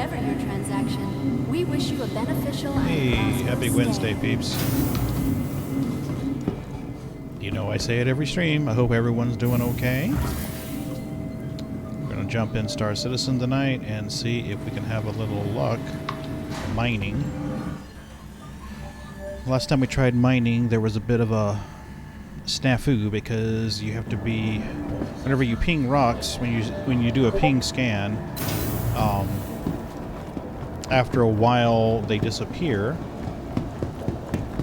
whatever your transaction, we wish you a beneficial Hey, and prosperous happy Wednesday, day. peeps. You know I say it every stream. I hope everyone's doing okay. We're going to jump in Star Citizen tonight and see if we can have a little luck mining. Last time we tried mining, there was a bit of a snafu because you have to be, whenever you ping rocks, when you do a ping scan, after a while they disappear,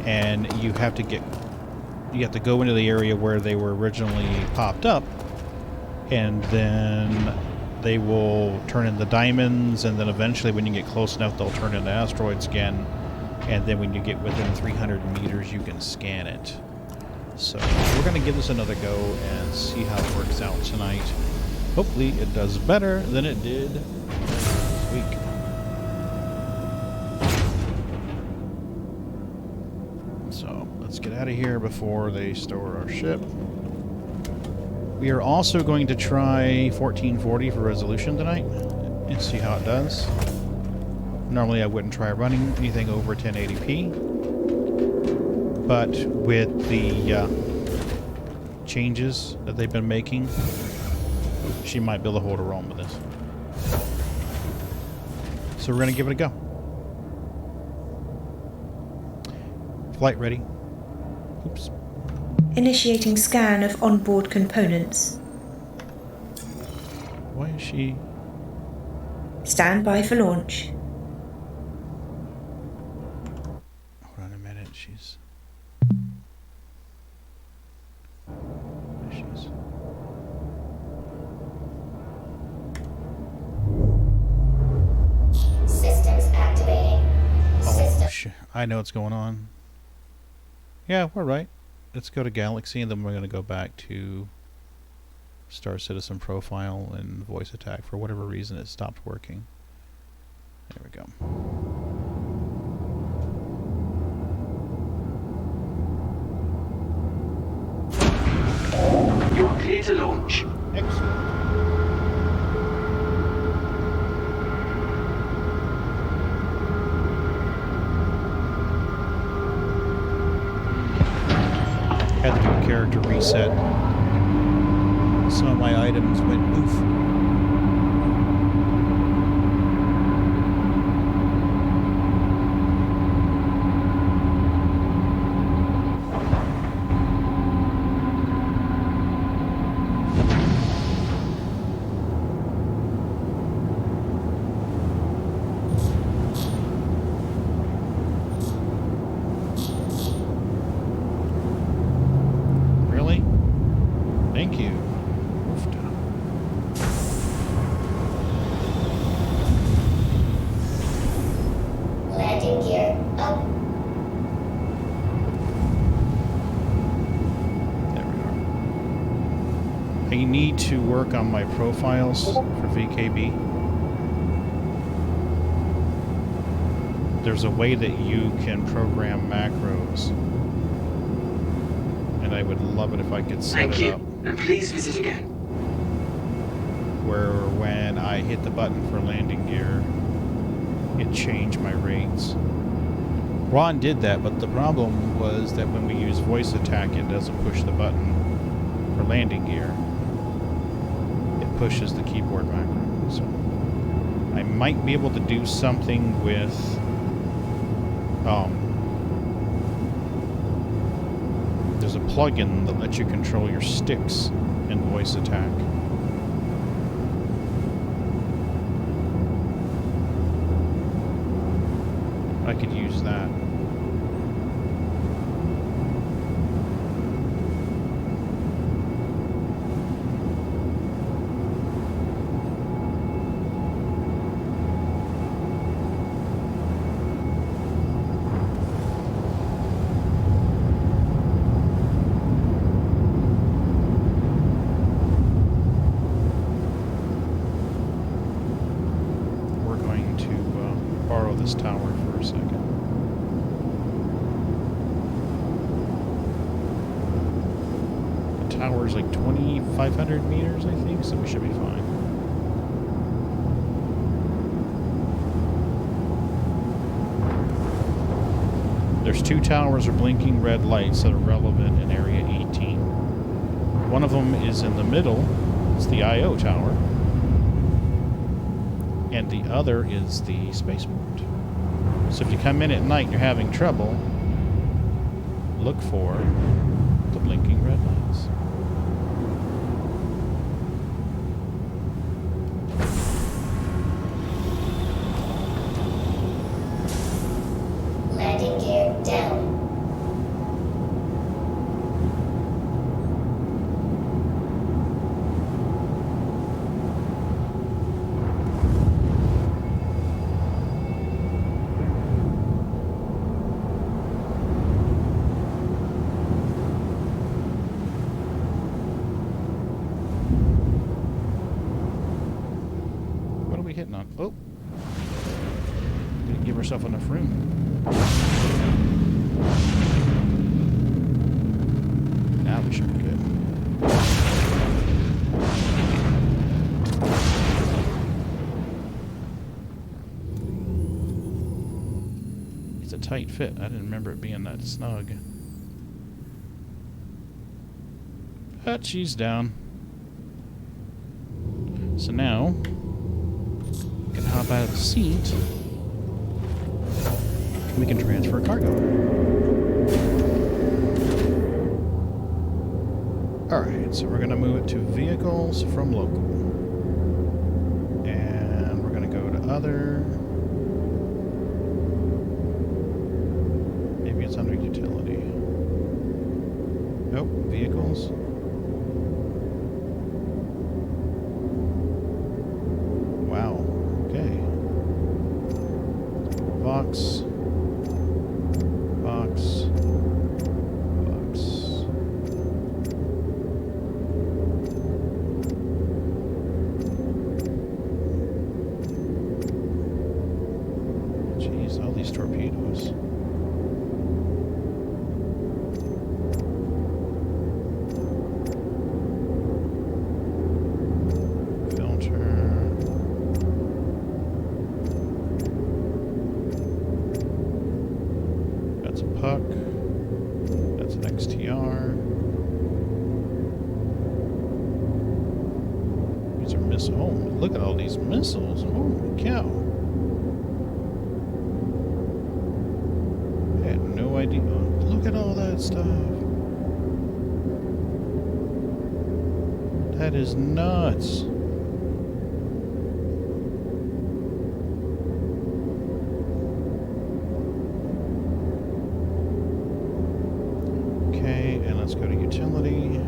and you have to go into the area where they were originally popped up, and then they will turn into diamonds, and then eventually when you get close enough they'll turn into asteroids again, and then when you get within 300 meters you can scan it. So we're going to give this another go and see how it works out tonight. Hopefully it does better than it did this week. So let's get out of here before they store our ship. We are also going to try 1440 for resolution tonight and see how it does. Normally I wouldn't try running anything over 1080p. But with the changes that they've been making, she might be able to hold her own with this. So we're going to give it a go. Flight ready. Oops. Initiating scan of onboard components. Why is she... Stand by for launch. Hold on a minute, she's... There she is. Systems activating. Oh, shit. I know what's going on. Yeah, we're right. Let's go to Galaxy, and then we're going to go back to Star Citizen profile and voice attack. For whatever reason, it stopped working. There we go. You're clear to launch. Excellent. Had to do a character reset. Some of my items went poof. Really? Thank you. Landing gear up. There we are. I need to work on my profiles for VKB. There's a way that you can program macros, and I would love it if I could set Thank it you, up and please visit again. where when I hit the button for landing gear, it changed my rates. Ron did that, but the problem was that when we use voice attack, it doesn't push the button for landing gear. It pushes the keyboard macro. So I might be able to do something with there's a plugin that lets you control your sticks in voice attack. I could use that. We're going to borrow this tower for a second. The tower's like 2,500 meters, I think, so we should be fine. There's 2 towers or blinking red lights that are relevant in Area 18. One of them is in the middle. It's the I.O. tower. And the other is the spaceport. So if you come in at night and you're having trouble, look for the blinking red lights. Landing gear down. What are we hitting on? Oh. Didn't give herself enough room. Now we should be good. It's a tight fit. I didn't remember it being that snug. But she's down. So now, we can hop out of the seat. We can transfer cargo. Alright, so we're going to move it to vehicles from local. And we're going to go to other. Maybe it's under utility. Nope, vehicles. Wow, okay. Vox. Box. Jeez, all these torpedoes. Puck. That's an XTR. These are missiles. Oh, look at all these missiles. Holy cow. I had no idea. Oh, look at all that stuff. That is nuts. Let's go to utility.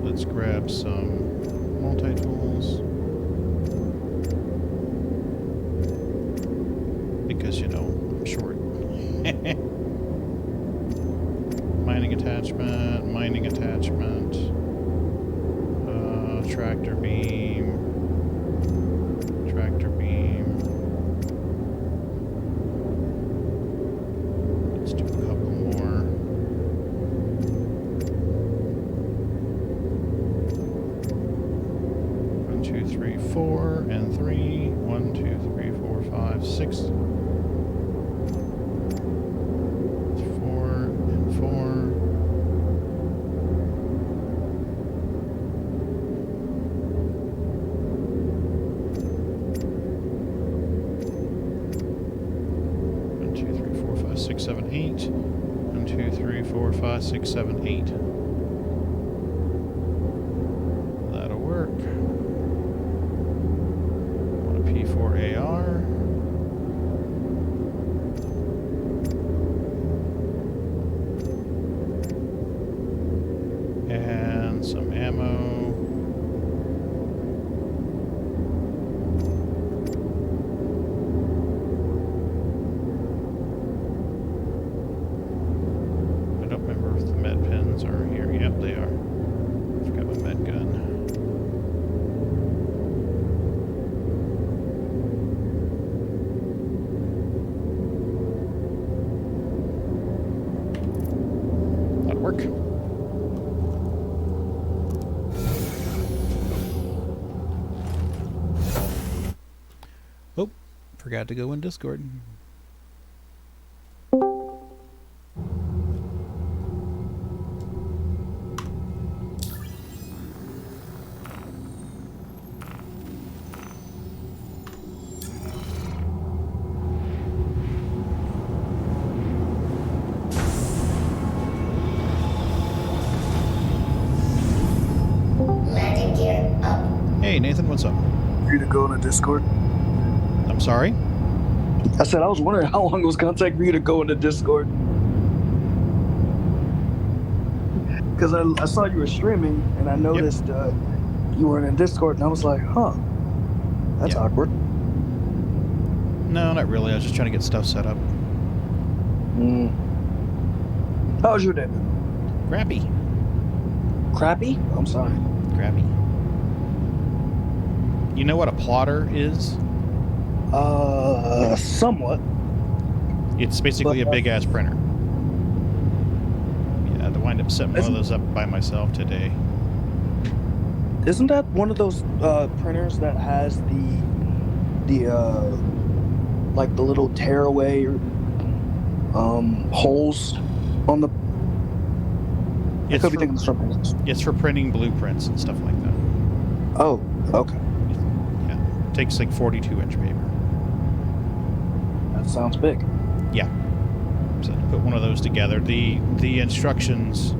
Let's grab some multi-tools. Because, you know, I'm short. Mining attachment. Tractor beam. Let's do a couple more. One, two, three, four, and three. 1, 2, 3, 4, 5, 6. 4 and 4. Six, 7, 8. 1, 2, 3, 4, 5, 6, 7, 8. That'll work. Want a P4AR. And some ammo. Are here. Forgot to go in Discord. Landing gear up. Hey, Nathan, what's up? Free to go in a Discord. I'm sorry? I said I was wondering how long it was gonna take for you to go into Discord. Because I saw you were streaming and I noticed you weren't in Discord and I was like, huh, that's awkward. No, not really. I was just trying to get stuff set up. How was your day? Crappy. Crappy? I'm sorry. Crappy. You know what a plotter is? Somewhat. It's basically a big-ass printer. Yeah, I had to wind up setting one of those up by myself today. Isn't that one of those printers that has the like the little tearaway holes on the? I could be thinking of something else. It's for printing blueprints and stuff like that. Oh, okay. Yeah, it takes like 42-inch paper. That sounds big. Yeah. So to put one of those together, the instructions,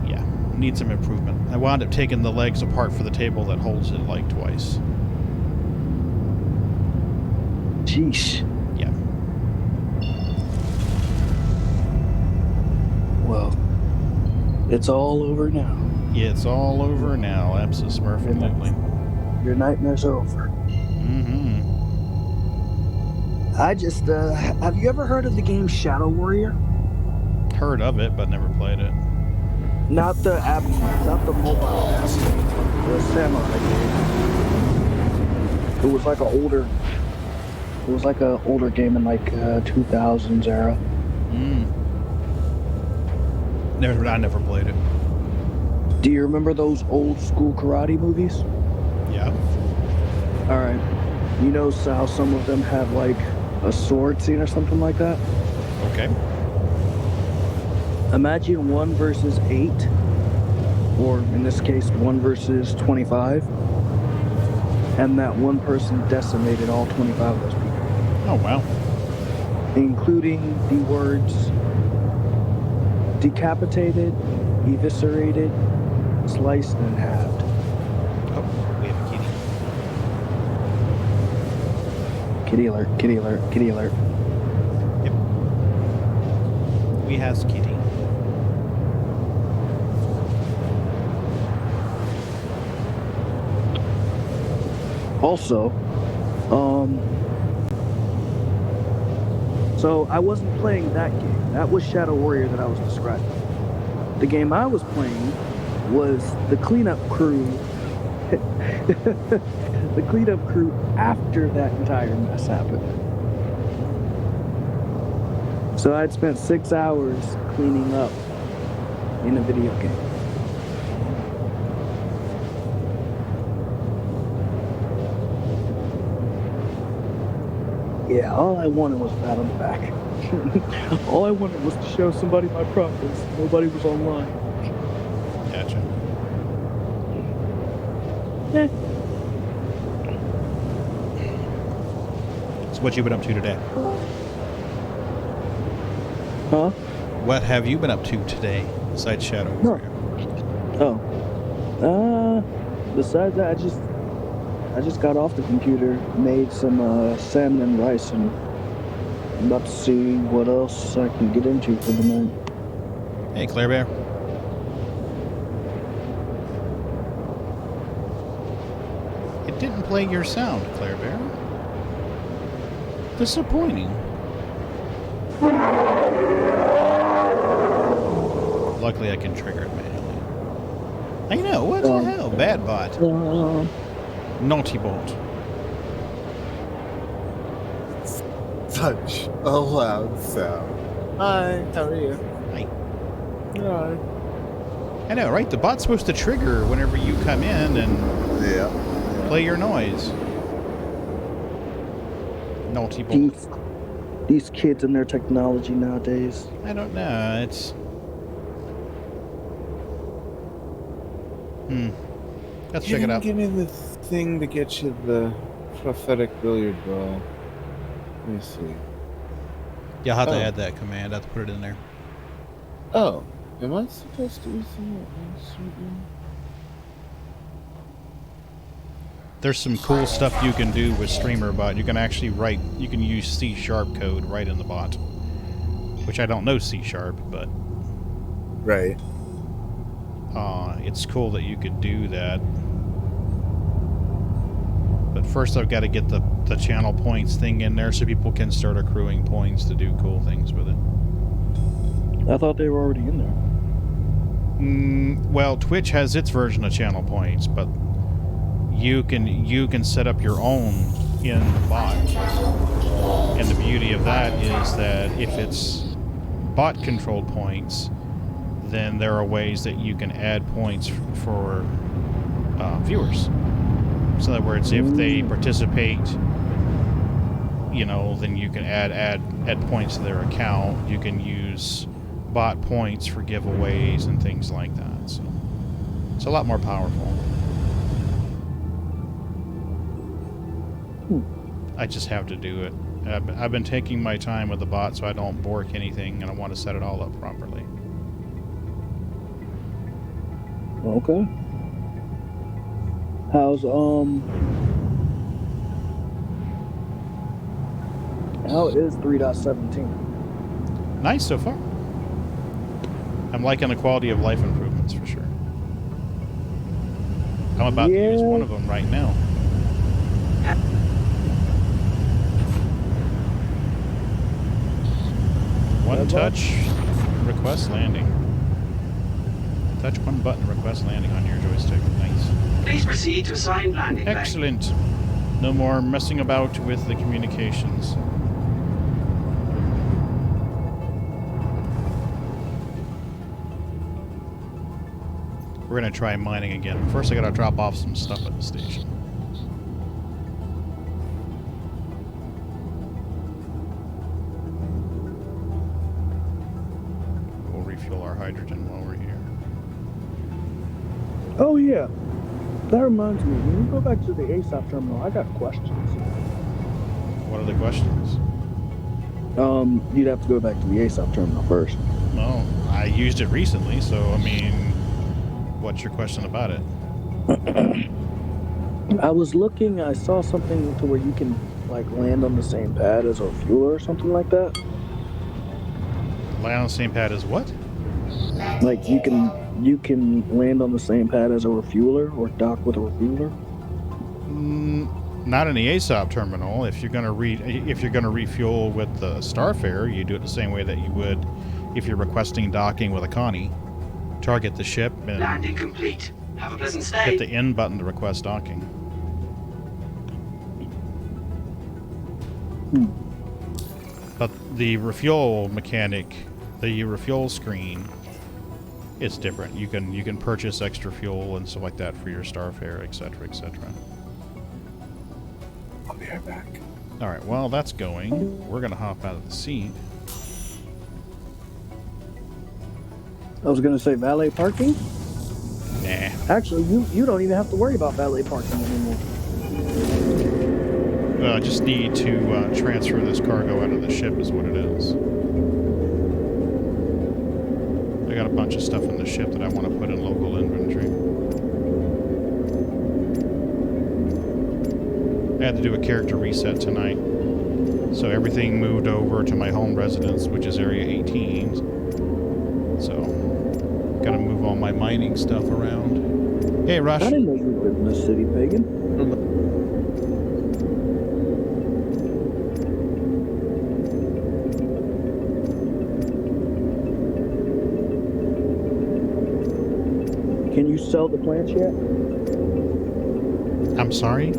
yeah, need some improvement. I wound up taking the legs apart for the table that holds it like twice. Sheesh. Yeah. Well, it's all over now. Yeah, it's all over now. Absolutely. Your nightmare's over. Mm-hmm. I just, have you ever heard of the game Shadow Warrior? Heard of it, but never played it. Not the app, not the mobile app. The samurai game. It was like an older game in like 2000s era. I never played it. Do you remember those old school karate movies? Yeah. All right. You know how some of them have like a sword scene or something like that? Okay. Imagine 1 versus 8, or in this case, 1 versus 25, and that one person decimated all 25 of those people. Oh, wow. Including the words decapitated, eviscerated, sliced, and halved. Oh, we have a kitty. Kitty alert, kitty alert, kitty alert. Yep. We has kitty. Also, so I wasn't playing that game. That was Shadow Warrior that I was describing. The game I was playing was the cleanup crew. The cleanup crew after that entire mess happened. So I'd spent 6 hours cleaning up in a video game. Yeah, all I wanted was a pat on the back. All I wanted was to show somebody my progress. Nobody was online. Gotcha. Eh. So what you been up to today? Huh? What have you been up to today besides Shadow Warrior? Besides that, I just got off the computer, made some salmon and rice, and I'm about to see what else I can get into for the night. Hey, Claire Bear. It didn't play your sound, Claire Bear. Disappointing. Luckily, I can trigger it manually. I know, what the hell? Bad bot. Naughty bot. Such a loud sound. Hi, how are you? Hi. Hi. I know, right? The bot's supposed to trigger whenever you come in and Yeah. play your noise. multiple. These kids and their technology nowadays. I don't know. It's let's check it out. Give me the thing to get you the prophetic billiard ball. Let me see. Yeah, I'll have to Oh. add that command. I have to put it in there. Oh, am I supposed to be seeing it? There's some cool stuff you can do with StreamerBot. You can actually write. You can use C# code right in the bot, which I don't know C#, but Right. it's cool that you could do that. But first, I've got to get the channel points thing in there so people can start accruing points to do cool things with it. I thought they were already in there. Well, Twitch has its version of channel points, but you can set up your own in the bot. And the beauty of that is that if it's bot controlled points, then there are ways that you can add points for viewers. So in other words, if they participate, then you can add points to their account. You can use bot points for giveaways and things like that. So it's a lot more powerful. I just have to do it. I've been taking my time with the bot so I don't bork anything, and I want to set it all up properly. Okay. How is 3.17? Nice so far. I'm liking the quality of life improvements for sure. I'm about to use one of them right now. One touch, request landing. Touch one button, request landing on your joystick. Nice. Please proceed to assigned landing bay. Excellent. No more messing about with the communications. We're gonna try mining again. First, I gotta drop off some stuff at the station. We'll refuel our hydrogen while we're here. Oh yeah. That reminds me, when you go back to the ASAP terminal, I got questions. What are the questions? You'd have to go back to the ASAP terminal first. Well, I used it recently, so I mean, what's your question about it? I was looking, I saw something to where you can like land on the same pad as a refueler or something like that. Land on the same pad as what? Like you can land on the same pad as a refueler or dock with a refueler. Not in the ASOP terminal. If you're gonna refuel with the Starfare, you do it the same way that you would if you're requesting docking with a Connie. Target the ship and Landing complete. Have a pleasant stay. hit the N button to request docking. But the refuel mechanic, the refuel screen, it's different. You can purchase extra fuel and stuff like that for your Starfare, etc., etc. I'll be right back. All right. Well, that's going. We're gonna hop out of the seat. I was gonna say valet parking. Nah. Actually, you don't even have to worry about valet parking anymore. I just need to transfer this cargo out of the ship is what it is. I got a bunch of stuff in the ship that I want to put in local inventory. I had to do a character reset tonight. So everything moved over to my home residence, which is Area 18. So, gotta move all my mining stuff around. Hey, Rush. I didn't know you lived in this city, Pagan. Can you sell the plants yet? I'm sorry?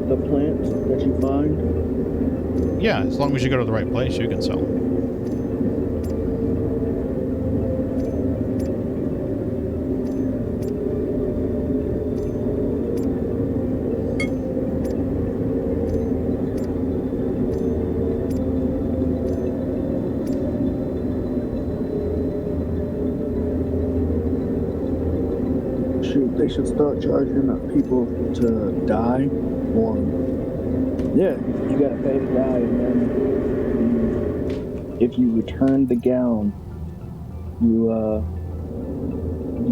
The plants that you find? Yeah, as long as you go to the right place, you can sell them. they should start charging people to die, or yeah, you gotta pay to die, and then if you return the gown, you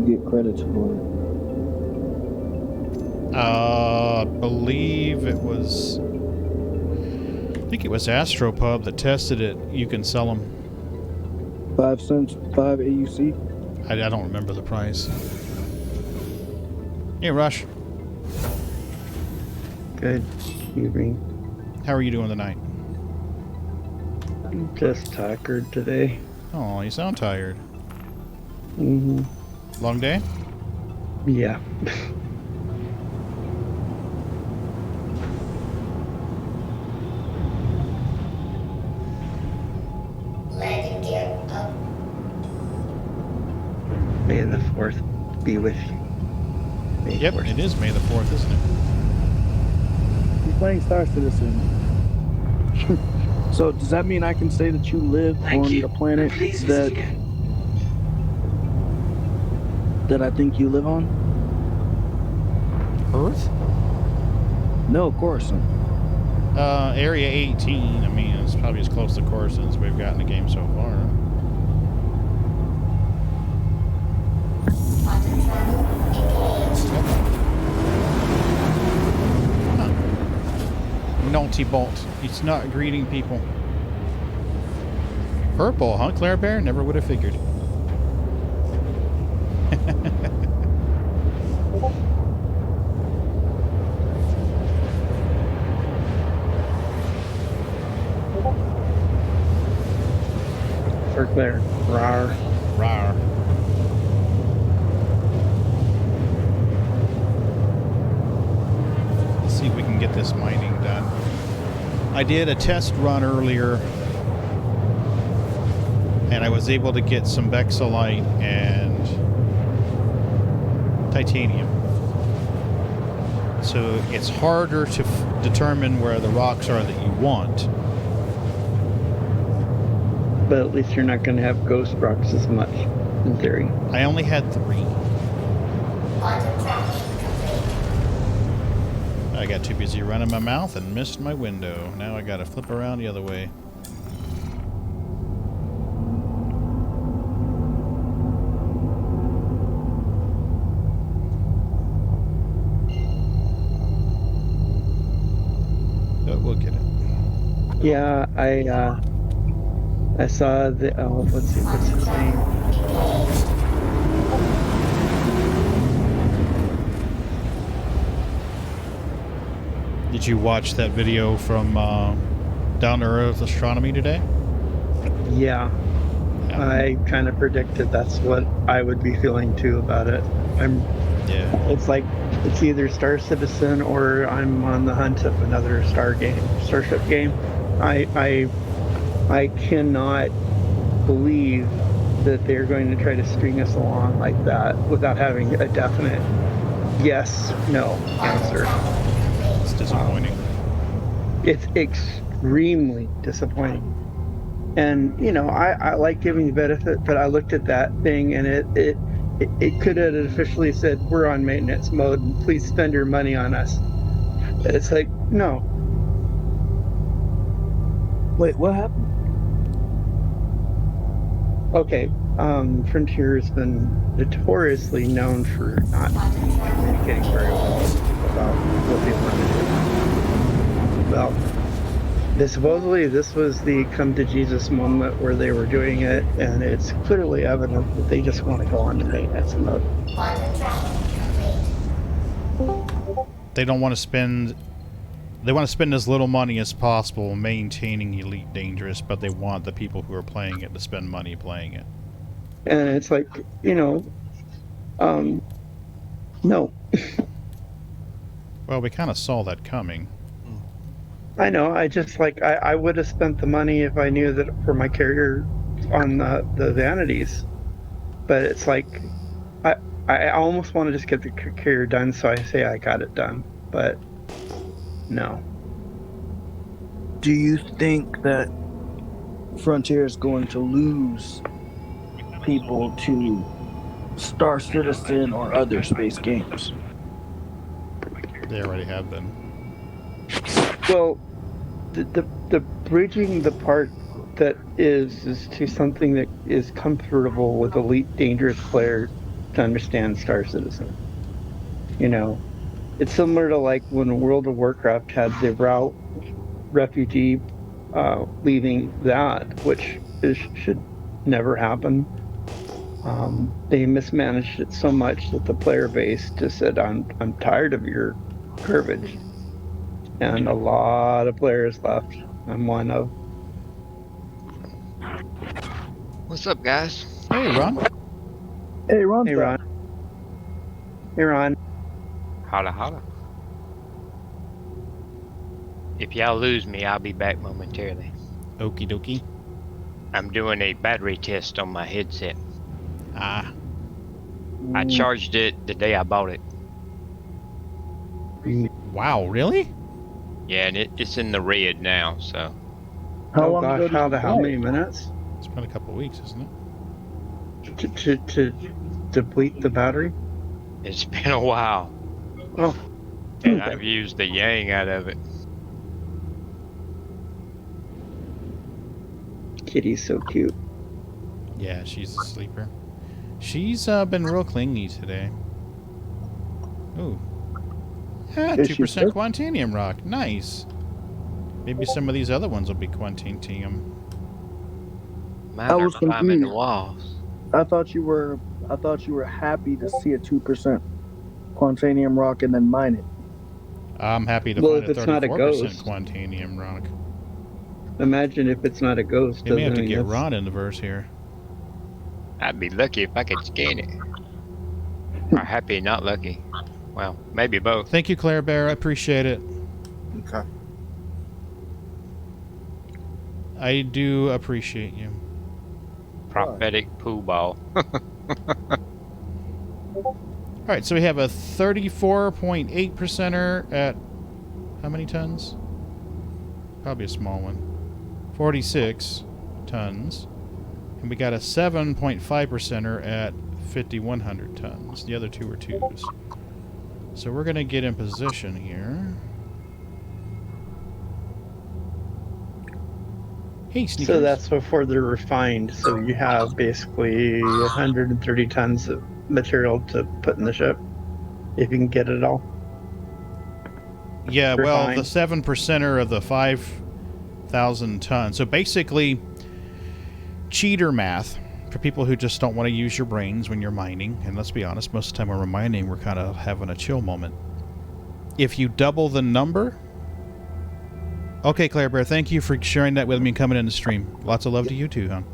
get credits for it. I believe it was. I think it was Astropub that tested it. You can sell them. 5 cents, 5 AUC. I don't remember the price. Hey, Rush. Good evening. How are you doing tonight? I'm just tired today. Oh, you sound tired. Mm-hmm. Long day? Yeah. Landing gear up. May the 4th be with you. May Yep, 4th. it is May the 4th, isn't it? You're playing Star Citizen. So does that mean I can say that you live Thank on you. the planet Please visit again. that I think you live on? Earth? No, Coruscant. Area 18. I mean, it's probably as close to Coruscant as we've got in the game so far. Quantum travel engaged. Naughty bolt. It's not greeting people. Purple, huh, Claire Bear? Never would have figured. Circular. Rar. Rawr. Let's see if we can get this mining done. I did a test run earlier, and I was able to get some Bexolite and titanium. So it's harder to determine where the rocks are that you want. But at least you're not going to have ghost rocks as much, in theory. I only had 3. Quantum tracking complete. I got too busy running my mouth and missed my window. Now I gotta flip around the other way. But we'll get it. Yeah, I saw the, oh, what's his name? Did you watch that video from Down to Earth Astronomy today? Yeah. I kind of predicted that's what I would be feeling too about it. Yeah. It's like, it's either Star Citizen or I'm on the hunt of another Starship game. I cannot believe that they're going to try to string us along like that without having a definite yes, no answer. It's disappointing. It's extremely disappointing. And, you know, I like giving the benefit, but I looked at that thing and it could have officially said, we're on maintenance mode and please spend your money on us. It's like, no. Wait, what happened? Okay, Frontier has been notoriously known for not communicating very well about what they want to do. Well, supposedly this was the come to Jesus moment where they were doing it, and it's clearly evident that they just want to go on to maintenance mode. Quantum tracking complete. They don't want to spend... They want to spend as little money as possible maintaining Elite Dangerous, but they want the people who are playing it to spend money playing it. And it's like, you know, no. Well, we kind of saw that coming. I know, I just like, I would have spent the money if I knew that for my carrier on the vanities. But it's like, I almost want to just get the carrier done, so I say I got it done. But no. Do you think that Frontier is going to lose people to Star Citizen or other space games. They already have been. Well, the bridging the part that is to something that is comfortable with elite dangerous players to understand Star Citizen. You know, it's similar to like when World of Warcraft had the route refugee leaving that, which should never happen. They mismanaged it so much that the player base just said, I'm tired of your garbage. And a lot of players left. I'm one of. What's up, guys? Hey, Ron. Hey, Ron's Hey, back. Ron. Hey, Ron. Holla, holla. If y'all lose me, I'll be back momentarily. Okie dokie. I'm doing a battery test on my headset. Ah. I charged it the day I bought it. Wow, really? Yeah, and it's in the red now, so. How Oh long ago gosh, did you how buy many it? minutes It's been a couple of weeks, isn't it? to deplete the battery? It's been a while. Oh, And I've used the yang out of it. Kitty's so cute. Yeah, she's a sleeper. She's been real clingy today. Ooh. Ah, Is she 2% sick? Quantanium rock. Nice. Maybe some of these other ones will be Quantanium. Mine I are was climbing the confused. walls. I thought you were happy to see a 2% Quantanium rock and then mine it. I'm happy to Well, find if a it's not a 34% ghost. Quantanium rock. Imagine if it's not a ghost. We may have to doesn't get mean it's- Ron in the verse here. I'd be lucky if I could scan it. Or happy not lucky. Well, maybe both. Thank you, Claire Bear. I appreciate it. Okay. I do appreciate you. Prophetic poo ball. All right, so we have a 34.8%er at how many tons? Probably a small one. 46 tons. And we got a 7.5%er at 5,100 tons. The other two are 2s. So we're going to get in position here. Hey, Sneakers. So that's before they're refined. So you have basically 130 tons of material to put in the ship, if you can get it all. Yeah, well, refined. the 7%er of the 5,000 tons. So basically, cheater math for people who just don't want to use your brains when you're mining. And let's be honest, most of the time when we're mining, we're kind of having a chill moment. If you double the number... Okay, Claire Bear, thank you for sharing that with me and coming in the stream. Lots of love to you too, hon.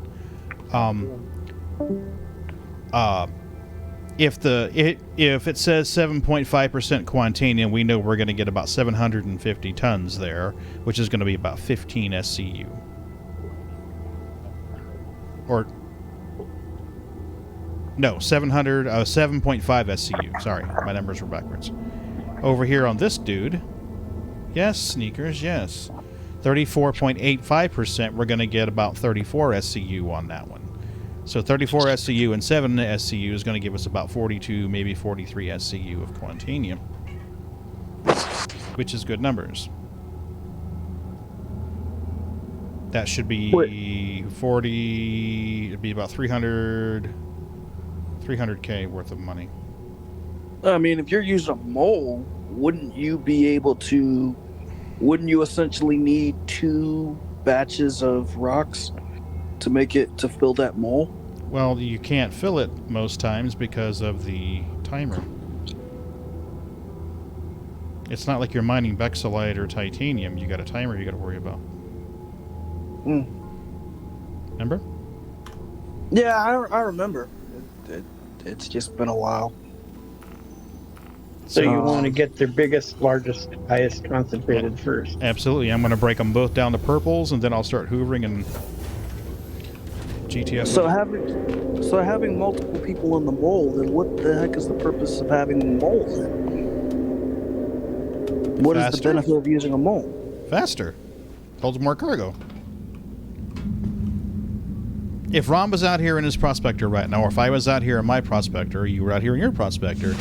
If it says 7.5% Quantanium, we know we're going to get about 750 tons there, which is going to be about 15 SCU. Or no, 7.5 SCU. Sorry, my numbers were backwards. Over here on this dude, yes, Sneakers, yes. 34.85%, we're going to get about 34 SCU on that one. So 34 SCU and 7 SCU is going to give us about 42, maybe 43 SCU of Quantanium, which is good numbers. That should be 40, it'd be about 300K worth of money. I mean, if you're using a mole, wouldn't you essentially need 2 batches of rocks to make it to fill that mole? Well, you can't fill it most times because of the timer. It's not like you're mining Bexolite or titanium. You got a timer you got to worry about. Remember? Yeah, I remember. It's just been a while. So you want to get their biggest, largest, highest concentrated first. Absolutely. I'm going to break them both down to purples, and then I'll start hoovering and GTS. So having multiple people in the mole, then what the heck is the purpose of having moles then? What is the Faster? benefit of using a mole? Faster. Holds more cargo. If Ron was out here in his prospector right now, or if I was out here in my prospector, or you were out here in your prospector,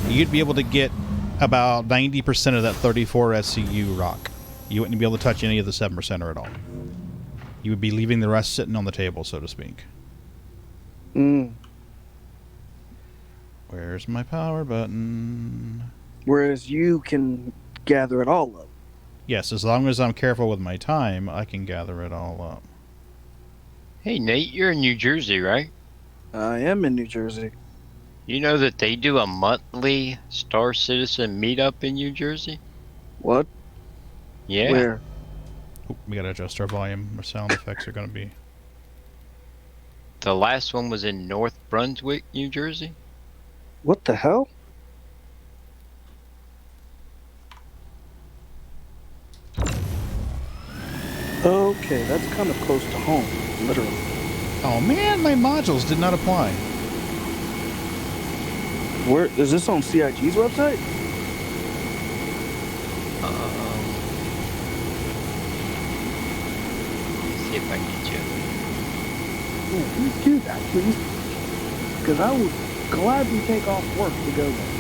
you'd be able to get about 90% of that 34 SCU rock. You wouldn't be able to touch any of the 7%er at all. You would be leaving the rest sitting on the table, so to speak. Where's my power button? Whereas you can gather it all up. Yes, as long as I'm careful with my time, I can gather it all up. Hey, Nate, you're in New Jersey, right? I am in New Jersey. You know that they do a monthly Star Citizen meetup in New Jersey? What? Yeah. Where? Oop, we gotta adjust our volume. Our sound effects are gonna be... The last one was in North Brunswick, New Jersey. What the hell? Okay, that's kind of close to home, literally. Oh man, my modules did not apply. Where is this on CIG's website? Let's see if I can get you. Yeah, please do that, please. Because I would gladly take off work to go there.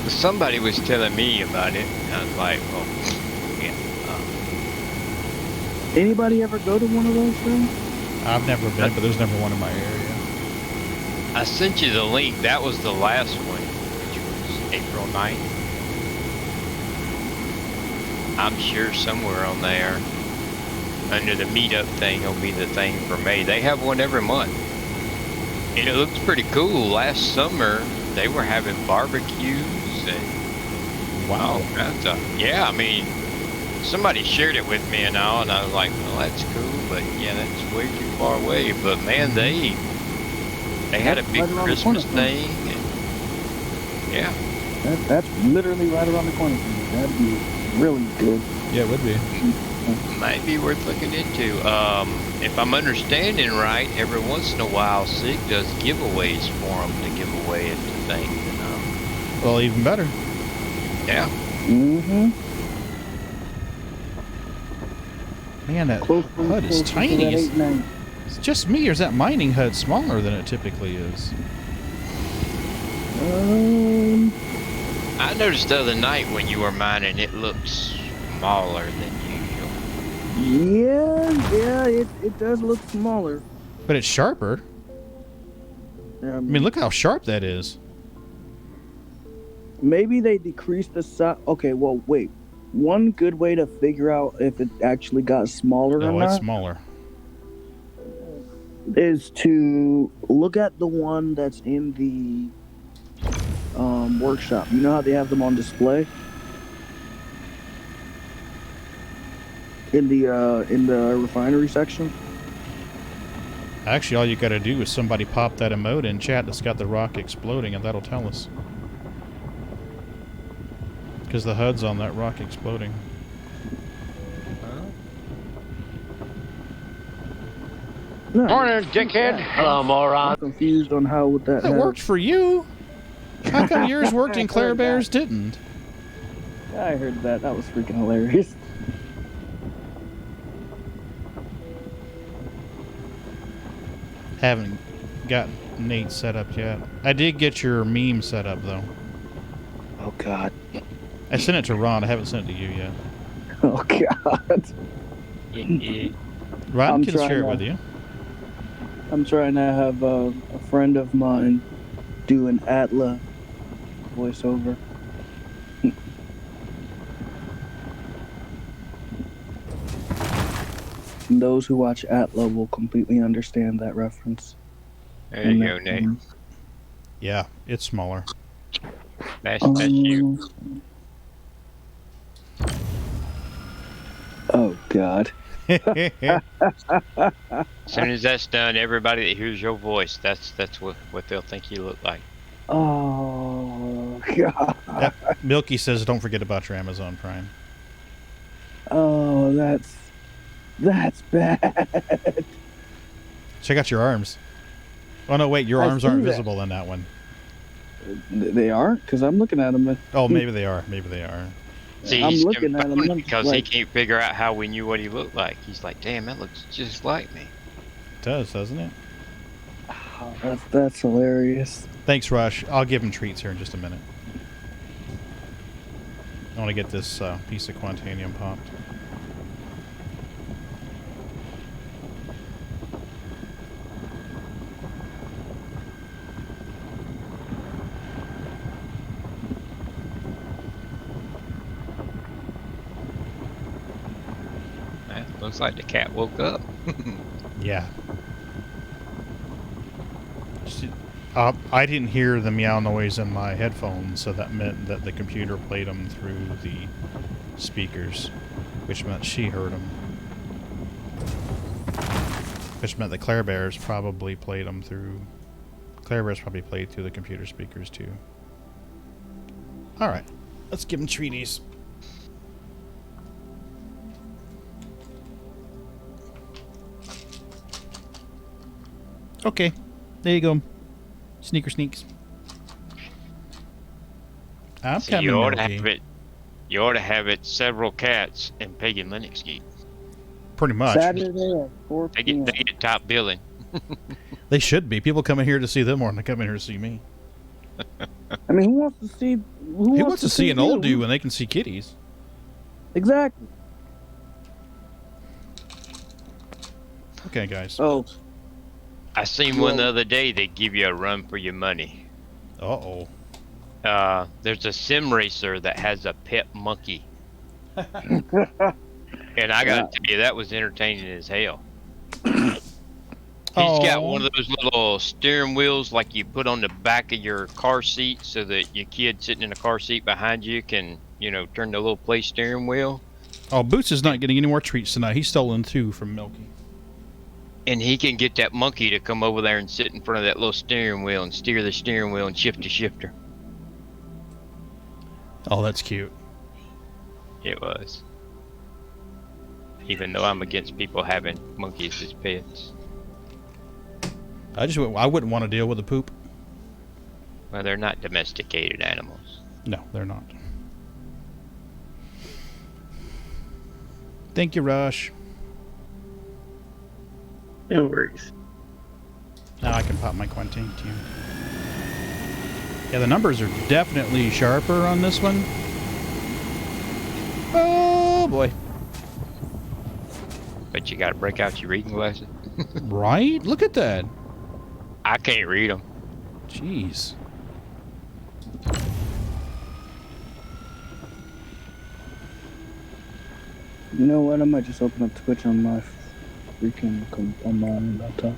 Somebody was telling me about it, and I was like, well, yeah. Anybody ever go to one of those things? I've never been, but there's never one in my area. I sent you the link. That was the last one, which was April 9th. I'm sure somewhere on there, under the meetup thing, will be the thing for May. They have one every month. And it looks pretty cool. Last summer, they were having barbecues and Wow. all kinds of, yeah, I mean, somebody shared it with me and all, and I was like, well, that's cool, but yeah, that's way too far away. But man, they had a big Right around the Christmas corner. thing, and yeah, That's literally right around the corner from me. That'd be really good. Yeah, it would be. might be worth looking into. If I'm understanding right, every once in a while, SIG does giveaways for them to give away at the thing. Well, even better. Yeah. Mm-hmm. Man, that Close HUD is to tiny. that 890. It's just me, or is that mining HUD smaller than it typically is? I noticed the other night when you were mining, it looks smaller than usual. Yeah, it does look smaller. But it's sharper. I mean, look how sharp that is. Maybe they decreased the size. Okay, well, wait. One good way to figure out if it actually got smaller or No, it's not smaller. is to look at the one that's in the workshop. You know how they have them on display in the refinery section. Actually, all you gotta do is somebody pop that emote in chat that's got the rock exploding, and that'll tell us. Because the HUD's on that rock exploding. No, Morning, dickhead. Hello, moron. I'm confused on how would that That have- worked for you. How come yours worked and Claire Bear's didn't? I heard that. That was freaking hilarious. Haven't got Nate set up yet. I did get your meme set up, though. Oh, God. I sent it to Ron. I haven't sent it to you yet. Oh, God. Ron I'm can trying share it to- with you. I'm trying to have a friend of mine do an Atla voiceover. And those who watch Atla will completely understand that reference. There you go, Nate. Yeah, it's smaller. That's you. Oh, God. As soon as that's done, everybody that hears your voice, that's what they'll think you look like. Oh, God. Milky says, don't forget about your Amazon Prime. Oh, that's bad. Check out your arms. Oh, no, wait. Your I arms aren't see that. visible in that one. They aren't? Because I'm looking at them. Oh, maybe they are. Maybe they are. See, I'm he's looking at him, confounded I'm because like- he can't figure out how we knew what he looked like. He's like, damn, that looks just like me. It does, doesn't it? Oh, that's hilarious. Thanks, Rush. I'll give him treats here in just a minute. I want to get this piece of Quantanium popped. Looks like the cat woke up. Yeah. I didn't hear the meow noise in my headphones, so that meant that the computer played them through the speakers, which meant she heard them. Which meant the Claire Bears probably played them through... Claire Bears probably played through the computer speakers, too. Alright. Let's give them treaties. Okay. There you go. Sneaker sneaks. I'm So coming, you ought to Milky. have it. You ought to have it several cats and Peg and Linux geek. Pretty much. Saturday at 4 They p.m. get top billing. They should be. People come in here to see them more than they come in here to see me. I mean, who wants to see? Who wants to see an you? old dude when they can see kitties? Exactly. Okay, guys. Oh, I seen one the other day. They give you a run for your money. Uh-oh. There's a sim racer that has a pet monkey. And I gotta tell you, that was entertaining as hell. He's got one of those little steering wheels like you put on the back of your car seat so that your kid sitting in the car seat behind you can, you know, turn the little play steering wheel. Oh, Boots is not getting any more treats tonight. He's stolen 2 from Milky. And he can get that monkey to come over there and sit in front of that little steering wheel and steer the steering wheel and shift the shifter. Oh, that's cute. It was. Even though I'm against people having monkeys as pets. I wouldn't want to deal with the poop. Well, they're not domesticated animals. No, they're not. Thank you, Rush. No worries. Now I can pop my Quantanium. Yeah, the numbers are definitely sharper on this one. Oh, boy. But you gotta break out your reading glasses. Right? Look at that. I can't read them. Jeez. you know what? I might just open up Twitch on my freaking on my laptop.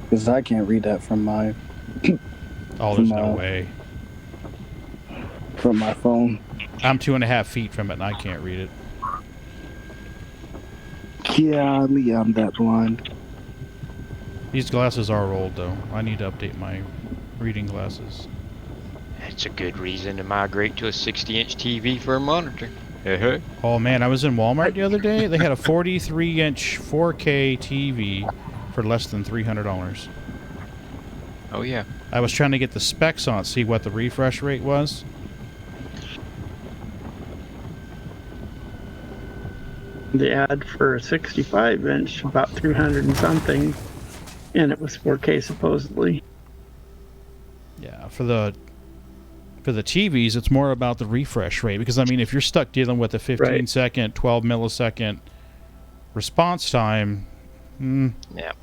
Because I can't read that from my Oh, there's no way. from my phone. I'm 2.5 feet from it and I can't read it. Yeah, I'm that blind. These glasses are old, though. I need to update my reading glasses. That's a good reason to migrate to a 60-inch TV for a monitor. Oh, man, I was in Walmart the other day. They had a 43-inch 4K TV for less than $300. Oh, yeah. I was trying to get the specs on it, see what the refresh rate was. The ad for a 65-inch, about 300 and something, and it was 4K supposedly. Yeah, for the TVs, it's more about the refresh rate. Because, I mean, if you're stuck dealing with a 15-second, 12-millisecond response time, yeah,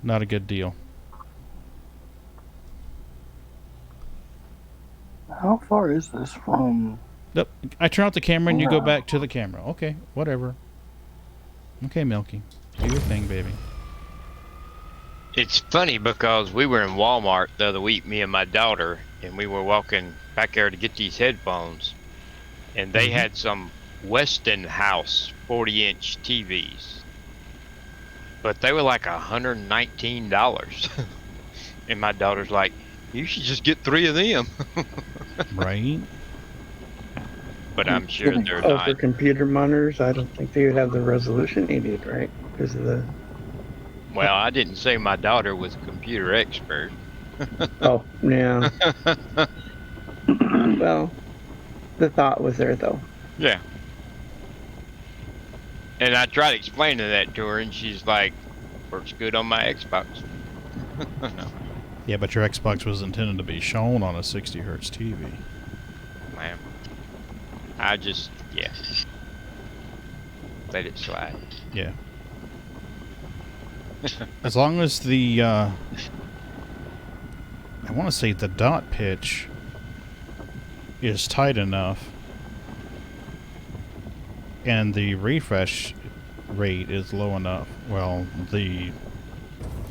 not a good deal. How far is this from? Nope. I turn out the camera and you go back to the camera. Okay, whatever. Okay, Milky. Do your thing, baby. It's funny because we were in Walmart the other week, me and my daughter, and we were walking back there to get these headphones. And they had some Westinghouse 40-inch TVs. But they were like $119. And my daughter's like, you should just get 3 of them. Right? But I'm sure they're For not. computer monitors, I don't think they would have the resolution needed, right? Because of the... Well, I didn't say my daughter was a computer expert. Oh, yeah. Well, the thought was there, though. Yeah. And I tried explaining that to her, and she's like, "Works good on my Xbox." Yeah, but your Xbox was intended to be shown on a 60 hertz TV. Man, I just let it slide. Yeah. As long as the I want to say the dot pitch is tight enough and the refresh rate is low enough, well, the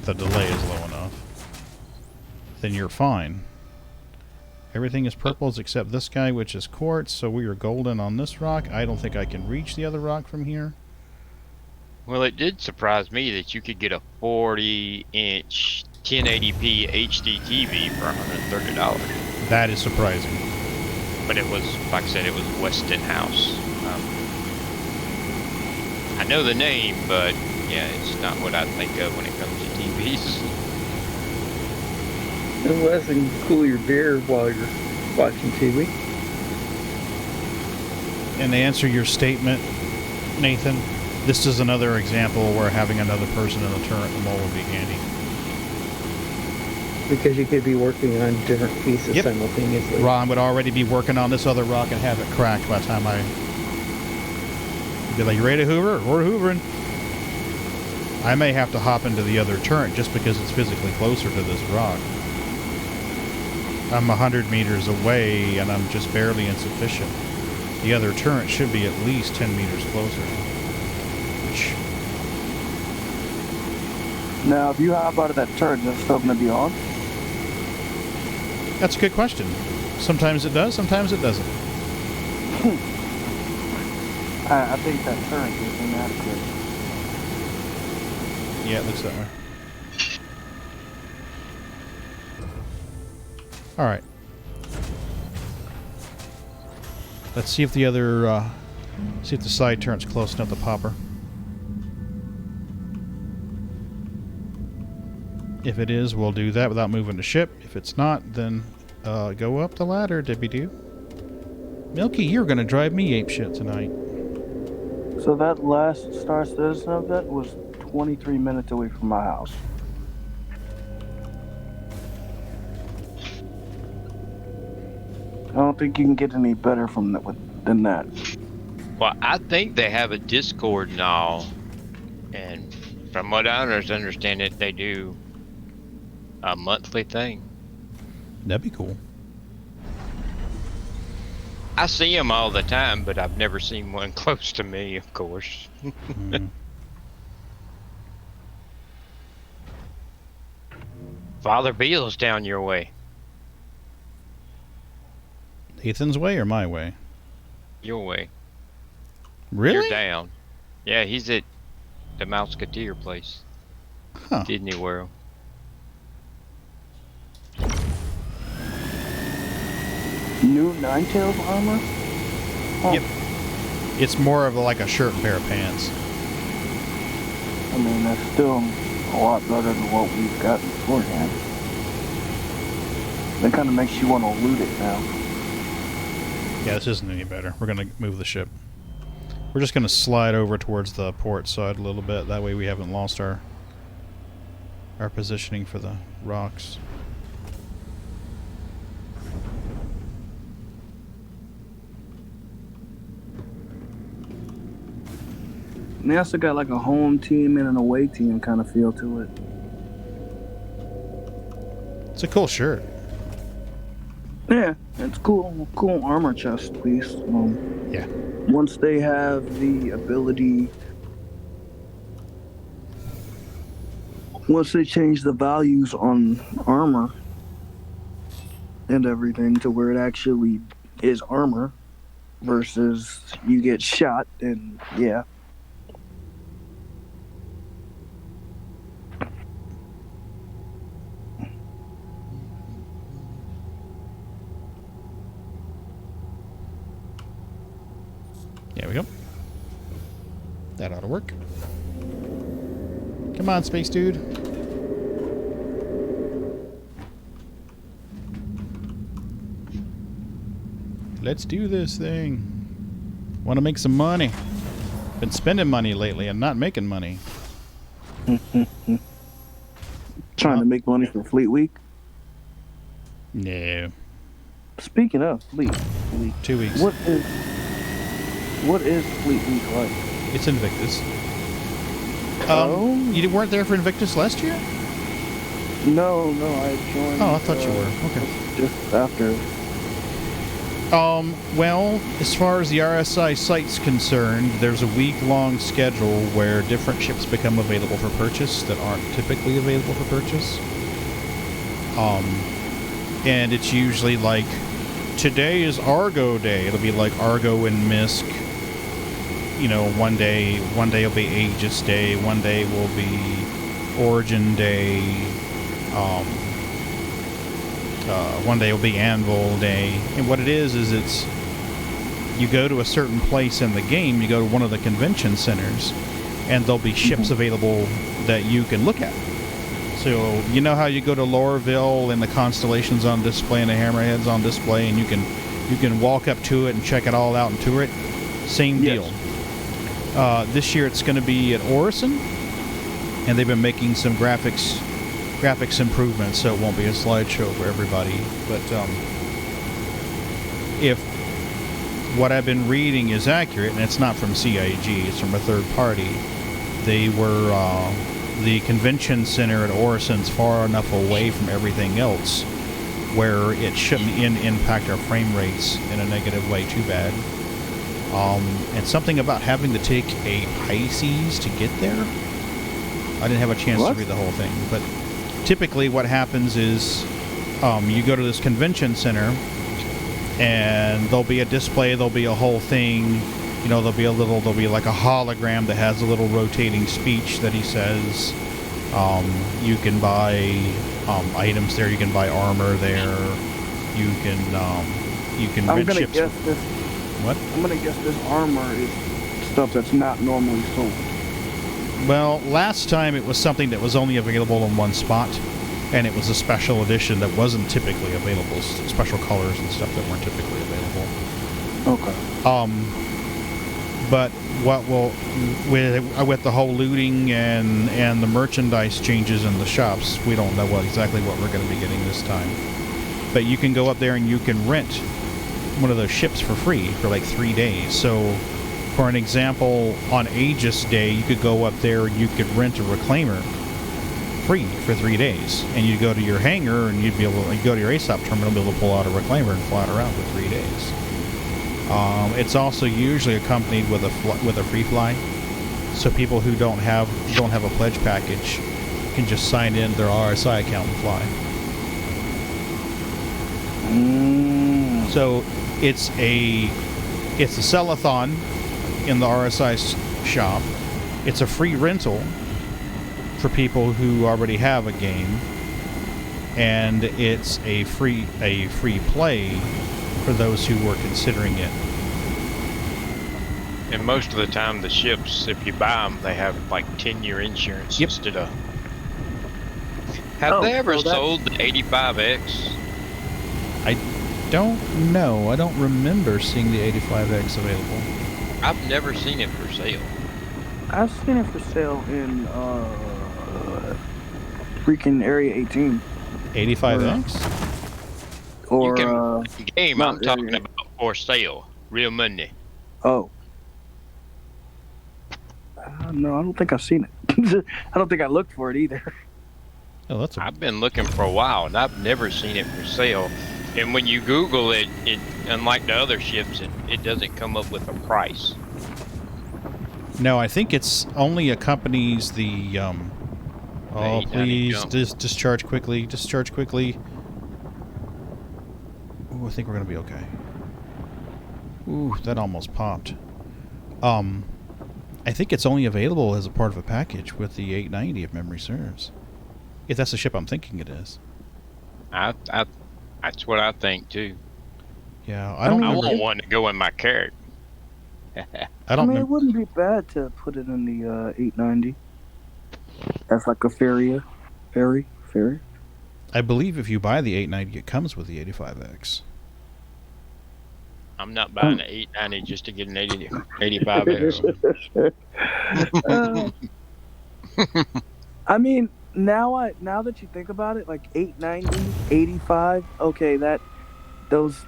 delay is low enough, then you're fine. Everything is purples except this guy, which is quartz, so we are golden on this rock. I don't think I can reach the other rock from here. Well, it did surprise me that you could get a 40-inch 1080p HD TV for $130. That is surprising. But it was, like I said, it was Westinghouse. I know the name, but yeah, it's not what I think of when it comes to TVs. Unless you can cool your beer while you're watching TV. And to answer your statement, Nathan, this is another example where having another person in the turret and mole would be handy. Because you could be working on different pieces simultaneously. Ron would already be working on this other rock and have it cracked by the time He'd be like, "You ready to hoover? We're hoovering." I may have to hop into the other turret just because it's physically closer to this rock. I'm 100 meters away and I'm just barely insufficient. The other turret should be at least 10 meters closer. Now, if you hop out of that turret, is that still going to be on? That's a good question. Sometimes it does, sometimes it doesn't. I think that turret is inadequate. Yeah, it looks that way. Alright. Let's see if the other, see if the side turret's close enough to pop her. If it is, we'll do that without moving the ship. If it's not, then go up the ladder, Debbie-Doo. Milky, you're going to drive me apeshit tonight. So that last Star Citizen event was 23 minutes away from my house. I don't think you can get any better from that than that. Well, I think they have a Discord and all, and from what I understand it, they do a monthly thing. That'd be cool. I see them all the time, but I've never seen one close to me, of course. Father Beale's down your way. Ethan's way or my way? Your way. Really? You're down. Yeah, he's at the Mouseketeer place. Huh. Disney World. New Ninetales armor? Oh. Yep. It's more of like a shirt and pair of pants. I mean, that's still a lot better than what we've got beforehand. That kind of makes you want to loot it now. Yeah, this isn't any better. We're going to move the ship. We're just going to slide over towards the port side a little bit. That way we haven't lost our positioning for the rocks. And they also got like a home team and an away team kind of feel to it. It's a cool shirt. Yeah, it's cool. Cool armor chest piece. Yeah. Once they have the ability, once they change the values on armor and everything to where it actually is armor versus you get shot, and yeah. There we go. That ought to work. Come on, space dude. Let's do this thing. Want to make some money. Been spending money lately and not making money. Trying to make money for Fleet Week. No. Speaking of Fleet Week, 2 weeks. What is Fleet Week like? It's Invictus. Oh? You weren't there for Invictus last year? No, I joined. Oh, I thought you were. Okay. Just after. Well, as far as the RSI site's concerned, there's a week-long schedule where different ships become available for purchase that aren't typically available for purchase. And it's usually like, today is Argo Day. It'll be like Argo and Misk. You know, one day will be Aegis Day, one day will be Origin Day, one day will be Anvil Day. And what it is it's, you go to a certain place in the game, you go to one of the convention centers, and there'll be ships available that you can look at. So, you know how you go to Loreville and the constellations on display and the hammerheads on display, and you can walk up to it and check it all out and tour it? Same deal. This year it's going to be at Orison, and they've been making some graphics improvements, so it won't be a slideshow for everybody. But if what I've been reading is accurate, and it's not from CIG, it's from a third party, they were the convention center at Orison's far enough away from everything else where it shouldn't impact our frame rates in a negative way too bad. And something about having to take a Pisces to get there. I didn't have a chance to read the whole thing, but typically what happens is you go to this convention center and there'll be a display, there'll be a whole thing, you know, there'll be like a hologram that has a little rotating speech that he says. You can buy items there, you can buy armor there, you can rent ships. What? I'm gonna guess this armor is stuff that's not normally sold. Well, last time it was something that was only available in one spot, and it was a special edition that wasn't typically available, special colors and stuff that weren't typically available. Okay. But what will with the whole looting and the merchandise changes in the shops, we don't know exactly what we're going to be getting this time. But you can go up there and you can rent one of those ships for free for like 3 days. So, for an example, on Aegis Day, you could go up there and you could rent a reclaimer free for 3 days, and you'd go to your hangar and you'd go to your ASOP terminal and be able to pull out a reclaimer and fly it around for 3 days. It's also usually accompanied with a free fly, so people who don't have a pledge package can just sign in their RSI account and fly. So it's a sell-a-thon in the RSI shop. It's a free rental for people who already have a game, and it's a free play for those who were considering it. And most of the time, the ships, if you buy them, they have like 10-year insurance instead of. Have they ever sold the 85X? I don't know. I don't remember seeing the 85X available. I've never seen it for sale. I've seen it for sale in freaking Area 18. 85X? Or game I'm talking about for sale, real money. Oh. No, I don't think I've seen it. I don't think I looked for it either. Oh, I've been looking for a while, and I've never seen it for sale. And when you Google it, unlike the other ships, it doesn't come up with a price. No, I think it's only accompanies the. Oh, please discharge quickly! Discharge quickly! Ooh, I think we're gonna be okay. Ooh, that almost popped. I think it's only available as a part of a package with the 890, if memory serves. If that's the ship I'm thinking it is. That's what I think too. Yeah, I want one to go in my carrot. I mean, it wouldn't be bad to put it in the 890. That's like a ferry. I believe if you buy the 890, it comes with the 85X. I'm not buying an 890 just to get an 85X. I mean, now that you think about it, like 890, 85, okay, that does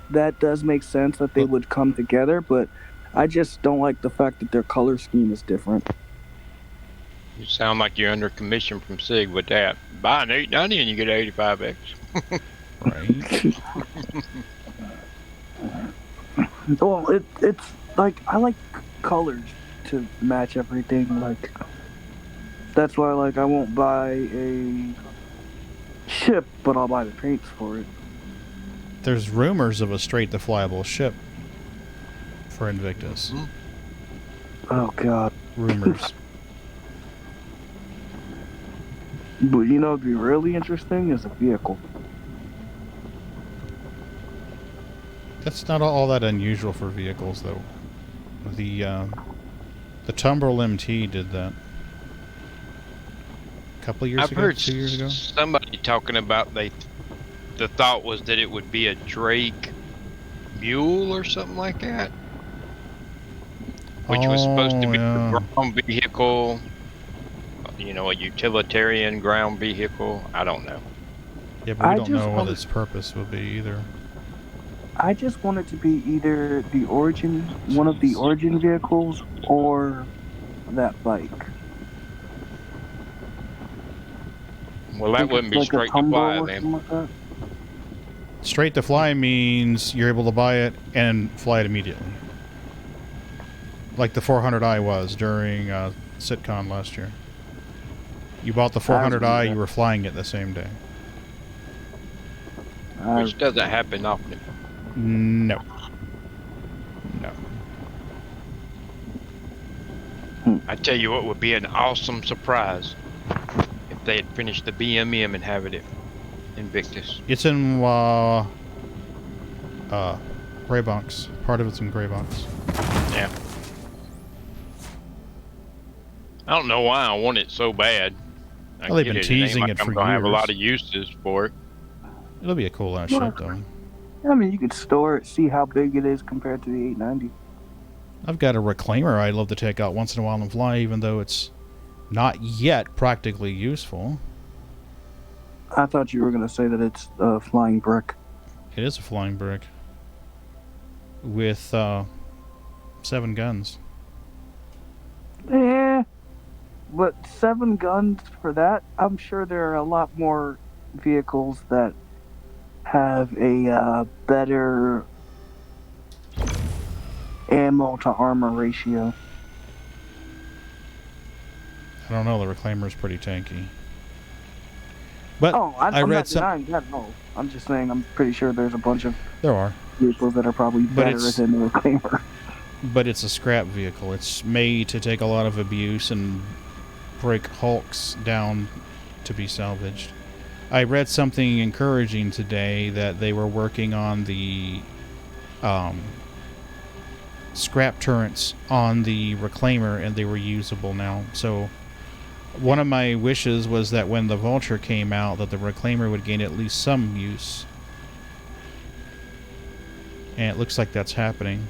make sense that they would come together, but I just don't like the fact that their color scheme is different. You sound like you're under commission from SIG with that. Buy an 890 and you get an 85X. Right. Well, it's like I like colors to match everything. Like that's why like I won't buy a ship, but I'll buy the paints for it. There's rumors of a straight-to-flyable ship for Invictus. Oh God. Rumors. But you know, what'd be really interesting is a vehicle. That's not all that unusual for vehicles, though. The Tumbrel MT did that a couple of years ago, heard 2 years ago. Somebody talking about the thought was that it would be a Drake mule or something like that, which was supposed to be a ground vehicle. You know, a utilitarian ground vehicle. I don't know. Yeah, but we don't know what its purpose will be either. I just want it to be either the Origin, one of the Origin vehicles, or that bike. Well, that wouldn't be like straight to fly then. Like that. Straight to fly means you're able to buy it and fly it immediately. Like the 400i was during SitCon last year. You bought the 400i, you were flying it the same day. Which doesn't happen often. No. No. I tell you what would be an awesome surprise if they had finished the BMM and have it at Invictus. It's in Gray Box. Part of it's in Gray Box. Yeah. I don't know why I want it so bad. Well, they've been teasing it for years. I'm gonna have a lot of uses for it. It'll be a cool ass ship, though. I mean, you could store it, see how big it is compared to the 890. I've got a Reclaimer I'd love to take out once in a while and fly, even though it's not yet practically useful. I thought you were going to say that it's a flying brick. It is a flying brick. With 7 guns. Yeah, but 7 guns for that? I'm sure there are a lot more vehicles that have a better ammo to armor ratio. I don't know, the Reclaimer's pretty tanky. But I'm not denying that at all. I'm just saying I'm pretty sure there's a bunch of vehicles that are probably better than the Reclaimer. But it's a scrap vehicle. It's made to take a lot of abuse and break hulks down to be salvaged. I read something encouraging today that they were working on the scrap turrets on the Reclaimer and they were usable now. So one of my wishes was that when the Vulture came out that the Reclaimer would gain at least some use. And it looks like that's happening.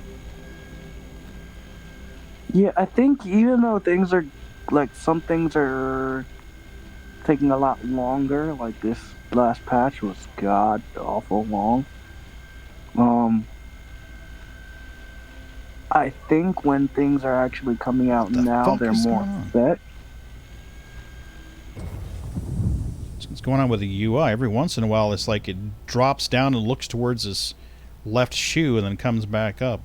Yeah, I think even though things are, like, some things are taking a lot longer, like this last patch was god-awful long. I think when things are actually coming out now, they're more set. What's going on with the UI? Every once in a while, it's like it drops down and looks towards his left shoe and then comes back up.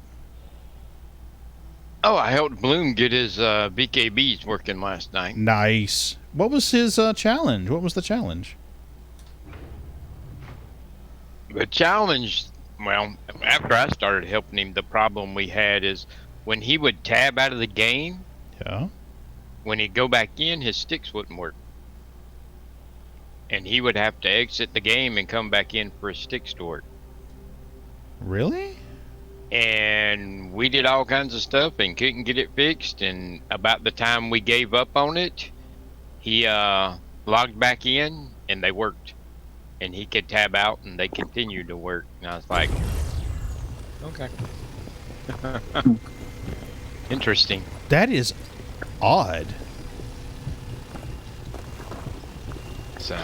Oh, I helped Bloom get his BKBs working last night. Nice. What was his challenge? What was the challenge? The challenge, well, after I started helping him, the problem we had is when he would tab out of the game, when he'd go back in, his sticks wouldn't work. And he would have to exit the game and come back in for his sticks to work. Really? And we did all kinds of stuff and couldn't get it fixed, and about the time we gave up on it, he logged back in and they worked, and he could tab out and they continued to work, and I was like, okay. Interesting. That is odd. So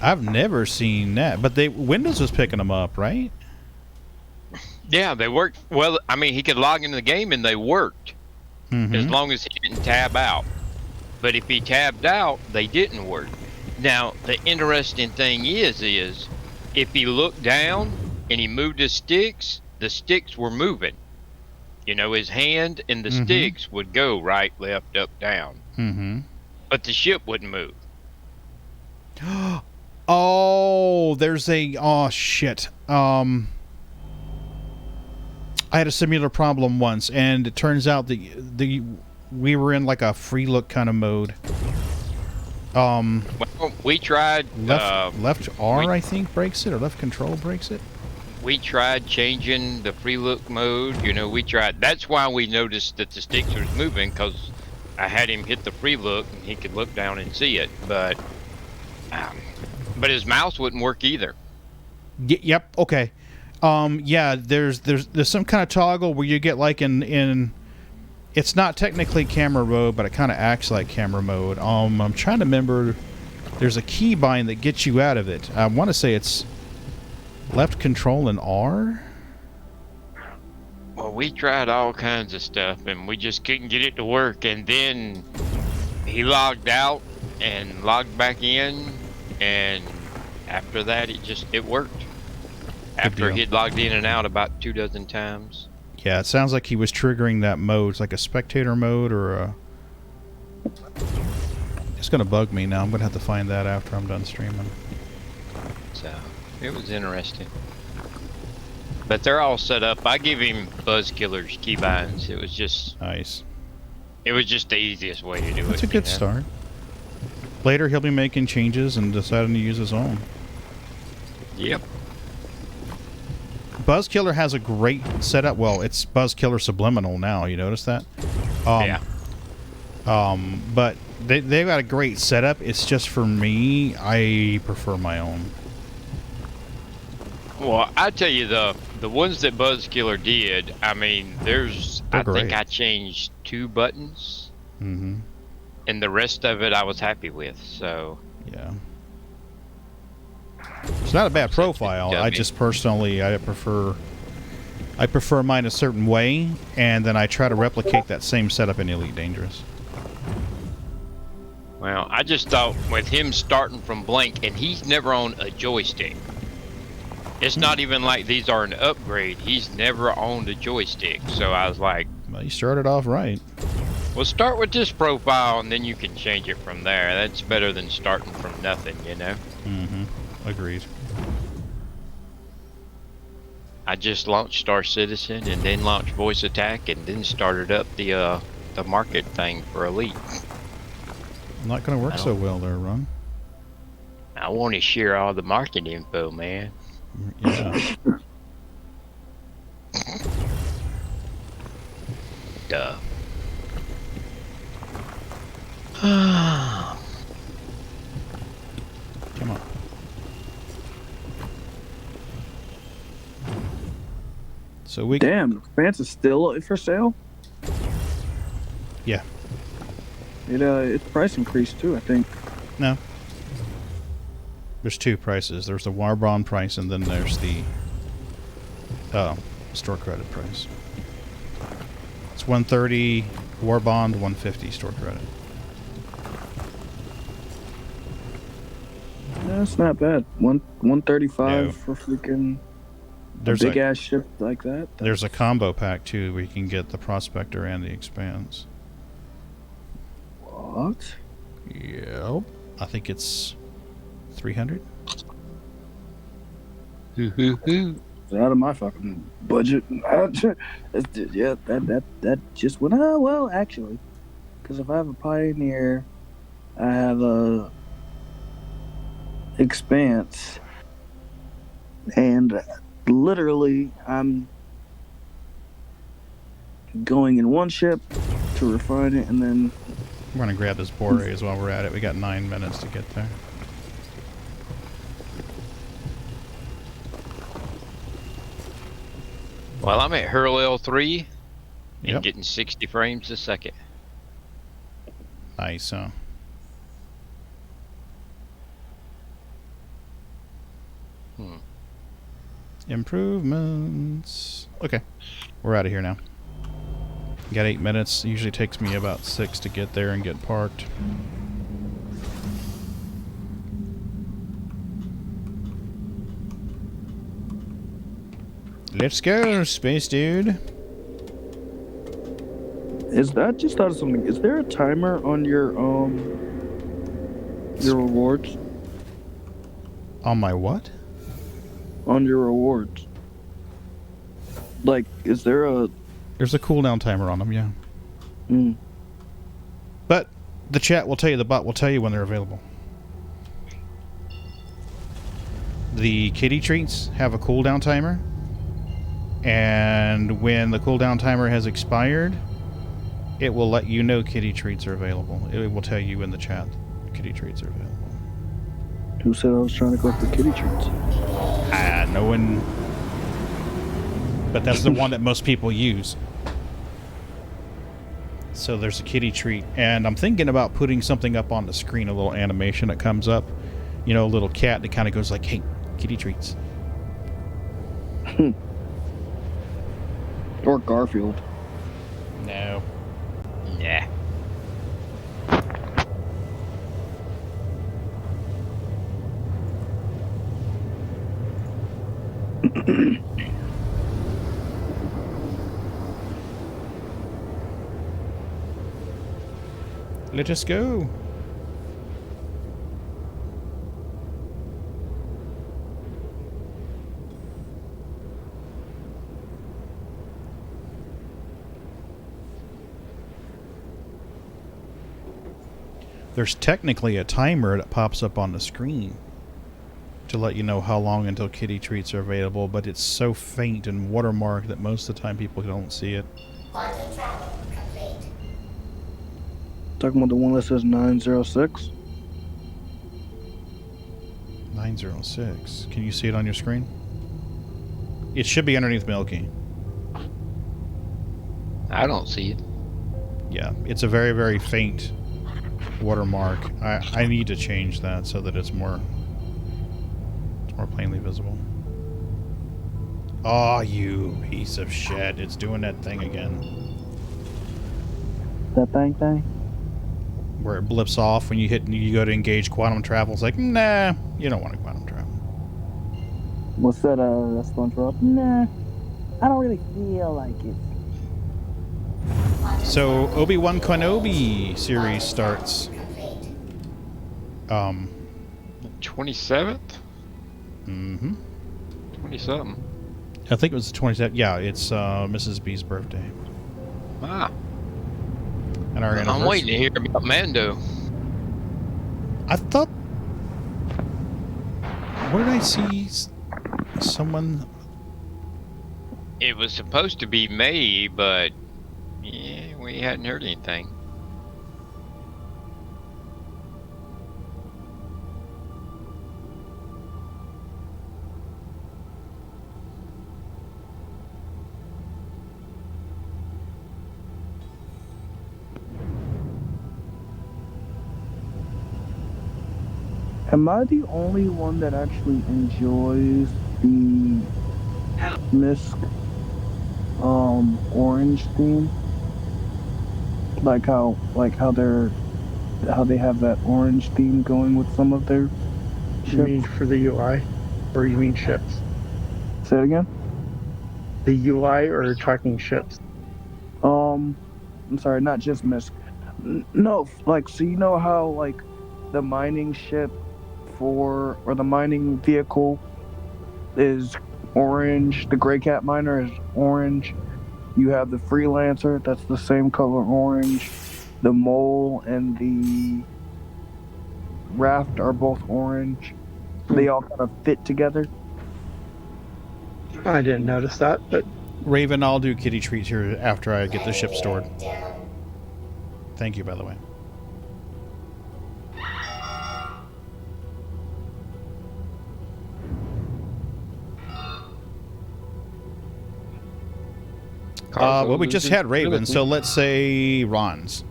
I've never seen that. But Windows was picking them up, right? yeah, they worked. Well, I mean, he could log into the game and they worked as long as he didn't tab out. But if he tabbed out, they didn't work. Now, the interesting thing is if he looked down and he moved his sticks, the sticks were moving. You know, his hand and the sticks would go right, left, up, down. But the ship wouldn't move. Oh, there's a... Oh, shit. I had a similar problem once, and it turns out that we were in like a free look kind of mode. Well, we tried... left R, I think, breaks it, or left control breaks it. We tried changing the free look mode. You know, we tried. That's why we noticed that the sticks was moving, because I had him hit the free look and he could look down and see it. But his mouse wouldn't work either. Yep. Okay. Yeah. There's some kind of toggle where you get like in. It's not technically camera mode, but it kind of acts like camera mode. I'm trying to remember. There's a keybind that gets you out of it. I want to say it's left control and R. Well, we tried all kinds of stuff and we just couldn't get it to work. And then he logged out and logged back in, and after that it worked. After he'd logged in and out about 24 times. Yeah, it sounds like he was triggering that mode. It's like a spectator mode or a... It's gonna bug me now. I'm gonna have to find that after I'm done streaming. So it was interesting. But they're all set up. I give him Buzzkiller's keybinds. It was just nice. It was just the easiest way to do it. That's a good start. Later he'll be making changes and deciding to use his own. Yep. Buzzkiller has a great setup. Well, it's Buzzkiller Subliminal now. You notice that? Yeah. But they've got a great setup. It's just for me, I prefer my own. Well, I tell you, the ones that Buzzkiller did, I mean, I think I changed 2 buttons. Mm-hmm. And the rest of it I was happy with, so... Yeah. It's not a bad profile. I just personally, I prefer mine a certain way, and then I try to replicate that same setup in Elite Dangerous. Well, I just thought with him starting from blank, and he's never owned a joystick. It's not even like these are an upgrade. He's never owned a joystick, so I was like... Well, you started off right. Well, start with this profile, and then you can change it from there. That's better than starting from nothing, you know? Mm-hmm. Agreed. I just launched Star Citizen, and then launched Voice Attack, and then started up the market thing for Elite. Not going to work so well there, Ron. I want to share all the market info, man. Yeah. Duh. Come on. So we... Damn, Expanse is still for sale? Yeah. Its price increased too, I think. No. There's 2 prices. There's the War Bond price, and then there's the store credit price. It's 130 War Bond, 150 store credit. That's not bad. 135 for freaking a big ass ship like that. There's a combo pack too, where you can get the Prospector and the Expanse. What? Yep. I think it's 300. It's out of my fucking budget. Yeah, that just went. Oh well, actually, because if I have a Pioneer, I have a Expanse, and literally I'm going in one ship to refine it, and then We're gonna grab this Boreas while we're at it. We got 9 minutes to get there. Well, I'm at Hurl L3, and Yep. getting 60 frames a second. Nice, huh? Improvements. Okay. We're out of here now. Got 8 minutes. Usually takes me about 6 to get there and get parked. Let's go, space dude. Is that just out of something? Is there a timer on your rewards? On my what? On your rewards. Like, is there a... There's a cooldown timer on them, yeah. Mm. But the chat will tell you, the bot will tell you when they're available. The kitty treats have a cooldown timer. And when the cooldown timer has expired, it will let you know kitty treats are available. It will tell you in the chat kitty treats are available. Who said I was trying to go for kitty treats? No one. But that's the one that most people use. So there's a kitty treat. And I'm thinking about putting something up on the screen, a little animation that comes up. You know, a little cat that kind of goes like, hey, kitty treats. Or Garfield. No. Yeah. Let us go. There's technically a timer that pops up on the screen to let you know how long until kitty treats are available, but it's so faint and watermarked that most of the time people don't see it. Quantum travel complete. Talking about the one that says 906? 906. Can you see it on your screen? It should be underneath Milky. I don't see it. Yeah, it's a very, very faint watermark. I need to change that so that it's more plainly visible. Oh, you piece of shit. It's doing that thing again. That thing? Where it blips off when you go to engage quantum travel. It's like, nah, you don't want to quantum travel. What's that, SpongeBob? Nah, I don't really feel like it. So, Obi-Wan Kenobi series starts. 27th? Mm-hmm. 20-something. I think it was the 27th. Yeah, it's Mrs. B's birthday. Ah. And our I'm waiting to hear about Mando. I thought... Where did I see someone... It was supposed to be May, but yeah, we hadn't heard anything. Am I the only one that actually enjoys the Misk orange theme? Like how they have that orange theme going with some of their ships? You mean for the UI? Or you mean ships? Say it again? The UI or tracking ships? I'm sorry, not just Misk. No, like, so you know how, like, the mining ship or the mining vehicle is orange, the Grey Cat miner is orange, you have the Freelancer, that's the same color orange, the Mole and the Raft are both orange, they all kind of fit together. I didn't notice that, but... Raven, I'll do kitty treats here after I get the ship stored. Thank you, by the way. Well, we just had Ravens, so let's say Ron's.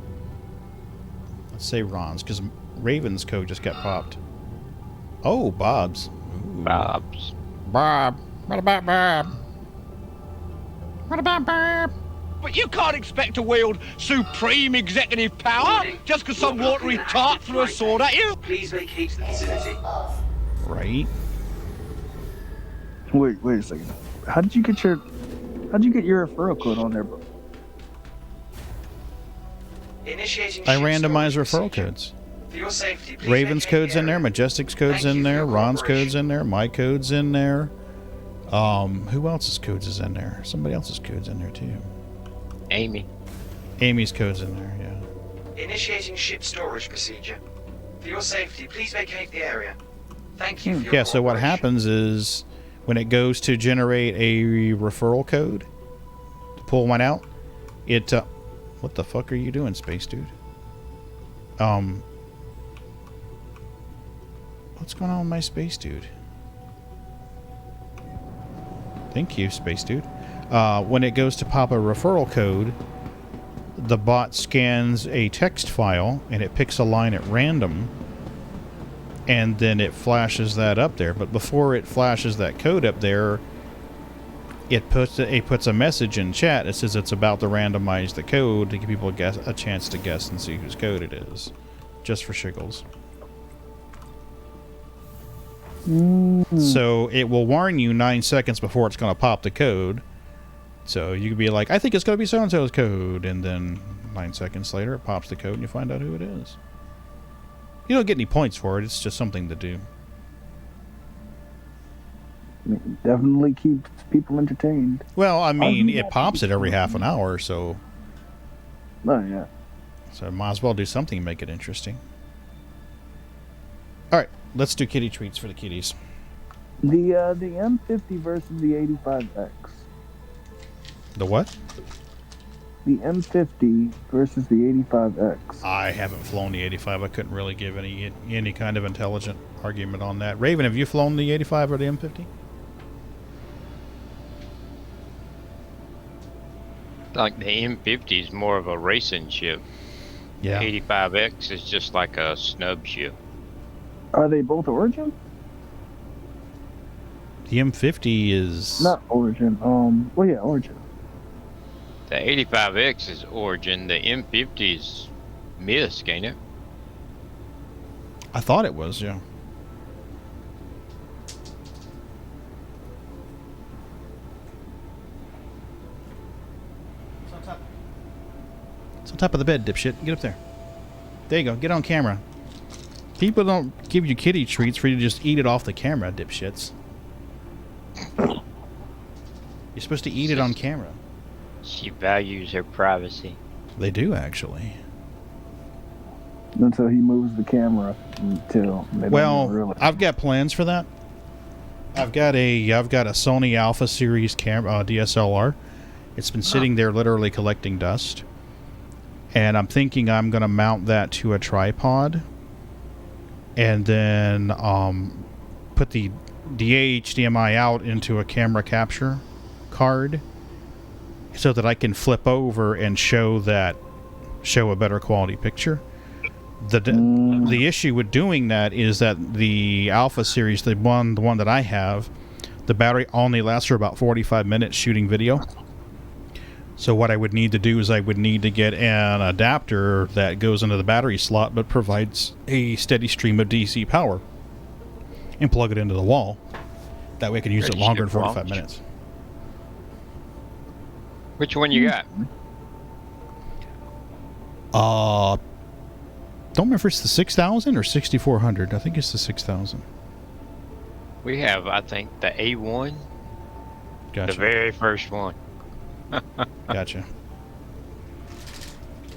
Let's say Ron's, because Raven's code just got popped. Oh, Bob's. Ooh. Bob's. Bob. What about Bob? What about Bob? But you can't expect to wield supreme executive power just because some watery tart threw a sword at you. Please vacate the facility. Right. Wait a second. How'd you get your referral code on there, bro? Initiating I ship randomize storage referral procedure. codes. For your safety, please Raven's vacate code's the in there, area. Majestic's code's Thank in you for there, your Ron's cooperation. code's in there, my code's in there. Who else's codes is in there? Somebody else's code's in there too. Amy. Amy's code's in there, yeah. Initiating ship storage procedure. For your safety, please vacate the area. Thank you for your Yeah, so what cooperation. happens is when it goes to generate a referral code to pull one out, it what the fuck are you doing, space dude? What's going on with my space dude? Thank you, space dude. When it goes to pop a referral code, the bot scans a text file and it picks a line at random, and then it flashes that up there. But before it flashes that code up there, it puts a message in chat. It says it's about to randomize the code to give people a chance to guess and see whose code it is, just for shiggles. So it will warn you 9 seconds before it's going to pop the code. So you could be like, I think it's going to be so-and-so's code. And then 9 seconds later, it pops the code and you find out who it is. You don't get any points for it. It's just something to do. Definitely keeps people entertained. Well, I mean, it pops it every half an hour, so... Oh, yeah. So might as well do something to make it interesting. Alright, let's do kitty treats for the kitties. The M50 versus the 85X. The what? The M50 versus the 85X. I haven't flown the 85. I couldn't really give any kind of intelligent argument on that. Raven, have you flown the 85 or the M50? Like the M50 is more of a racing ship. Yeah. The 85X is just like a snub ship. Are they both Origin? The M50 is... Not Origin. Well, yeah, Origin. The 85X is Origin. The M50 is Misk, ain't it? I thought it was, yeah. It's on top of the bed, dipshit. Get up there. There you go. Get on camera. People don't give you kitty treats for you to just eat it off the camera, dipshits. You're supposed to eat it on camera. She values her privacy. They do, actually. Until he moves the camera until they Well, don't really. I've got plans for that. I've got a Sony Alpha Series camera DSLR. It's been sitting there literally collecting dust. And I'm thinking I'm going to mount that to a tripod and then put the HDMI out into a camera capture card so that I can flip over and show a better quality picture. The issue with doing that is that the Alpha Series, the one that I have, the battery only lasts for about 45 minutes shooting video. So what I would need to do is I would need to get an adapter that goes into the battery slot but provides a steady stream of DC power and plug it into the wall. That way I can use it longer than 45 minutes. Which one you got? Don't remember if it's the 6000 or 6400. I think it's the 6000. We have, I think, the A1. Gotcha. The very first one. Gotcha.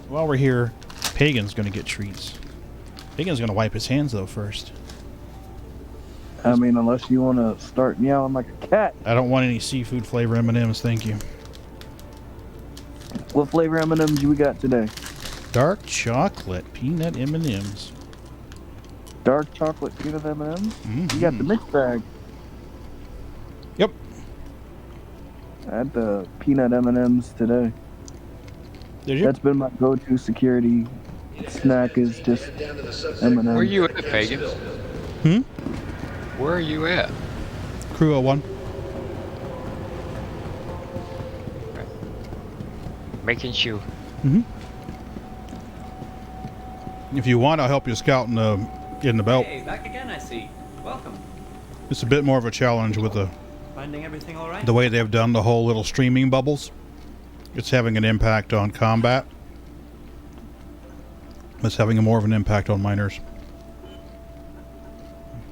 While we're here, Pagan's going to get treats. Pagan's going to wipe his hands, though, first. I mean, unless you want to start meowing like a cat. I don't want any seafood flavor M&Ms, thank you. What flavor M&Ms we got today? Dark chocolate peanut M&Ms. Dark chocolate peanut M&Ms? Mm-hmm. You got the mixed bag. Yep. I had the peanut M&Ms today. Did you? That's been my go-to security snack is just M&Ms. Where you at, Pagan? Hmm? Where are you at? Crew 01. Making sure. Mm-hmm. If you want, I'll help you scout in the belt. Hey, back again, I see. Welcome. It's a bit more of a challenge with Finding everything all right? the way they've done the whole little streaming bubbles. It's having an impact on combat. It's having more of an impact on miners.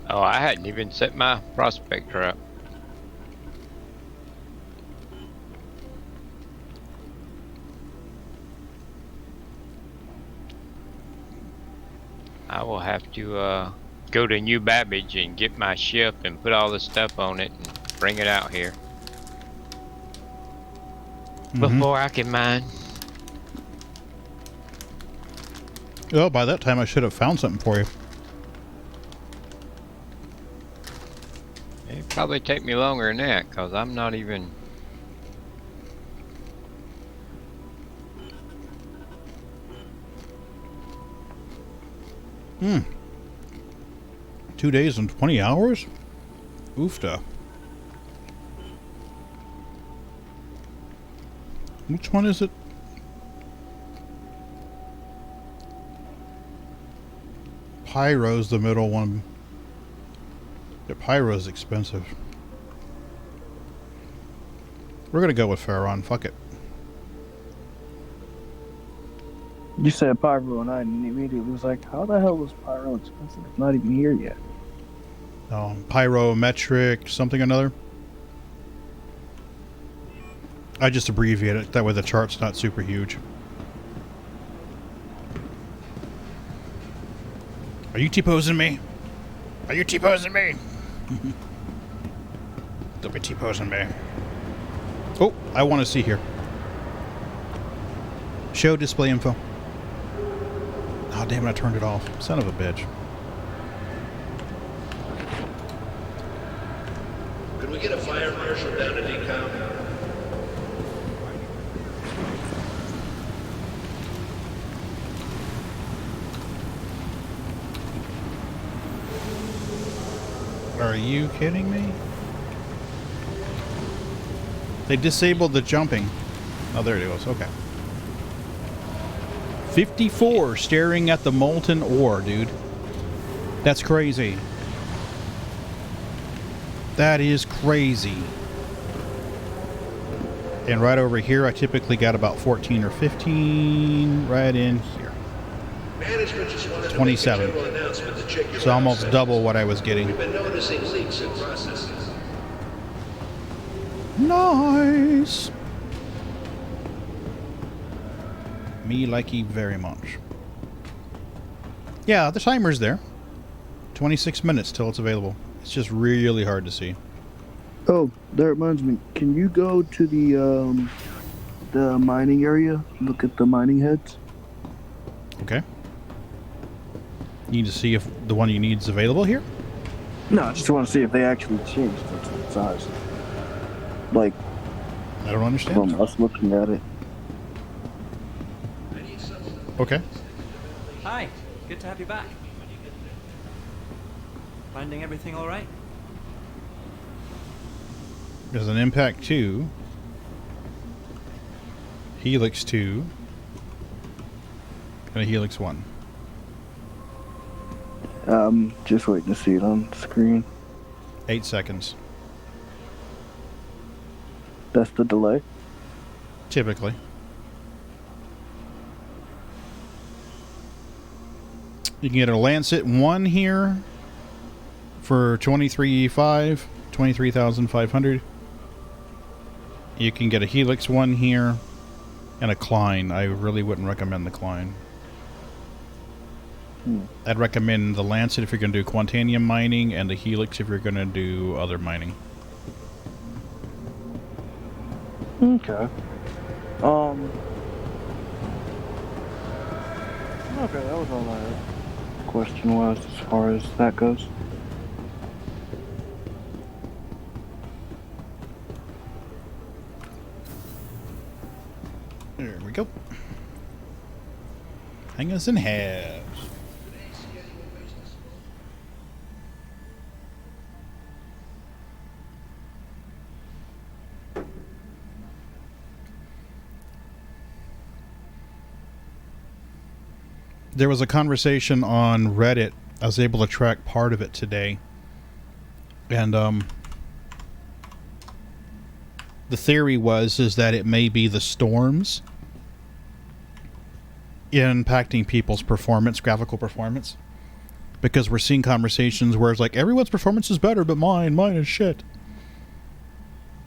Oh, I hadn't even set my prospector up. I will have to go to New Babbage and get my ship and put all the stuff on it and bring it out here. Before I can mine. Well, by that time I should have found something for you. It'd probably take me longer than that, because I'm not even... Hmm. 2 days and 20 hours? Oofta. Which one is it? Pyro's the middle one. Yeah, Pyro's expensive. We're gonna go with Pharaon. Fuck it. You said Pyro, and I immediately was like, how the hell was Pyro expensive? It's not even here yet. Pyrometric something or another. I just abbreviate it. That way the chart's not super huge. Are you T-posing me? Are you T-posing me? Don't be T-posing me. Oh, I want to see here. Show display info. Oh, damn it, I turned it off. Son of a bitch. Could we get a fire marshal down to decom? Are you kidding me? They disabled the jumping. Oh, there it goes. Okay. 54 staring at the molten ore, dude. That's crazy. That is crazy. And right over here, I typically got about 14 or 15 right in here. Management just wanted 27. to make a general announcement to check your It's almost processes. double what I was getting. We've been noticing leaks in processes. Nice. Me likey very much. Yeah, the timer's there. 26 minutes till it's available. It's just really hard to see. Oh, that reminds me. Can you go to the mining area? Look at the mining heads. Okay. You need to see if the one you need is available here? No, I just want to see if they actually changed the size. Like, I don't understand. from us looking at it. Okay. Hi, good to have you back. Finding everything all right? There's an Impact 2. Helix 2. And a Helix 1. Just waiting to see it on the screen. 8 seconds. That's the delay. Typically. You can get a Lancet 1 here for $23,500. You can get a Helix 1 here and a Klein. I really wouldn't recommend the Klein. I'd recommend the Lancet if you're going to do Quantanium mining, and the Helix if you're going to do other mining. Okay. Okay, that was all my question was as far as that goes. Hang us in halves. There was a conversation on Reddit. I was able to track part of it today. And the theory is that it may be the storms impacting people's performance, graphical performance. Because we're seeing conversations where it's like, everyone's performance is better, but mine is shit.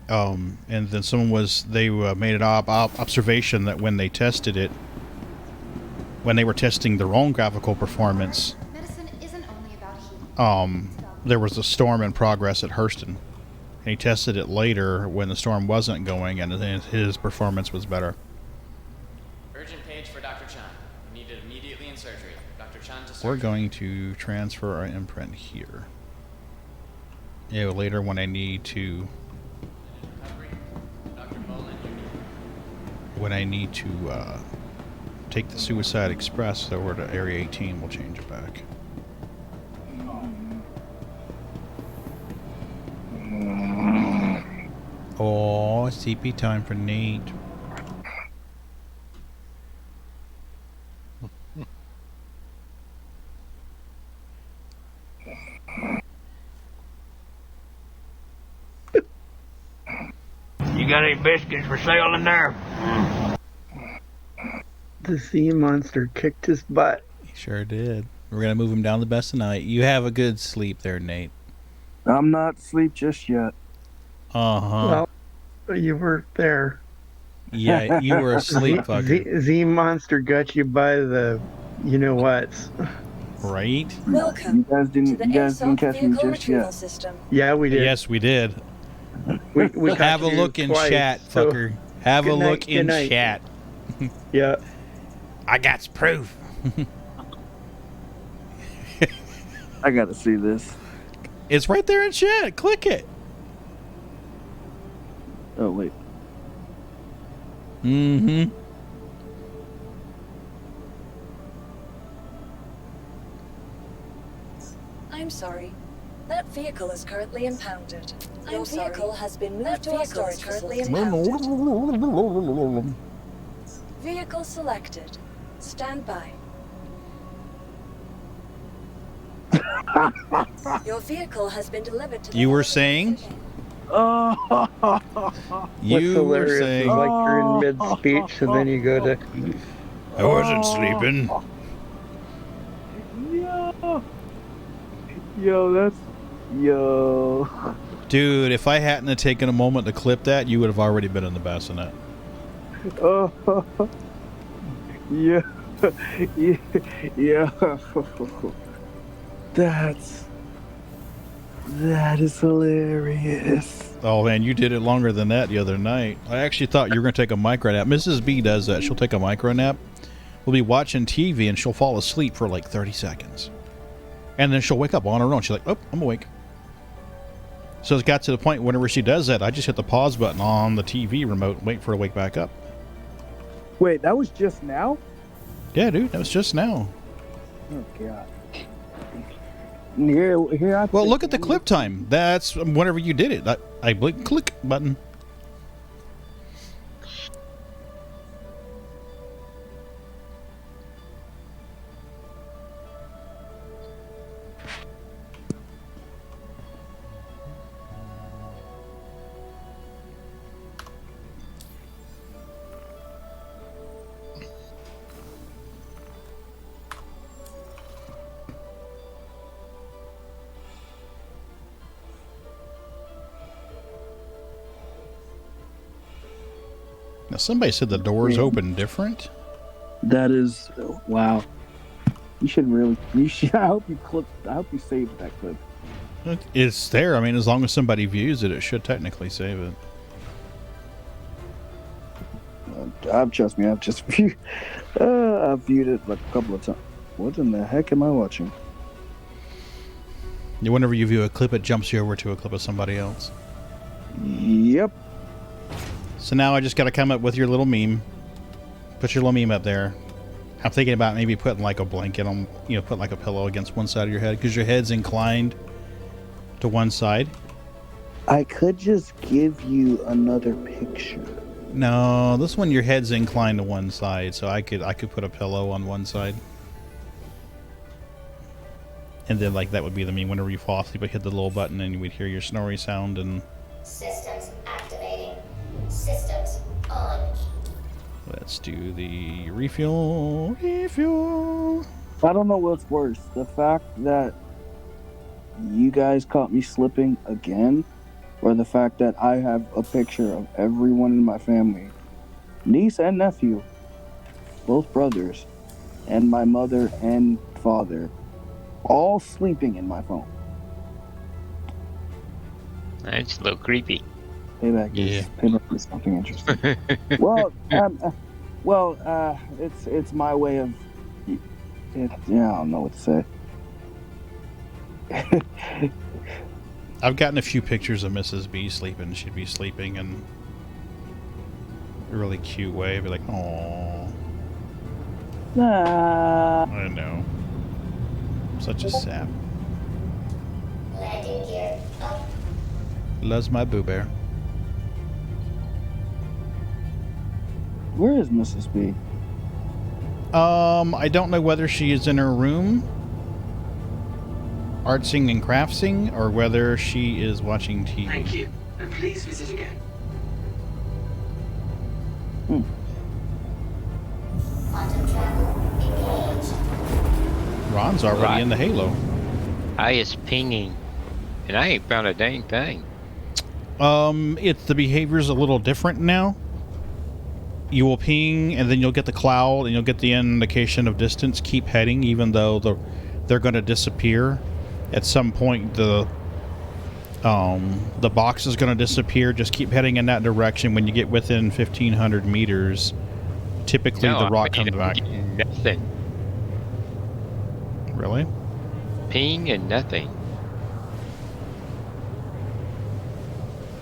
And then they made an observation that when they tested it, when they were testing their own graphical performance, Medicine isn't only about healing. There was a storm in progress at Hurston. And he tested it later when the storm wasn't going, and his performance was better. Urgent page for Dr. Chan. Needed immediately in surgery. Dr. Chan to surgery. We're going to transfer our imprint here. Yeah, later when I need to... When I need to take the Suicide Express over to Area 18, we'll change it back. Oh, CP time for Nate. You got any biscuits for sale in there? The sea monster kicked his butt. He sure did. We're going to move him down the best of night. You have a good sleep there, Nate. I'm not asleep just yet. Uh-huh. Well, you were there. Yeah, you were asleep, fucker. Z monster got you by the you-know-whats. Right? You guys didn't catch me just yet. Yeah, we did. Yes, we did. We have a look in twice, chat, so fucker. Have a look in chat. Yeah. I got proof. I gotta see this. It's right there in chat. Click it. Oh, wait. Mm-hmm. I'm sorry. That vehicle is currently impounded. Your vehicle has been moved to our storage facility. Vehicle selected. Stand by. Your vehicle has been delivered to the... You were saying? You were saying... Like you're in mid-speech and then you go to... I wasn't sleeping. Yo, that's... Yo. Dude, if I hadn't have taken a moment to clip that, you would have already been in the bassinet. Oh. Yeah. Yeah. That is hilarious. Oh man, you did it longer than that the other night. I actually thought you were going to take a micro nap. Mrs. B does that. She'll take a micro nap. We'll be watching TV and she'll fall asleep for like 30 seconds. And then she'll wake up on her own. She's like, oh, I'm awake. So it got to the point whenever she does that, I just hit the pause button on the TV remote and wait for her to wake back up. Wait, that was just now? Yeah, dude, that was just now. Oh, God. Here well, look at the clip time. That's whenever you did it. I blink, click button. Now, somebody said the doors open different. That is, wow. You should really. I hope you saved that clip. It's there. I mean, as long as somebody views it, it should technically save it. Trust me, I've just viewed. I've viewed it like a couple of times. What in the heck am I watching? Whenever you view a clip, it jumps you over to a clip of somebody else. Yep. So now I just got to come up with your little meme. Put your little meme up there. I'm thinking about maybe putting like a blanket on, put like a pillow against one side of your head because your head's inclined to one side. I could just give you another picture. No, this one your head's inclined to one side, so I could put a pillow on one side. And then like that would be the mean whenever you fall asleep, I hit the little button and you would hear your snoring sound and Systems activating. Systems on. let's do the refuel. I don't know what's worse, the fact that you guys caught me slipping again, or the fact that I have a picture of everyone in my family, niece and nephew, both brothers, and my mother and father, all sleeping in my phone. That's a little creepy. Payback is something interesting. It's my way of. I don't know what to say. I've gotten a few pictures of Mrs. B sleeping. She'd be sleeping in a really cute way. I'd be like, "Aww." I know. Such a sap. Landing gear up. Loves my Boo Bear. Where is Mrs. B? I don't know whether she is in her room artsing and craftsing or whether she is watching TV. Thank you, and please visit again. Quantum travel engaged. Ron's already in the Halo. I is pinging, and I ain't found a dang thing. It's the behavior's a little different now. You will ping, and then you'll get the cloud, and you'll get the indication of distance. Keep heading, even though they're going to disappear. At some point, the box is going to disappear. Just keep heading in that direction. When you get within 1,500 meters, typically the rock comes back. Nothing. Really? Ping and nothing.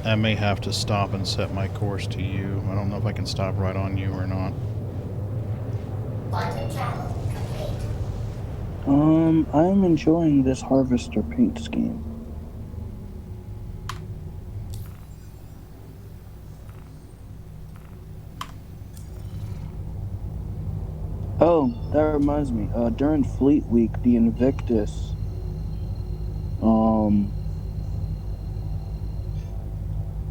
I may have to stop and set my course to you. I don't know if I can stop right on you or not. Quantum travel complete. I'm enjoying this harvester paint scheme. Oh, that reminds me. During Fleet Week, the Invictus,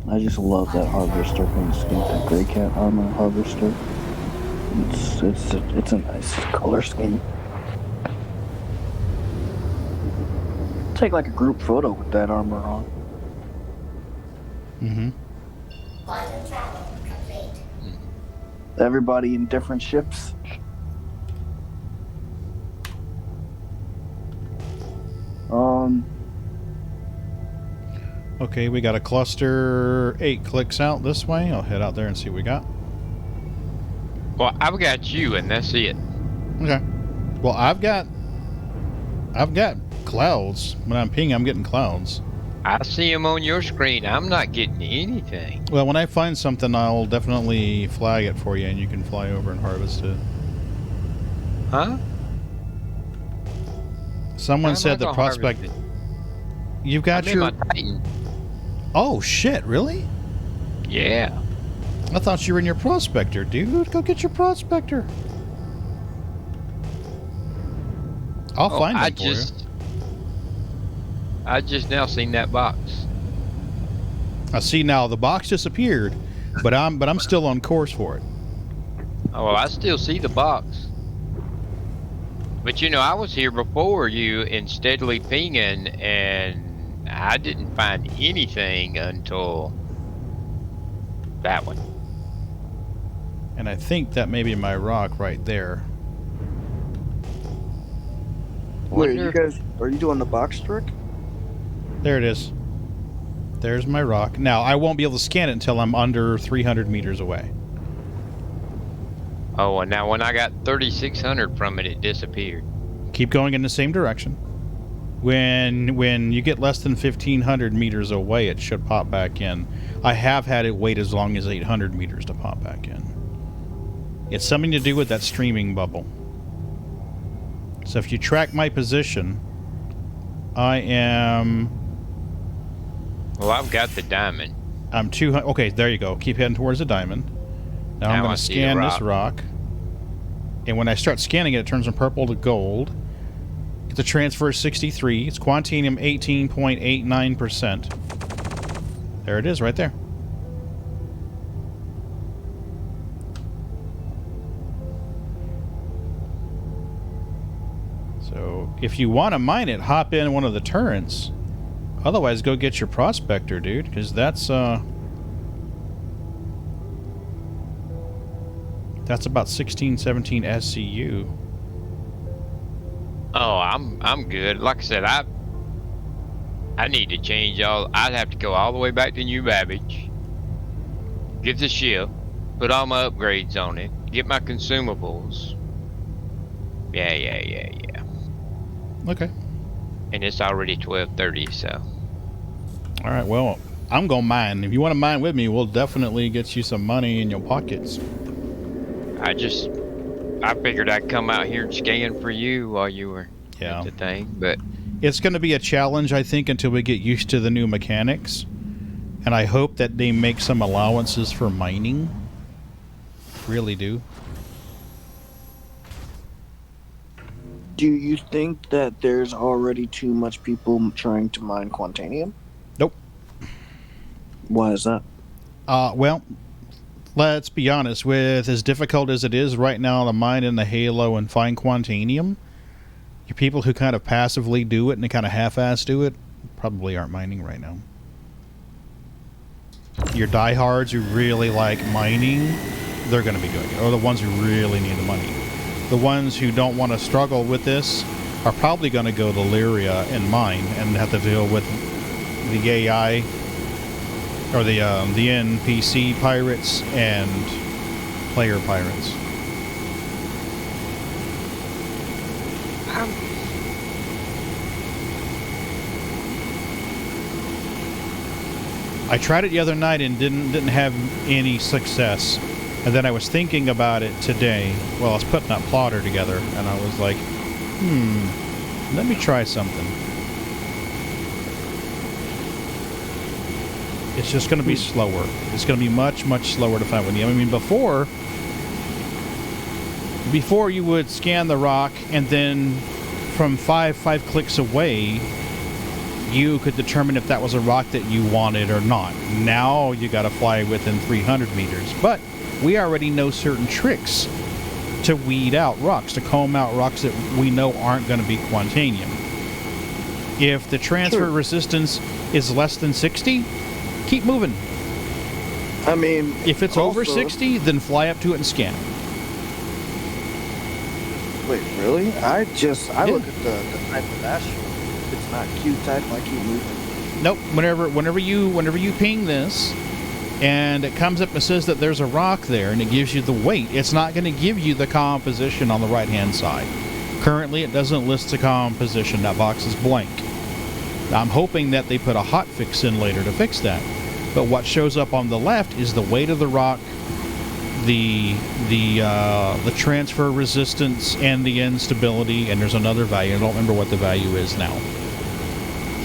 I just love that harvester paint scheme. That gray cat armor harvester. It's a nice color scheme. Take like a group photo with that armor on. Mm-hmm. Quantum travel complete. Everybody in different ships. Okay, we got a cluster 8 clicks out this way. I'll head out there and see what we got. Well, I've got you, and that's it. Okay. Well, I've got clouds. When I'm pinging, I'm getting clouds. I see them on your screen. I'm not getting anything. Well, when I find something, I'll definitely flag it for you, and you can fly over and harvest it. Huh? Someone said the prospect. You've got your. My Titan. Oh shit! Really? Yeah. I thought you were in your prospector, dude. Go get your prospector. I'll find it for you. I just now seen that box. I see now the box disappeared, but I'm still on course for it. Oh, well, I still see the box. But you know, I was here before you and steadily pinging, and I didn't find anything until that one. And I think that may be my rock right there. Wait, you guys, are you doing the box trick? There it is. There's my rock. Now, I won't be able to scan it until I'm under 300 meters away. Oh, and now when I got 3,600 from it, it disappeared. Keep going in the same direction. When you get less than 1,500 meters away, it should pop back in. I have had it wait as long as 800 meters to pop back in. It's something to do with that streaming bubble. So if you track my position, I am... Well, I've got the diamond. I'm 200... Okay, there you go. Keep heading towards the diamond. Now I'm going to scan this rock. And when I start scanning it, it turns from purple to gold. The transfer is 63. It's quantanium 18.89%. There it is, right there. So, if you want to mine it, hop in one of the turrets. Otherwise, go get your prospector, dude, because that's about 16, 17 SCU. Oh, I'm good. Like I said, I need to change all. I'd have to go all the way back to New Babbage, get the ship, put all my upgrades on it, get my consumables. Yeah. Okay. And it's already 12:30, so. All right. Well, I'm gonna mine. If you want to mine with me, we'll definitely get you some money in your pockets. I figured I'd come out here and scan for you while you were at the thing, but it's going to be a challenge, I think, until we get used to the new mechanics. And I hope that they make some allowances for mining. Really do. Do you think that there's already too much people trying to mine Quantanium? Nope. Why is that? Well, let's be honest. With as difficult as it is right now to mine in the Halo and find Quantanium, your people who kind of passively do it and they kind of half-ass do it probably aren't mining right now. Your diehards who really like mining, they're going to be doing it. Or the ones who really need the money. The ones who don't want to struggle with this are probably going to go to Lyria and mine and have to deal with the AI or the NPC pirates and player pirates. I tried it the other night and didn't have any success. And then I was thinking about it today while I was putting that plotter together, and I was like, let me try something. It's just going to be slower. It's going to be much, much slower to find one. I mean, before you would scan the rock, and then from five clicks away, you could determine if that was a rock that you wanted or not. Now you got to fly within 300 meters. But we already know certain tricks to weed out rocks, to comb out rocks that we know aren't going to be Quantanium. If the transfer resistance is less than 60, keep moving. I mean, if it's over 60, then fly up to it and scan. Wait, really? I look at the type of astral. If it's not Q type, I keep moving. Nope. Whenever you ping this, and it comes up and says that there's a rock there, and it gives you the weight, it's not going to give you the composition on the right-hand side. Currently, it doesn't list the composition. That box is blank. I'm hoping that they put a hot fix in later to fix that. But what shows up on the left is the weight of the rock, the transfer resistance, and the instability, and there's another value. I don't remember what the value is now.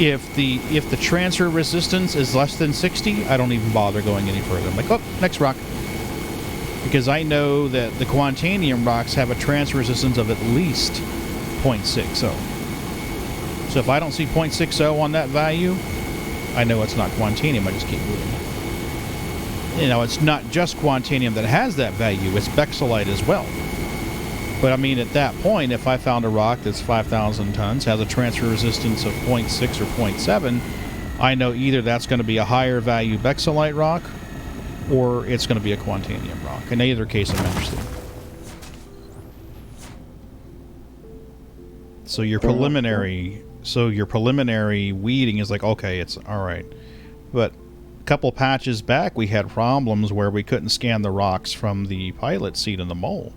If the transfer resistance is less than 60, I don't even bother going any further. I'm like, oh, next rock. Because I know that the Quantanium rocks have a transfer resistance of at least 0.60. So if I don't see 0.60 on that value, I know it's not Quantanium. I just keep moving. You know, it's not just Quantanium that has that value. It's Bexolite as well. But I mean, at that point, if I found a rock that's 5,000 tons, has a transfer resistance of 0.6 or 0.7, I know either that's going to be a higher value Bexolite rock, or it's going to be a Quantanium rock. In either case, I'm interested. So your preliminary weeding is like, okay, it's all right. But a couple patches back, we had problems where we couldn't scan the rocks from the pilot seat in the mole.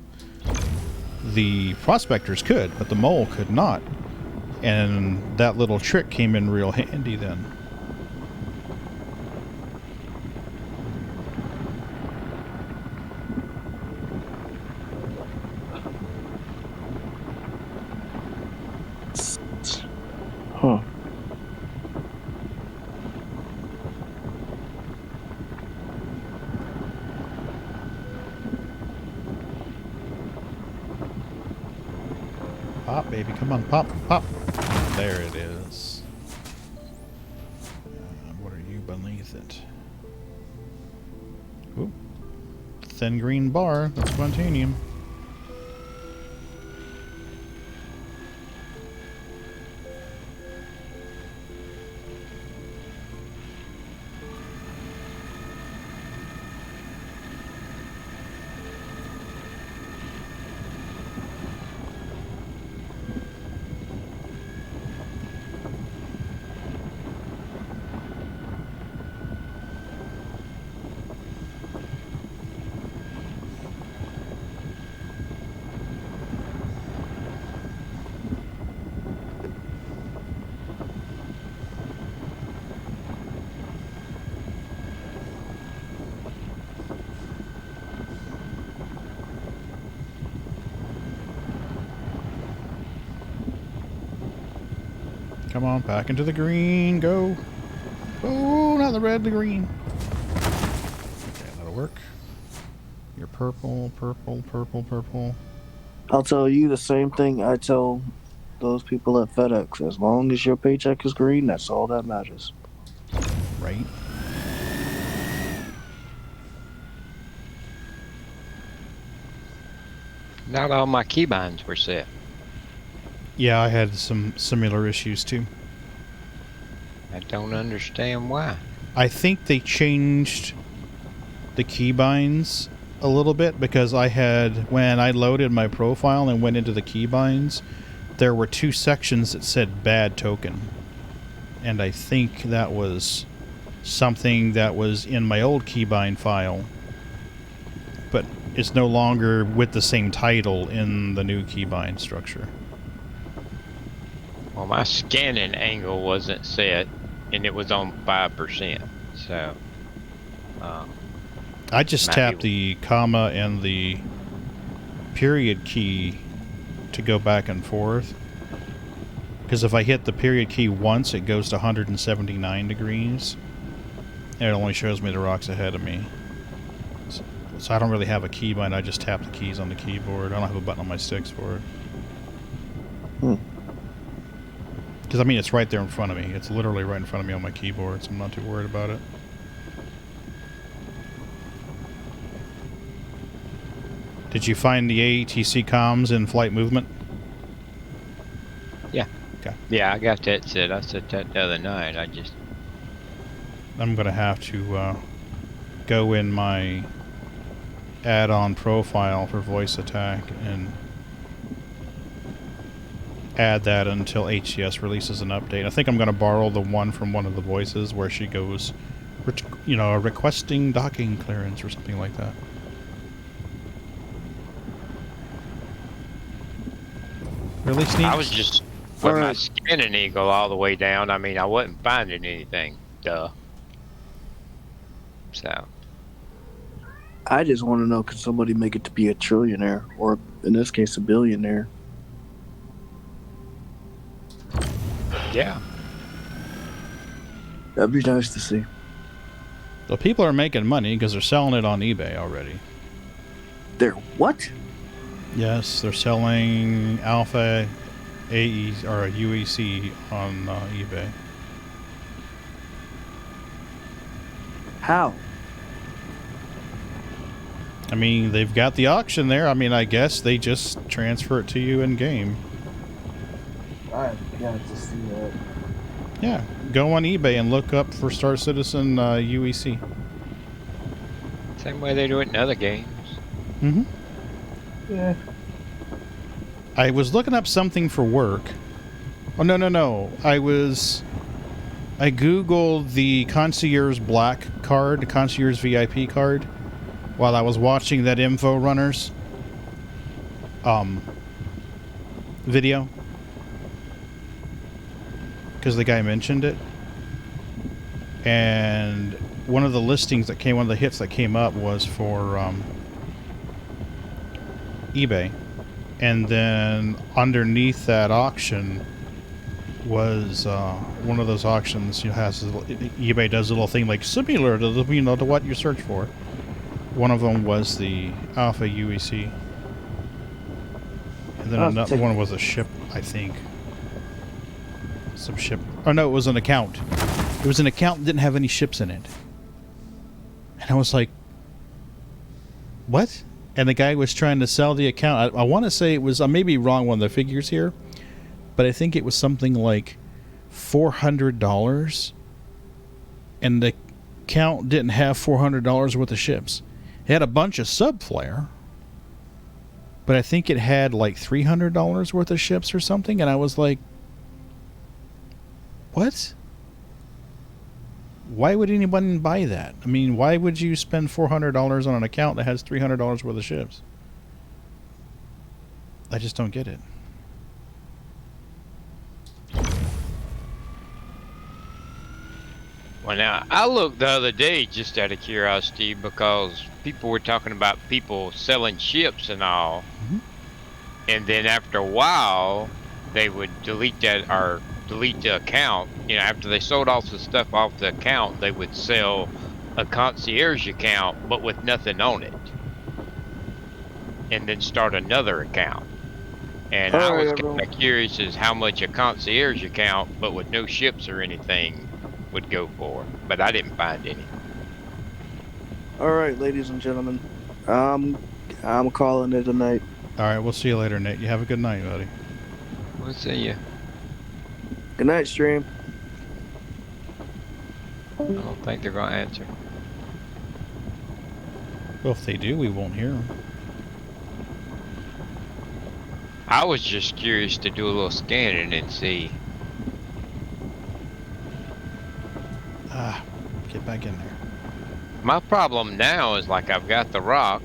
The prospectors could, but the mole could not. And that little trick came in real handy then. baby. Come on, pop, pop. There it is. What are you beneath it? Ooh. Thin green bar. That's Quantanium. Come on, back into the green. Go. Oh, not the red, the green. Okay, that'll work. You're purple, purple, purple, purple. I'll tell you the same thing I tell those people at FedEx. As long as your paycheck is green, that's all that matters. Right. Not all my keybinds were set. Yeah, I had some similar issues too. I don't understand why. I think they changed the keybinds a little bit because I had, when I loaded my profile and went into the keybinds, there were 2 sections that said bad token. And I think that was something that was in my old keybind file, but it's no longer with the same title in the new keybind structure. Well, my scanning angle wasn't set, and it was on 5%. So, I just tapped the comma and the period key to go back and forth. Because if I hit the period key once, it goes to 179 degrees. And it only shows me the rocks ahead of me. So I don't really have a keybind, I just tap the keys on the keyboard. I don't have a button on my sticks for it. Because, I mean, it's right there in front of me. It's literally right in front of me on my keyboard, so I'm not too worried about it. Did you find the ATC comms in flight movement? Yeah. Okay. Yeah, I got that set. I set that the other night. I'm going to have to go in my add-on profile for voice attack and add that until HCS releases an update. I think I'm going to borrow the one from one of the voices where she goes, you know, requesting docking clearance or something like that. Really, Sneaks? I was just with my scanning eagle all the way down. I mean, I wasn't finding anything. Duh. So. I just want to know, can somebody make it to be a trillionaire? Or, in this case, a billionaire? Yeah. That'd be nice to see. The people are making money because they're selling it on eBay already. They're what? Yes, they're selling Alpha AE or a UEC on eBay. How? I mean, they've got the auction there. I mean, I guess they just transfer it to you in game. I've got to see that. Yeah, go on eBay and look up for Star Citizen UEC. Same way they do it in other games. Mm-hmm. Yeah. I was looking up something for work. Oh, no. I Googled the Concierge Black card, Concierge VIP card, while I was watching that Info Runners video. Because the guy mentioned it. And one of the listings that came, one of the hits that came up was for eBay. And then underneath that auction was one of those auctions, has eBay does a little thing like similar to the, to what you search for. One of them was the Alpha UEC. And And then another one was a ship, I think. Some ship. Oh no, it was an account. It was an account that didn't have any ships in it. And I was like, what? And the guy was trying to sell the account. I want to say it was, I may be wrong on the figures here, but I think it was something like $400. And the account didn't have $400 worth of ships. It had a bunch of subflare, but I think it had like $300 worth of ships or something. And I was like, what? Why would anyone buy that? I mean, why would you spend $400 on an account that has $300 worth of ships? I just don't get it. Well, now, I looked the other day just out of curiosity because people were talking about people selling ships and all. Mm-hmm. And then after a while, they would delete that or delete the account. You know, after they sold all the stuff off the account, they would sell a concierge account, but with nothing on it. And then start another account. And I was kind of curious as how much a concierge account, but with no ships or anything, would go for, but I didn't find any. All right, ladies and gentlemen, I'm calling it a night. All right, we'll see you later, Nate. You have a good night, buddy. We'll see you. Good night, stream. I don't think they're gonna answer. Well, if they do, we won't hear them. I was just curious to do a little scanning and see. Get back in there. My problem now is like I've got the rock,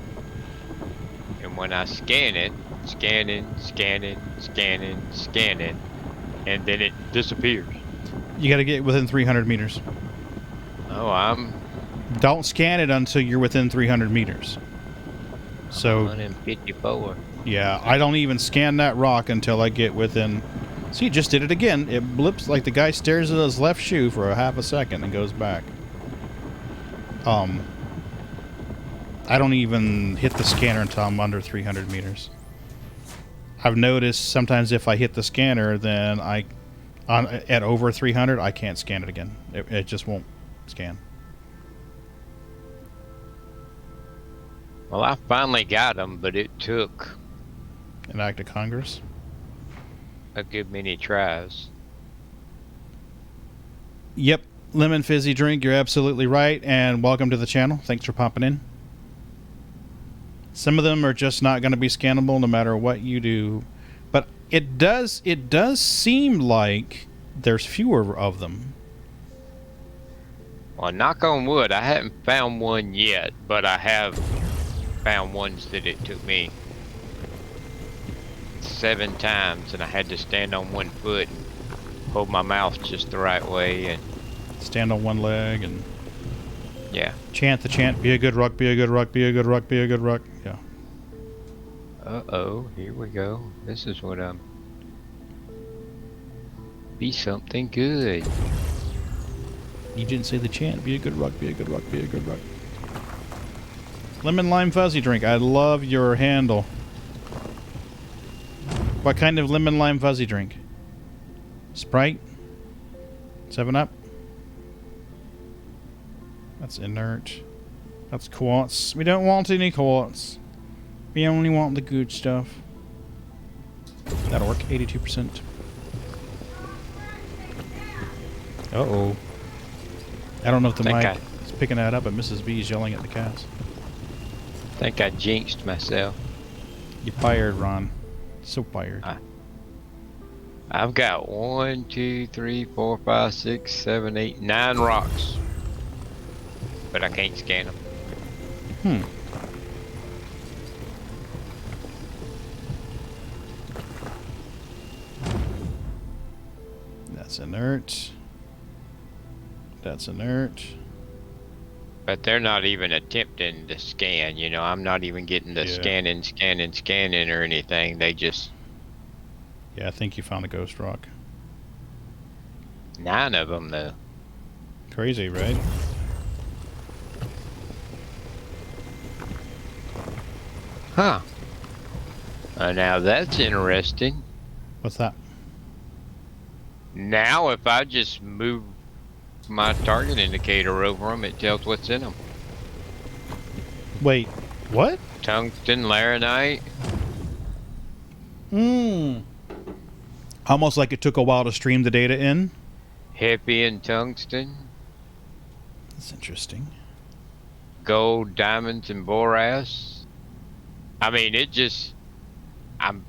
and when I scan it, scanning, and then it disappears. You got to get within 300 meters. Oh, Don't scan it until you're within 300 meters. So 154. Yeah, I don't even scan that rock until I get within. See, it just did it again. It blips like the guy stares at his left shoe for a half a second and goes back. I don't even hit the scanner until I'm under 300 meters. I've noticed sometimes if I hit the scanner, then at over 300, I can't scan it again. It just won't scan. Well, I finally got them, but it took an act of Congress. A good many tries. Yep, lemon fizzy drink. You're absolutely right, and welcome to the channel. Thanks for popping in. Some of them are just not going to be scannable no matter what you do, but it does seem like there's fewer of them. Well, knock on wood, I haven't found one yet, but I have found ones that it took me 7 times, and I had to stand on one foot and hold my mouth just the right way and stand on one leg and yeah. Chant the chant. Be a good ruck. Be a good ruck. Be a good ruck. Be a good ruck. Yeah. Uh-oh, here we go. This is what I'm. Be something good. You didn't say the chant. Be a good ruck. Be a good ruck. Be a good ruck. Lemon lime fuzzy drink. I love your handle. What kind of lemon lime fuzzy drink? Sprite? 7-Up? That's inert. That's quartz. We don't want any quartz. We only want the good stuff. That'll work. 82%. Uh-oh. I don't know if the mic is picking that up, but Mrs. B is yelling at the cats. I think I jinxed myself. You fired, Ron. So fired. I've got 1, 2, 3, 4, 5, 6, 7, 8, 9 rocks. But I can't scan them. That's inert. That's inert. But they're not even attempting to scan, you know. I'm not even getting the scanning or anything. They just... Yeah, I think you found a ghost rock. 9 of them, though. Crazy, right? Huh. Now that's interesting. What's that? Now if I just move my target indicator over them, it tells what's in them. Wait, what? Tungsten, laranite. Almost like it took a while to stream the data in. Heavy and tungsten. That's interesting. Gold, diamonds, and borax. I mean, it just... I'm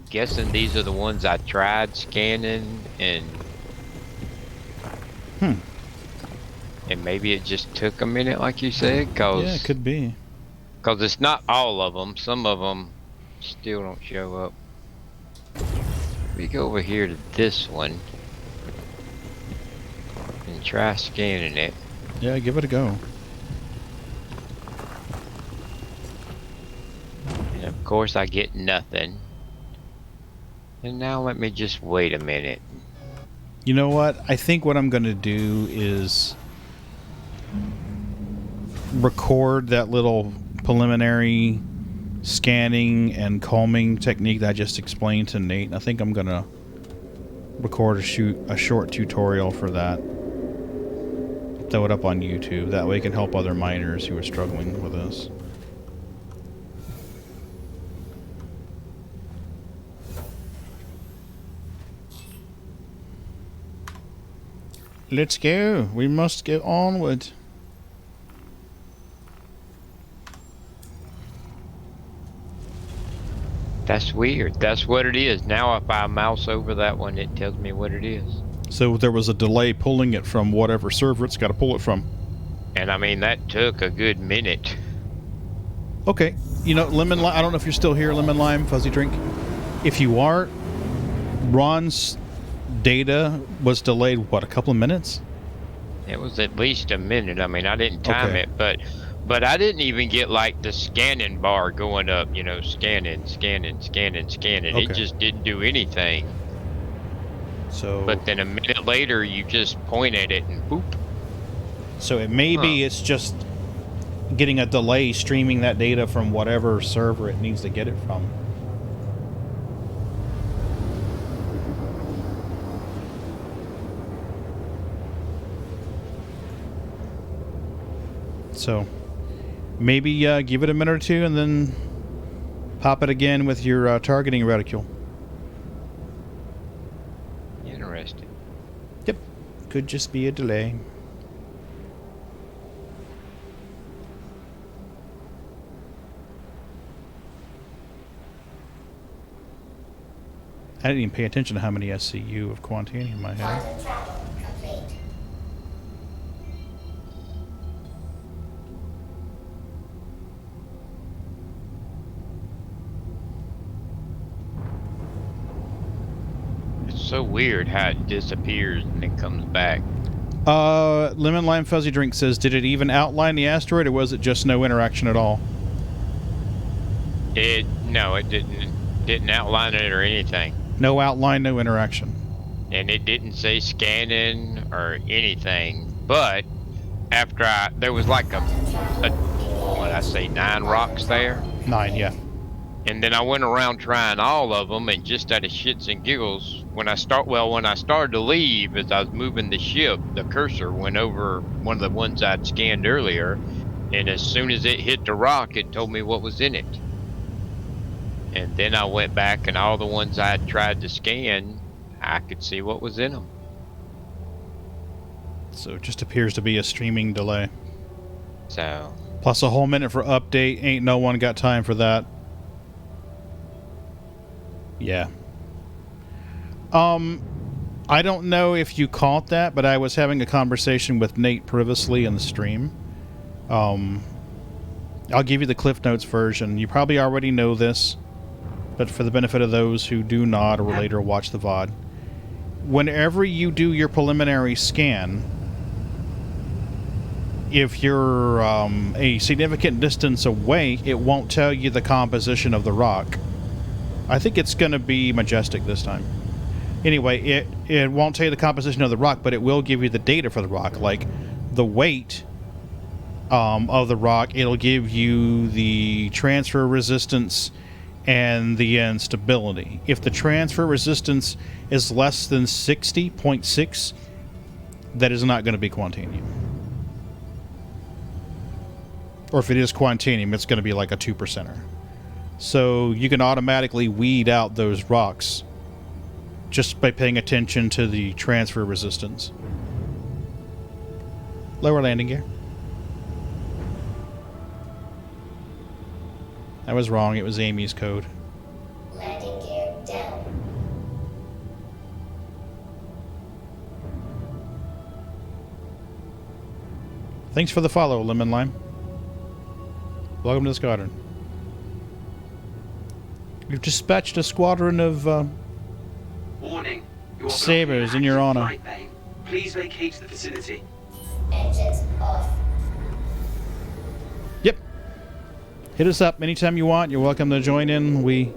guessing these are the ones I tried scanning, and... And maybe it just took a minute, like you said, cause... Yeah, it could be. Because it's not all of them. Some of them still don't show up. We go over here to this one and try scanning it. Yeah, give it a go. And of course I get nothing. And now let me just wait a minute. You know what? I think what I'm going to do is record that little preliminary scanning and combing technique that I just explained to Nate. I think I'm going to record a short tutorial for that. Throw it up on YouTube. That way it can help other miners who are struggling with this. Let's go. We must go onward. That's weird. That's what it is. Now if I mouse over that one, it tells me what it is. So there was a delay pulling it from whatever server it's got to pull it from. And I mean, that took a good minute. Okay. You know, Lemon Lime, I don't know if you're still here, Lemon Lime, Fuzzy Drink. If you are, Ron's data was delayed, what, a couple of minutes? It was at least a minute. I mean, I didn't time it, but I didn't even get like the scanning bar going up, you know, scanning. Okay. It just didn't do anything. So, but then a minute later, you just point at it and boop. So it may be it's just getting a delay streaming that data from whatever server it needs to get it from. So maybe give it a minute or two and then pop it again with your targeting reticule. Interesting. Yep. Could just be a delay. I didn't even pay attention to how many SCU of Quantanium I had. Quantum travel complete. It's so weird how it disappears and then comes back. Lemon Lime Fuzzy Drink says, did it even outline the asteroid, or was it just no interaction at all? No, it didn't outline it or anything. No outline, no interaction. And it didn't say scanning or anything. But after there was like what I say, 9 rocks there. 9, yeah. And then I went around trying all of them, and just out of shits and giggles, when I started to leave, as I was moving the ship, the cursor went over one of the ones I'd scanned earlier, and as soon as it hit the rock, it told me what was in it. And then I went back, and all the ones I had tried to scan, I could see what was in them. So it just appears to be a streaming delay. So. Plus a whole minute for update. Ain't no one got time for that. Yeah. I don't know if you caught that, but I was having a conversation with Nate previously in the stream. I'll give you the Cliff Notes version. You probably already know this, but for the benefit of those who do not or later watch the VOD, whenever you do your preliminary scan, if you're a significant distance away, it won't tell you the composition of the rock. I think it's going to be majestic this time. Anyway, it won't tell you the composition of the rock, but it will give you the data for the rock, like the weight of the rock. It'll give you the transfer resistance and the instability. If the transfer resistance is less than 60.6, that is not going to be Quantanium. Or if it is Quantanium, it's going to be like a 2%er. So you can automatically weed out those rocks just by paying attention to the transfer resistance. Lower landing gear. I was wrong. It was Amy's code. Landing gear down. Thanks for the follow, Lemon Lime. Welcome to the squadron. We've dispatched a squadron of Warning. You're sabers in your blocking honor. flight lane. Please vacate the vicinity. Engines off. Yep. Hit us up anytime you want. You're welcome to join in. We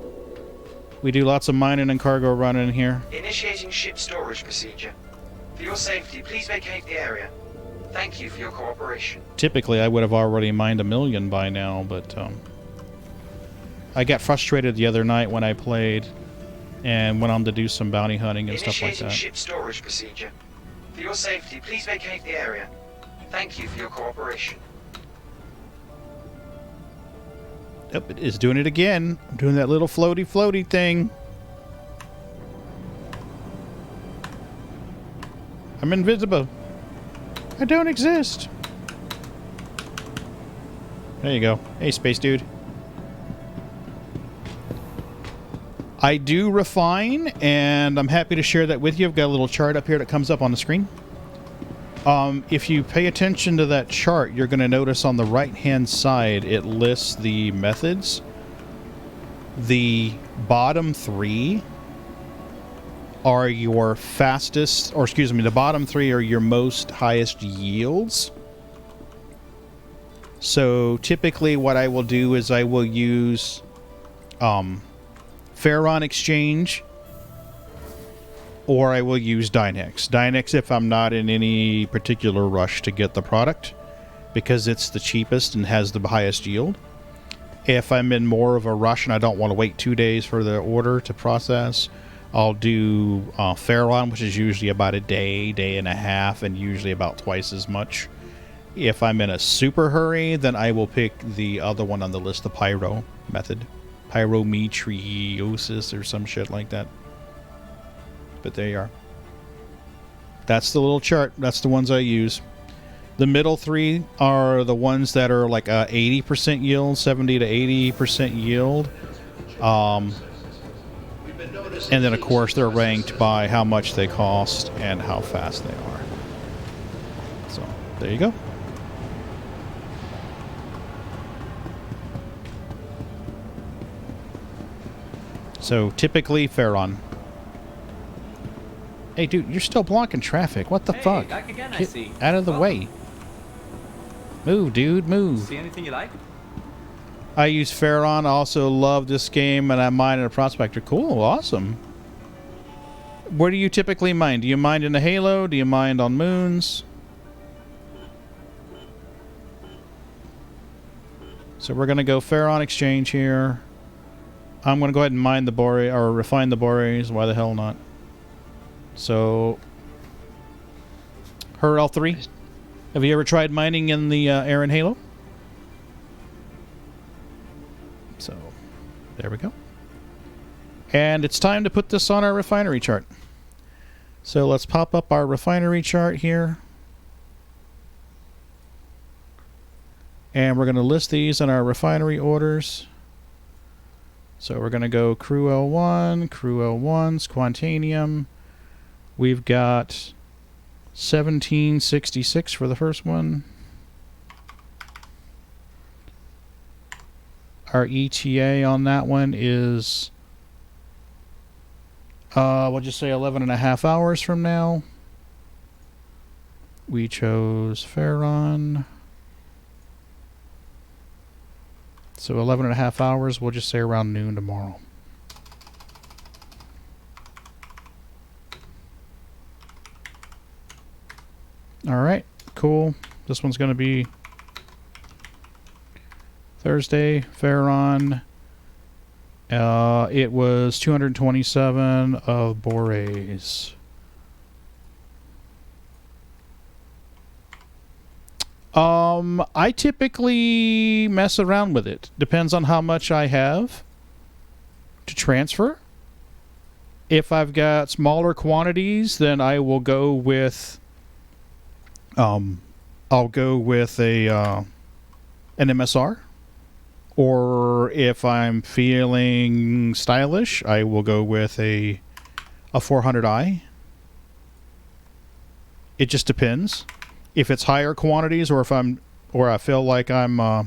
do lots of mining and cargo running here. Initiating ship storage procedure. For your safety, please vacate the area. Thank you for your cooperation. Typically, I would have already mined 1 million by now, but I got frustrated the other night when I played and went on to do some bounty hunting and stuff like Initiating that. ship storage procedure. For your safety, please vacate the area. Thank you for your cooperation. Yep, it is doing it again. I'm doing that little floaty thing. I'm invisible. I don't exist. There you go. Hey, space dude. I do refine, and I'm happy to share that with you. I've got a little chart up here that comes up on the screen. If you pay attention to that chart, you're going to notice on the right-hand side it lists the methods. The bottom 3 are your fastest, or excuse me, the bottom 3 are your most highest yields. So typically what I will do is I will use Ferron Exchange, or I will use Dynex. Dynex if I'm not in any particular rush to get the product, because it's the cheapest and has the highest yield. If I'm in more of a rush and I don't want to wait 2 days for the order to process, I'll do Ferron, which is usually about a day, day and a half, and usually about twice as much. If I'm in a super hurry, then I will pick the other one on the list, the Pyro method. Pyrometriosis or some shit like that. But there you are. That's the little chart. That's the ones I use. The middle 3 are the ones that are like 80% yield, 70 to 80% yield. And then, of course, they're ranked by how much they cost and how fast they are. So, there you go. So, typically, Ferron. Hey, dude, you're still blocking traffic. What the fuck? Back again, I Get see. out of the way. Move, dude, move. See anything you like? I use Ferron. I also love this game, and I mine in a prospector. Cool, awesome. Where do you typically mine? Do you mine in a Halo? Do you mine on moons? So we're going to go Ferron Exchange here. I'm going to go ahead and mine the Bore, or refine the Bores. Why the hell not? So, her L3. Have you ever tried mining in the Aaron Halo? So, there we go. And it's time to put this on our refinery chart. So let's pop up our refinery chart here. And we're going to list these in our refinery orders. So we're going to go Crew L1, Crew L1's Quantanium. We've got 1766 for the first one. Our ETA on that one is, we'll just say 11 and a half hours from now. We chose Ferron. So 11 and a half hours, we'll just say around noon tomorrow. Alright, cool. This one's going to be Thursday, Ferron, It was 227 of Borays. I typically mess around with it. Depends on how much I have to transfer. If I've got smaller quantities, then I will go with I'll go with an MSR. Or if I'm feeling stylish, I will go with a 400i. It just depends. If it's higher quantities, or if I feel like I'm I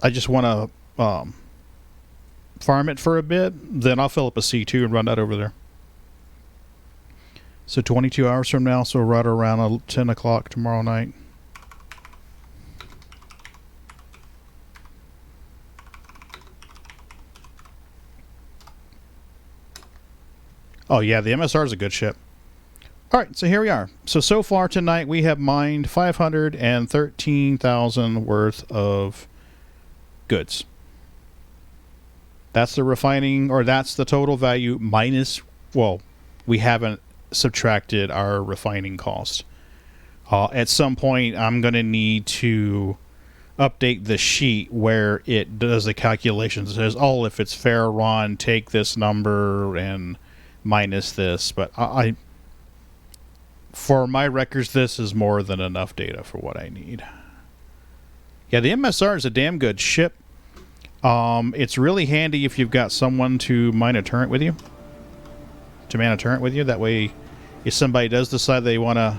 just want to farm it for a bit, then I'll fill up a C2 and run that over there. So 22 hours from now, so right around 10 o'clock tomorrow night. Oh yeah, the MSR is a good ship. Alright, so here we are. So far tonight we have mined 513,000 worth of goods. That's the refining, or that's the total value minus, well, we haven't subtracted our refining cost. At some point I'm going to need to update the sheet where it does the calculations. It says, oh, if it's Ferron, take this number and minus this. But for my records, this is more than enough data for what I need. Yeah, the MSR is a damn good ship. It's really handy if you've got someone to mine a turret with you. To man a turret with you. That way, if somebody does decide they want to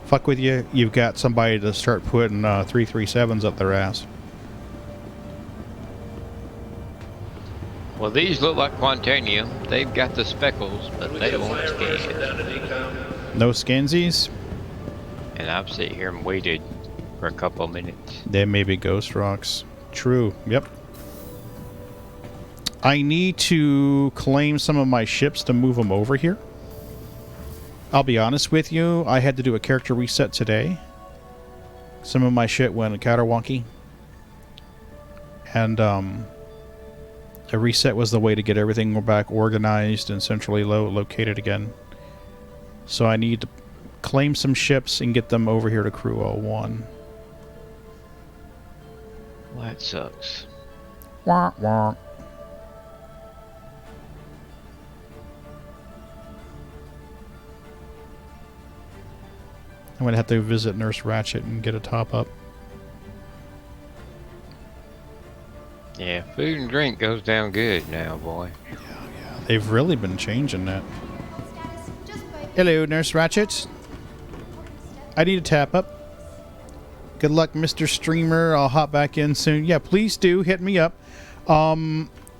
fuck with you, you've got somebody to start putting 337s up their ass. Well, these look like Quantanium. They've got the speckles, but they won't scan. No scansies? And I've sat here and waited for a couple of minutes. They may be ghost rocks. True. Yep. I need to claim some of my ships to move them over here. I'll be honest with you, I had to do a character reset today. Some of my shit went caterwonky. And a reset was the way to get everything back organized and centrally located again. So I need to claim some ships and get them over here to Crew 01. Well, that sucks. Wah, wah. I'm going to have to visit Nurse Ratchet and get a top up. Yeah, food and drink goes down good now, boy. Yeah. They've really been changing that. Hello, Nurse Ratchet. I need a tap up. Good luck, Mr. Streamer. I'll hop back in soon. Yeah, please do hit me up.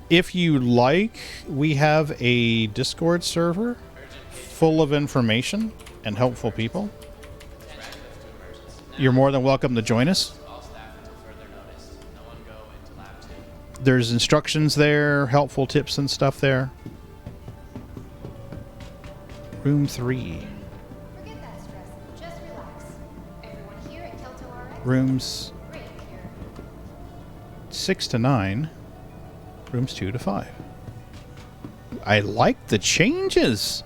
If you like, we have a Discord server full of information and helpful people. You're more than welcome to join us. There's instructions there, helpful tips and stuff there. Room 3. Forget that stress. Just relax. Everyone here at Kelto RX. Rooms 6 to 9. Rooms 2 to 5. I like the changes.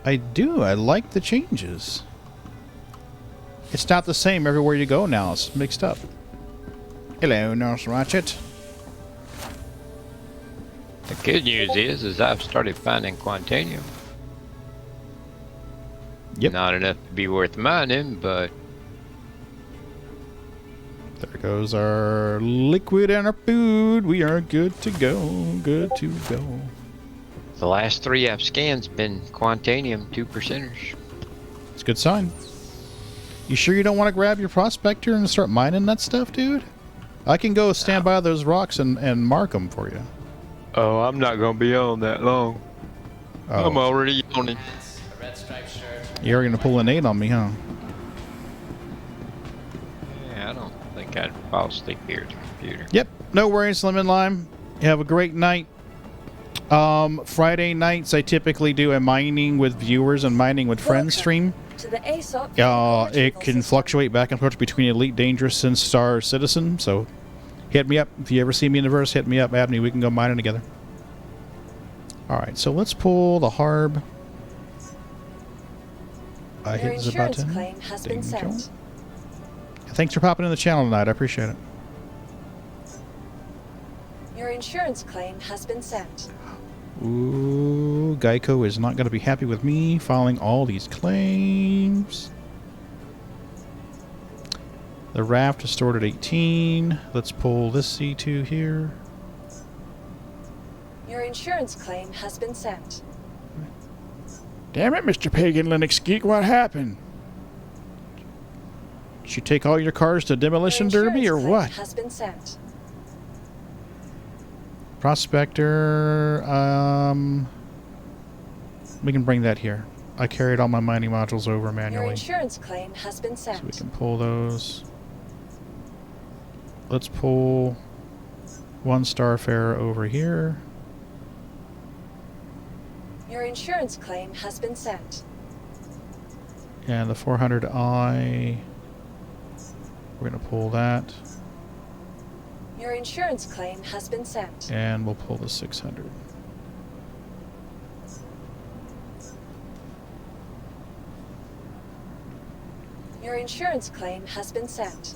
I do. I like the changes. It's not the same everywhere you go now. It's mixed up. Hello, Nurse Ratchet. The good news is I've started finding Quantanium. Yep. Not enough to be worth mining, but... There goes our liquid and our food. We are good to go. Good to go. The last 3 I've scanned's been Quantanium 2%ers. It's a good sign. You sure you don't want to grab your prospector and start mining that stuff, dude? I can go stand by those rocks and mark them for you. Oh, I'm not going to be on that long. Oh. I'm already yawning. You're going to pull an 8 on me, huh? Yeah, I don't think I'd fall asleep here at the computer. Yep. No worries, Lemon Lime. You have a great night. Friday nights, I typically do a mining with viewers and mining with friends stream. To the ASOP It can fluctuate back and forth between Elite Dangerous and Star Citizen, so Hit me up. If you ever see me in the verse, hit me up, Abney. We can go mining together. Alright, so let's pull the Harb. I Your hit the insurance button. claim has been Thank you. sent. Thanks for popping in the channel tonight. I appreciate it. Your insurance claim has been sent. Ooh, Geico is not going to be happy with me filing all these claims. The raft is stored at 18. Let's pull this C2 here. Your insurance claim has been sent. Damn it, Mr. Pagan Linux Geek, what happened? Did you take all your cars to Demolition Derby or what? Has been sent. Prospector, we can bring that here. I carried all my mining modules over Your manually. insurance claim has been sent. So we can pull those. Let's pull one Starfarer over here. Your insurance claim has been sent. And the 400i, we're going to pull that. Your insurance claim has been sent. And we'll pull the 600. Your insurance claim has been sent.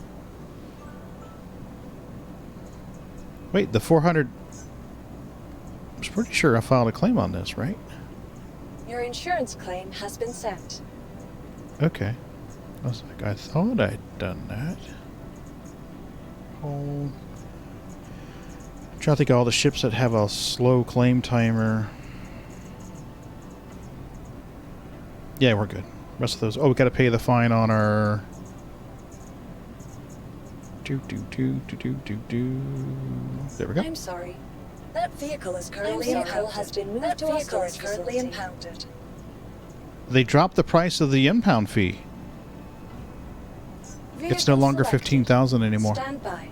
Wait, the 400... I was pretty sure I filed a claim on this, right? Your insurance claim has been sent. Okay. I was like, I thought I'd done that. Oh. I'm trying to think of all the ships that have a slow claim timer. Yeah, we're good. Rest of those. Oh, we got to pay the fine on our. There we go. I'm sorry. That vehicle is currently impounded. Has been moved to our storage currently impounded. They dropped the price of the impound fee. It's no longer 15,000 anymore. Stand by.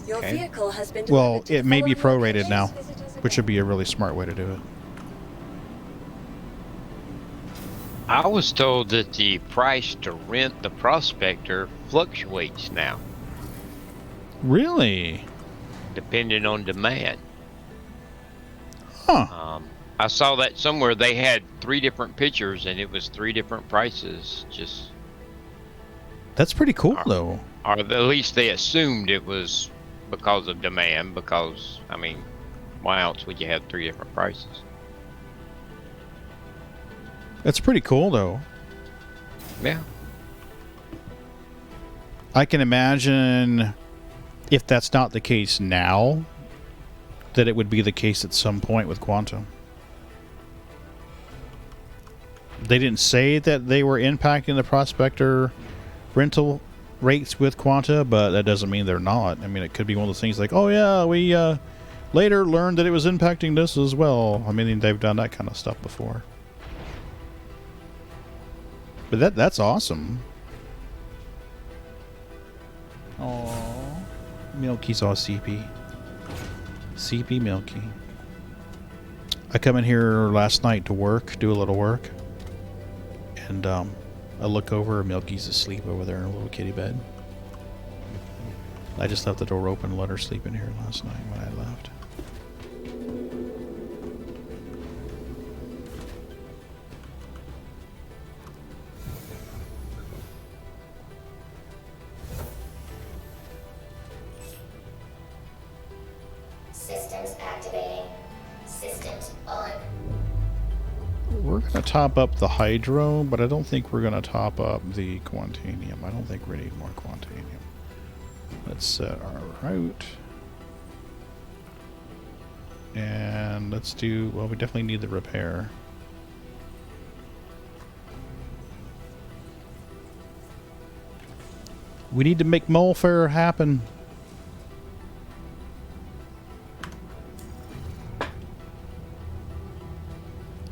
Your vehicle has been Well, it may be prorated now, which would be a really smart way to do it. I was told that the price to rent the Prospector fluctuates now. Really? Depending on demand. Huh. I saw that somewhere. They had 3 different pictures and it was 3 different prices. Just. That's pretty cool, though. Or at least they assumed it was because of demand. Because, I mean, why else would you have 3 different prices? That's pretty cool, though. Yeah. I can imagine if that's not the case now, that it would be the case at some point with Quantum. They didn't say that they were impacting the Prospector rental rates with Quanta, but that doesn't mean they're not. I mean, it could be one of those things like, oh yeah, we later learned that it was impacting this as well. I mean, they've done that kind of stuff before. But that's awesome. Aww. Milky's all CP. CP Milky. I come in here last night to work, do a little work. And I look over, Milky's asleep over there in a little kitty bed. I just left the door open and let her sleep in here last night when I left. Systems activating. Systems on. We're going to top up the Hydro, but I don't think we're going to top up the Quantanium. I don't think we need more Quantanium. Let's set our route. And let's do, well, we definitely need the repair. We need to make Molefarer happen.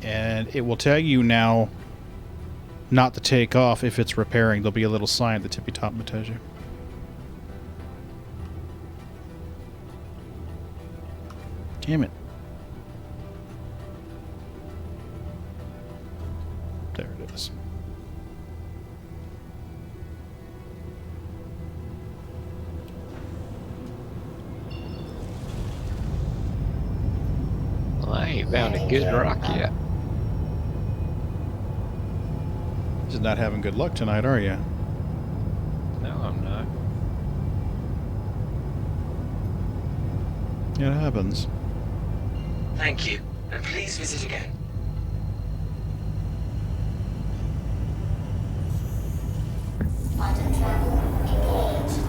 And it will tell you now not to take off if it's repairing. There'll be a little sign at the tippy top that tells you. Damn it. There it is. I ain't found a good rock yet. Just not having good luck tonight, are you? No, I'm not. It happens. Thank you, and please visit again. Quantum travel engaged.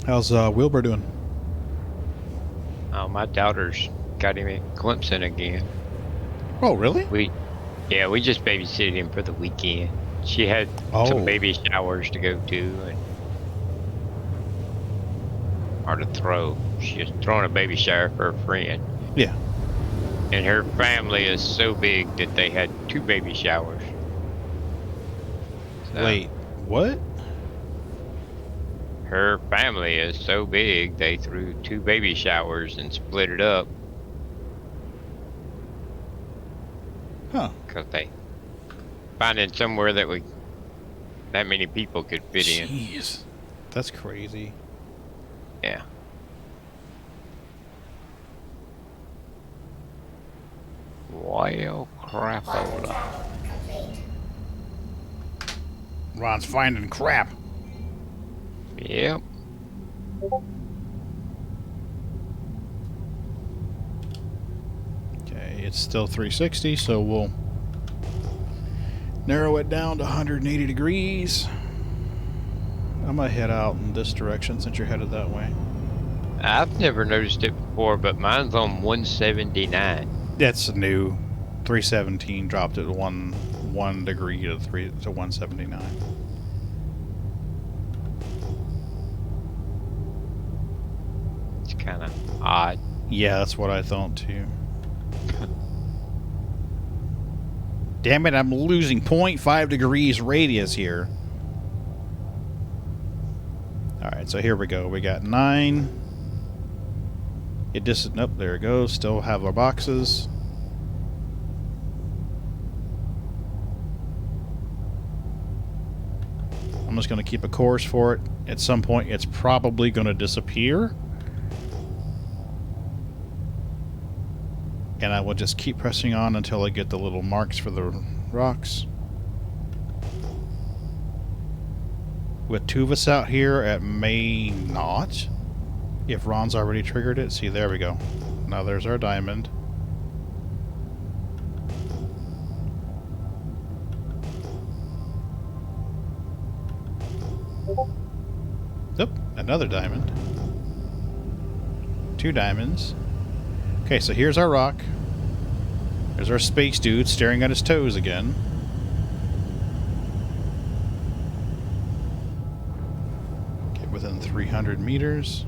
How's Wilbur doing? Oh, my daughter's got him at Clemson again. Oh, really? We just babysitted him for the weekend. She had some baby showers to go to, and or to throw. She was throwing a baby shower for a friend. Yeah. And her family is so big that they had 2 baby showers. So Wait, what? her family is so big, they threw 2 baby showers and split it up. Huh. Because they finding somewhere that that many people could fit in. Jeez. That's crazy. Yeah. Well, crapola. Ron's finding crap. Yep. Okay, it's still 360, so we'll narrow it down to 180 degrees. I'm gonna head out in this direction since you're headed that way. I've never noticed it before, but mine's on 179. That's new. 317 dropped it 1 degree to 179. It's kind of odd. Yeah, that's what I thought too. Damn it, I'm losing 0.5 degrees radius here. Alright, so here we go. We got 9. It just, nope, there it goes. Still have our boxes. I'm just going to keep a course for it. At some point, it's probably going to disappear. And I will just keep pressing on until I get the little marks for the rocks. With 2 of us out here, it may not. If Ron's already triggered it. See, there we go. Now there's our diamond. Oop, another diamond. 2 diamonds. Okay, so here's our rock. There's our space dude staring at his toes again. Get within 300 meters.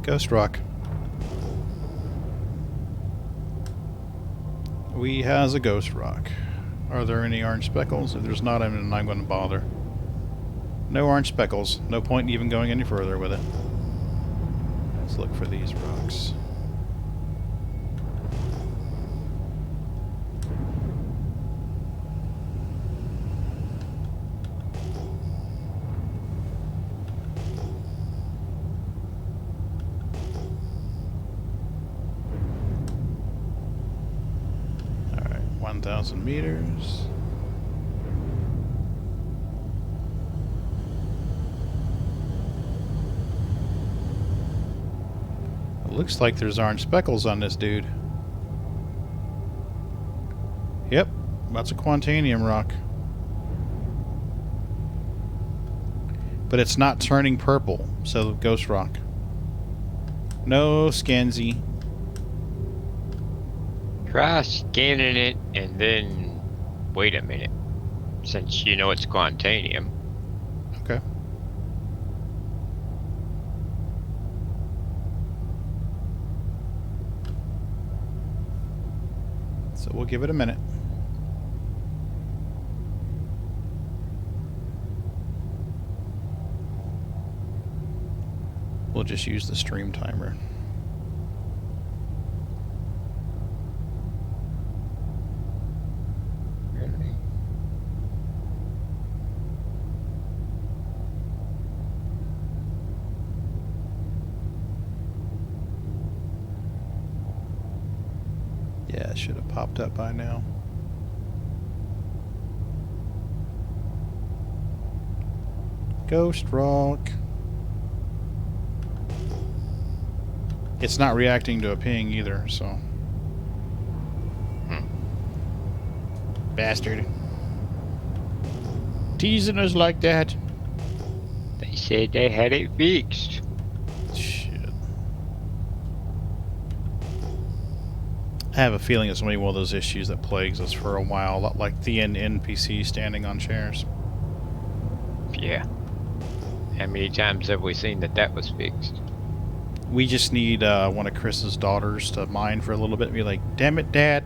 Ghost rock. We has a ghost rock. Are there any orange speckles? If there's not, I'm not going to bother. No orange speckles. No point in even going any further with it. Let's look for these rocks. Alright, 1,000 meters. Looks like there's orange speckles on this dude. Yep, that's a Quantanium rock. But it's not turning purple, so ghost rock. No Scansy. Try scanning it and then wait a minute. Since you know it's Quantanium. Okay. So we'll give it a minute. We'll just use the stream timer. Yeah, it should have popped up by now. Ghost rock. It's not reacting to a ping either, so. Bastard. Teasing us like that. They said they had it fixed. Shit. I have a feeling it's going to be one of those issues that plagues us for a while, like the NPC standing on chairs. Yeah. How many times have we seen that was fixed? We just need one of Chris's daughters to mine for a little bit and be like, damn it, Dad.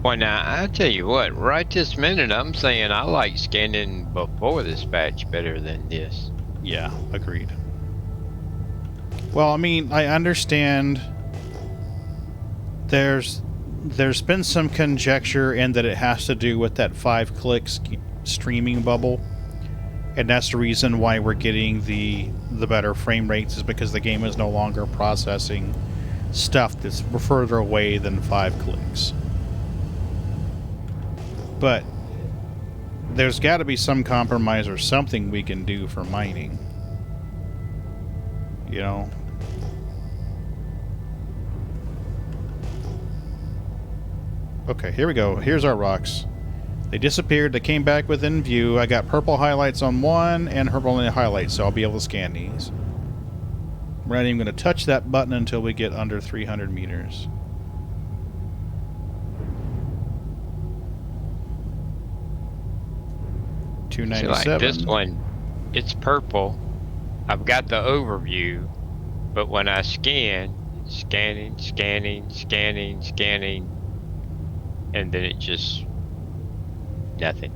Well, now, I tell you what, right this minute, I'm saying I like scanning before this patch better than this. Yeah, agreed. Well, I mean, I understand there's been some conjecture in that it has to do with that 5-click streaming bubble. And that's the reason why we're getting the better frame rates, is because the game is no longer processing stuff that's further away than 5 clicks. But there's got to be some compromise or something we can do for mining. You know? Okay, here we go. Here's our rocks. They disappeared. They came back within view. I got purple highlights on one and purple only highlights, so I'll be able to scan these. We're not even going to touch that button until we get under 300 meters. See, like this one, it's purple. I've got the overview, but when I scanning, and then it just nothing.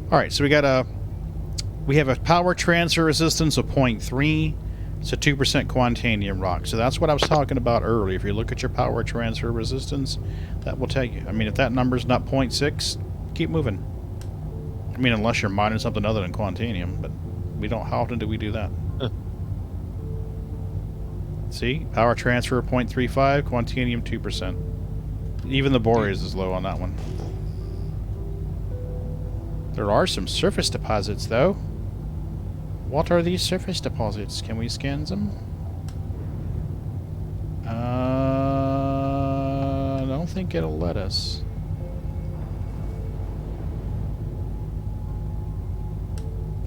All right, so we have a power transfer resistance of 0.3. It's a 2% quantanium rock. So that's what I was talking about earlier. If you look at your power transfer resistance, that will tell you. I mean, if that number's not 0.6, keep moving. I mean, unless you're mining something other than quantanium, but we don't. How often do we do that? See, power transfer 0.35, quantanium 2%. Even the boreas is low on that one. There are some surface deposits, though. What are these surface deposits? Can we scan them? I don't think it'll let us.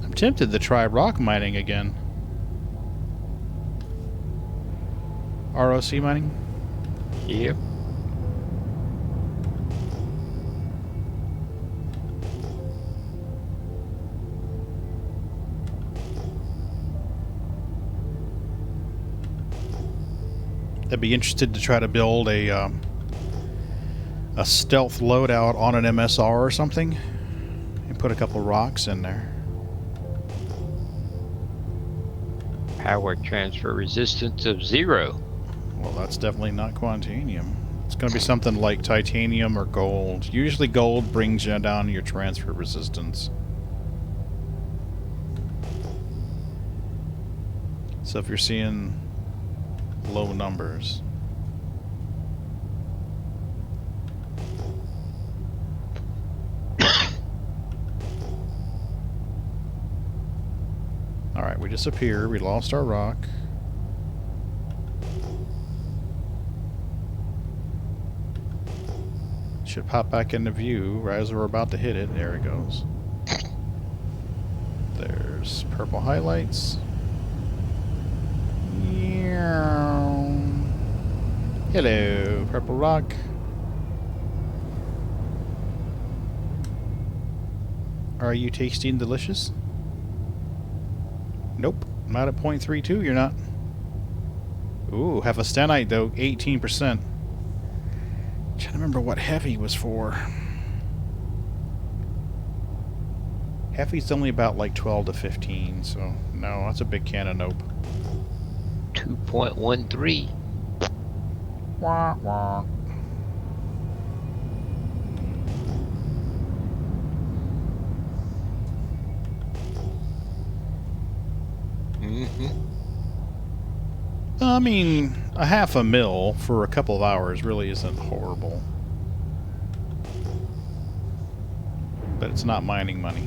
I'm tempted to try rock mining again. ROC mining? Yep. I'd be interested to try to build a stealth loadout on an MSR or something and put a couple rocks in there. Power transfer resistance of 0. Well, that's definitely not quantanium. It's going to be something like titanium or gold. Usually gold brings you down your transfer resistance. So if you're seeing low numbers. Alright, we disappeared. We lost our rock. Should pop back into view right as we're about to hit it. There it goes. There's purple highlights. Hello, purple rock. Are you tasting delicious? Nope, not at 0.32, you're not. Ooh, half a stenite though, 18%. Trying to remember what heavy was for. Heavy's only about like 12 to 15, so no, that's a big can of nope. 2.13. Wah, wah. I mean, a half a mil for a couple of hours really isn't horrible. But it's not mining money.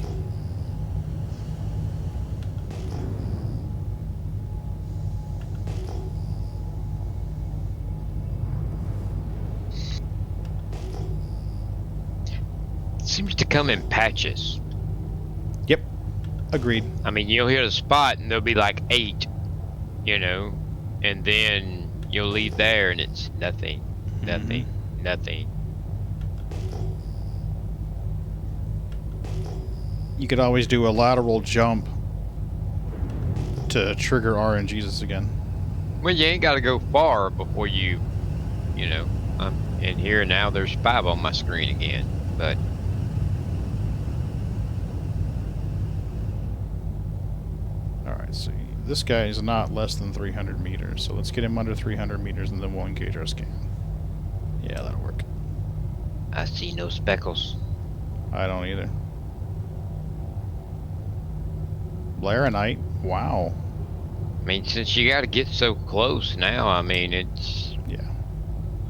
Seems to come in patches. Yep. Agreed. I mean, you'll hit a spot and there'll be like 8, you know, and then you'll leave there and it's nothing, nothing, nothing. You could always do a lateral jump to trigger RNGs again. Well, you ain't got to go far before you know, I'm in here now. There's 5 on my screen again, but. Alright, so this guy is not less than 300 meters, so let's get him under 300 meters and then we'll engage our scan. Yeah, that'll work. I see no speckles. I don't either. Blarenite, wow. I mean, since you got to get so close now, I mean, it's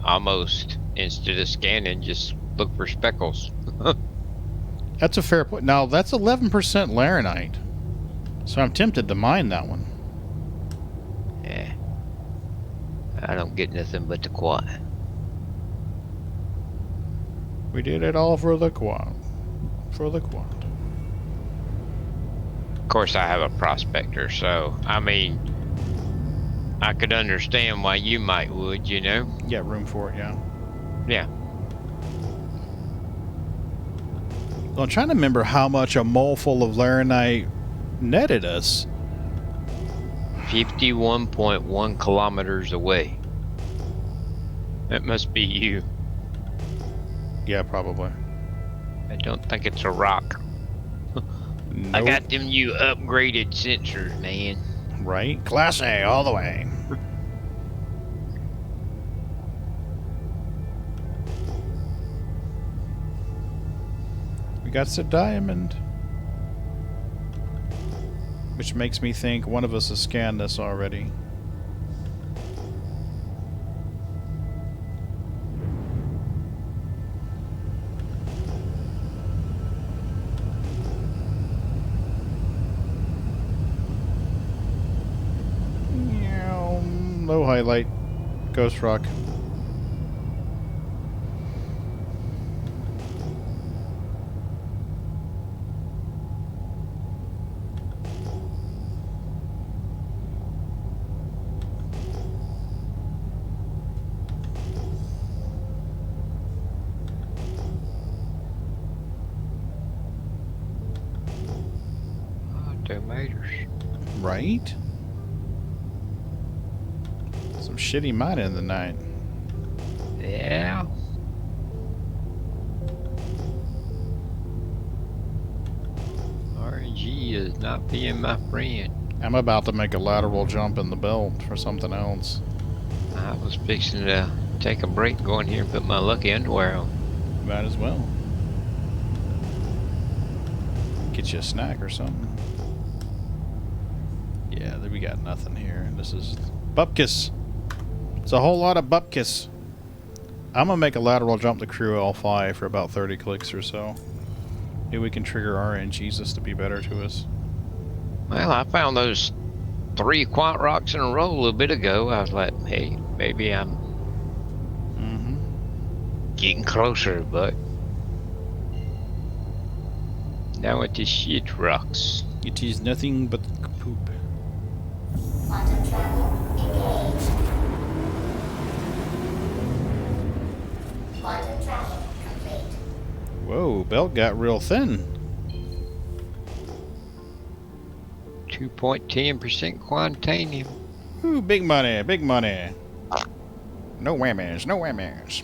almost instead of scanning, just look for speckles. That's a fair point. Now, that's 11% Laranite. So I'm tempted to mine that one. Yeah. I don't get nothing but the quad. We did it all for the quad. For the quad. Of course, I have a prospector, so, I mean, I could understand why you would, you know? Yeah, room for it, yeah. Yeah. Well, I'm trying to remember how much a mole full of Laranite netted us. 51.1 kilometers away. That must be you. Yeah, probably. I don't think it's a rock. Nope. I got them new upgraded sensors, man. Right? Class A all the way. We got the diamond. Which makes me think one of us has scanned this already. Low highlight. Ghost rock. Tomatoes. Right? Some shitty mining in the night. Yeah. RNG is not being my friend. I'm about to make a lateral jump in the belt for something else. I was fixing to take a break, go in here and put my lucky underwear on. Might as well. Get you a snack or something. Yeah, we got nothing here. This is bupkis. It's a whole lot of bupkis. I'm gonna make a lateral jump to crew L5 for about 30 clicks or so. Maybe we can trigger RNGs to be better to us. Well, I found those 3 quant rocks in a row a little bit ago. I was like, hey, maybe I'm getting closer, but now it is shit rocks. It is nothing but poop. Quantum travel engaged. Quantum travel complete. Whoa, belt got real thin. 2.10% quantanium. Ooh, big money, big money. No whammies, no whammies.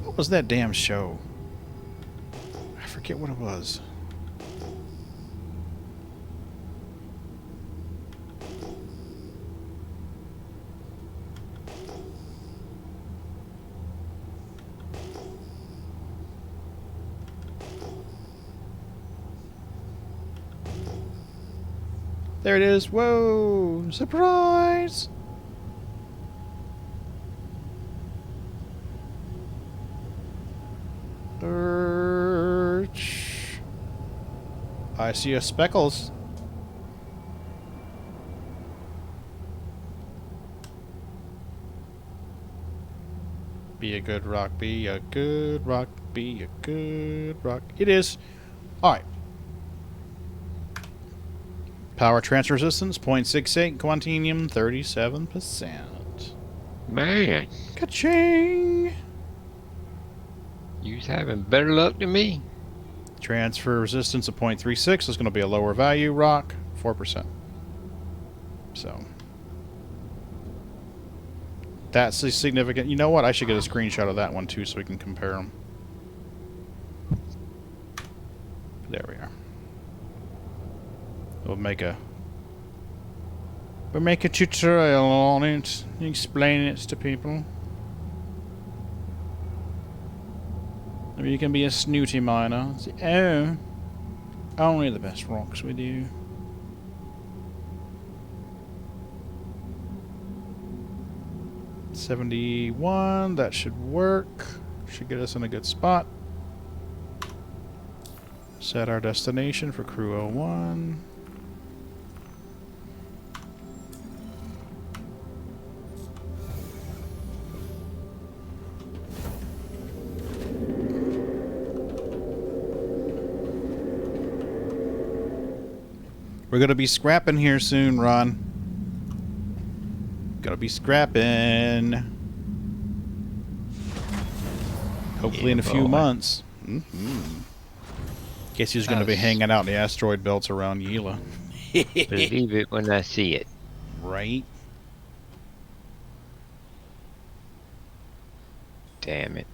What was that damn show? I forget what it was. There it is. Whoa! Surprise! I see a speckles. Be a good rock, be a good rock, be a good rock. It is. Alright. Power transfer resistance, 0.68. Quantinium, 37%. Man. Ka-ching! You's having better luck than me. Transfer resistance of 0.36 is going to be a lower value rock, 4%. So. That's a significant... You know what? I should get a screenshot of that one, too, so we can compare them. There we are. We'll make a tutorial on it, explain it to people. Maybe you can be a snooty miner. Say, oh, only the best rocks we do. $71, that should work. Should get us in a good spot. Set our destination for Crew 01. We're gonna be scrapping here soon, Ron. Gonna be scrapping. Hopefully in a few months. Guess he's gonna be hanging out in the asteroid belts around Yela. Believe it when I see it. Right? Damn it.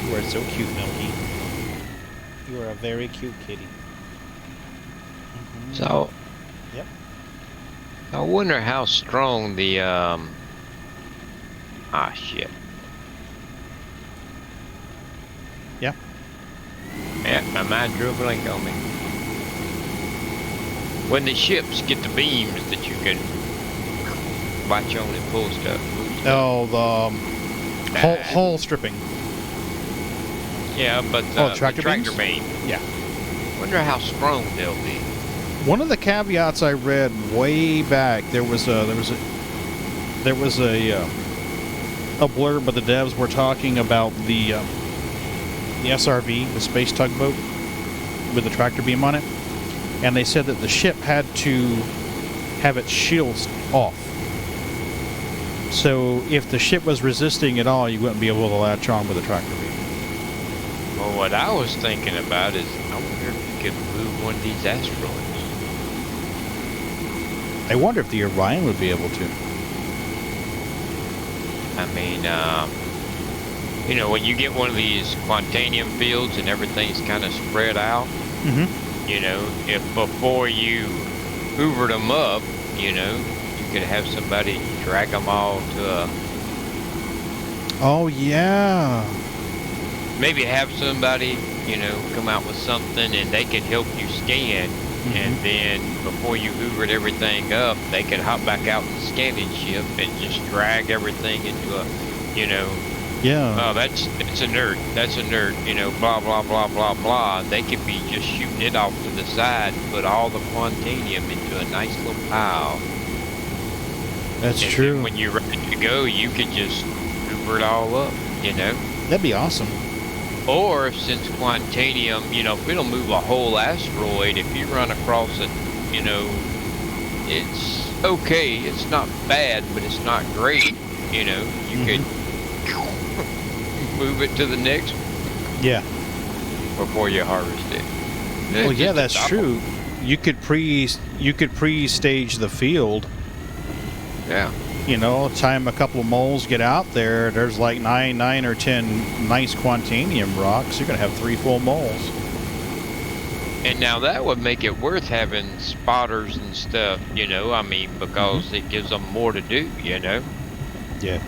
You are so cute, Milky. You are a very cute kitty. So, yep. I wonder how strong the shit. Yeah. Yeah, my mind drew a blank on me. When the ships get the beams that you can watch on and pull stuff. Oh, the hull stripping. Yeah, but tractor beam. Yeah. Wonder how strong they'll be. One of the caveats I read way back, there was a blurb, but the devs were talking about the SRV, the space tugboat, with the tractor beam on it, and they said that the ship had to have its shields off. So if the ship was resisting at all, you wouldn't be able to latch on with a tractor beam. Well, what I was thinking about is, I wonder if you could move one of these asteroids. I wonder if the Orion would be able to. I mean, you know, when you get one of these quantanium fields and everything's kind of spread out, you know, if before you hoovered them up, you know, you could have somebody drag them all to a... Oh, yeah. Maybe have somebody, you know, come out with something and they could help you scan. And then before you hoovered everything up, they could hop back out in the scanning ship and just drag everything into a, you know... Yeah. Oh, that's a nerd. That's a nerd. You know, blah, blah, blah, blah, blah. They could be just shooting it off to the side, put all the quantanium into a nice little pile. That's and true. Then when you're ready to go, you could just hoover it all up, you know? That'd be awesome. Or, since quantanium, you know, if it'll move a whole asteroid, if you run across it, you know, it's okay. It's not bad, but it's not great. You know, you could move it to the next Yeah. before you harvest it. Well, It's yeah, just a that's thought. true. You could pre-stage the field. Yeah. You know, time a couple of moles get out there. There's like 9 or 10 nice Quantanium rocks. You're gonna have 3 full moles. And now that would make it worth having spotters and stuff, you know, I mean, because it gives them more to do, you know? Yeah.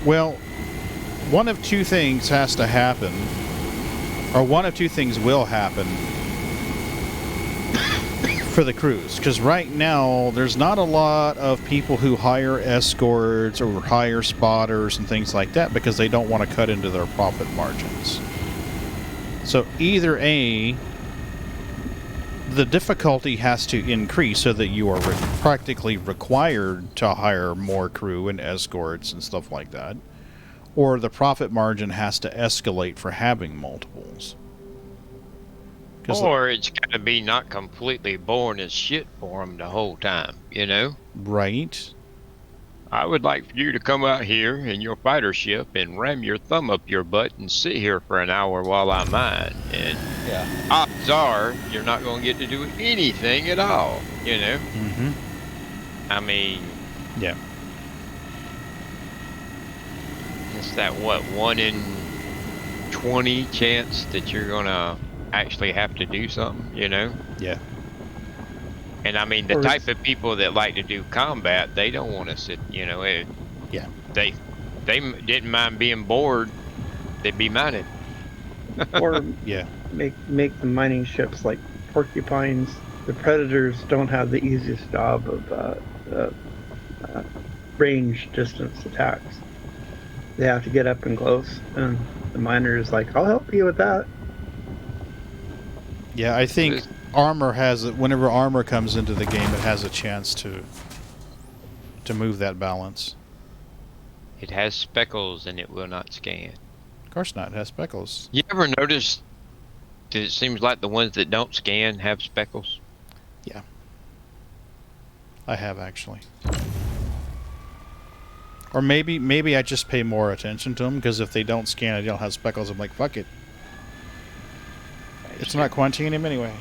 Well, one of two things has to happen, or one of two things will happen for the cruise. Because right now, there's not a lot of people who hire escorts or hire spotters and things like that because they don't want to cut into their profit margins. So either A, the difficulty has to increase so that you are practically required to hire more crew and escorts and stuff like that, or the profit margin has to escalate for having multiples. Or it's got to be not completely boring as shit for them the whole time, you know? Right. I would like for you to come out here in your fighter ship and ram your thumb up your butt and sit here for an hour while I mine. And odds are you're not going to get to do anything at all, you know? I mean... Yeah. It's that, what, 1 in 20 chance that you're going to actually have to do something, you know? Yeah. And I mean, the type of people that like to do combat, they don't want to sit, you know, yeah. They didn't mind being bored. They'd be mining. Or yeah. Make the mining ships like porcupines. The predators don't have the easiest job of range distance attacks. They have to get up and close, and the miner is like, "I'll help you with that." Yeah, I think armor has whenever armor comes into the game, it has a chance to move that balance. It has speckles and it will not scan. Of course not. It has speckles. You ever notice that it seems like the ones that don't scan have speckles? Yeah. I have actually. Or maybe I just pay more attention to them because if they don't scan, they don't have speckles. I'm like, fuck it. It's not Quantanium anyway.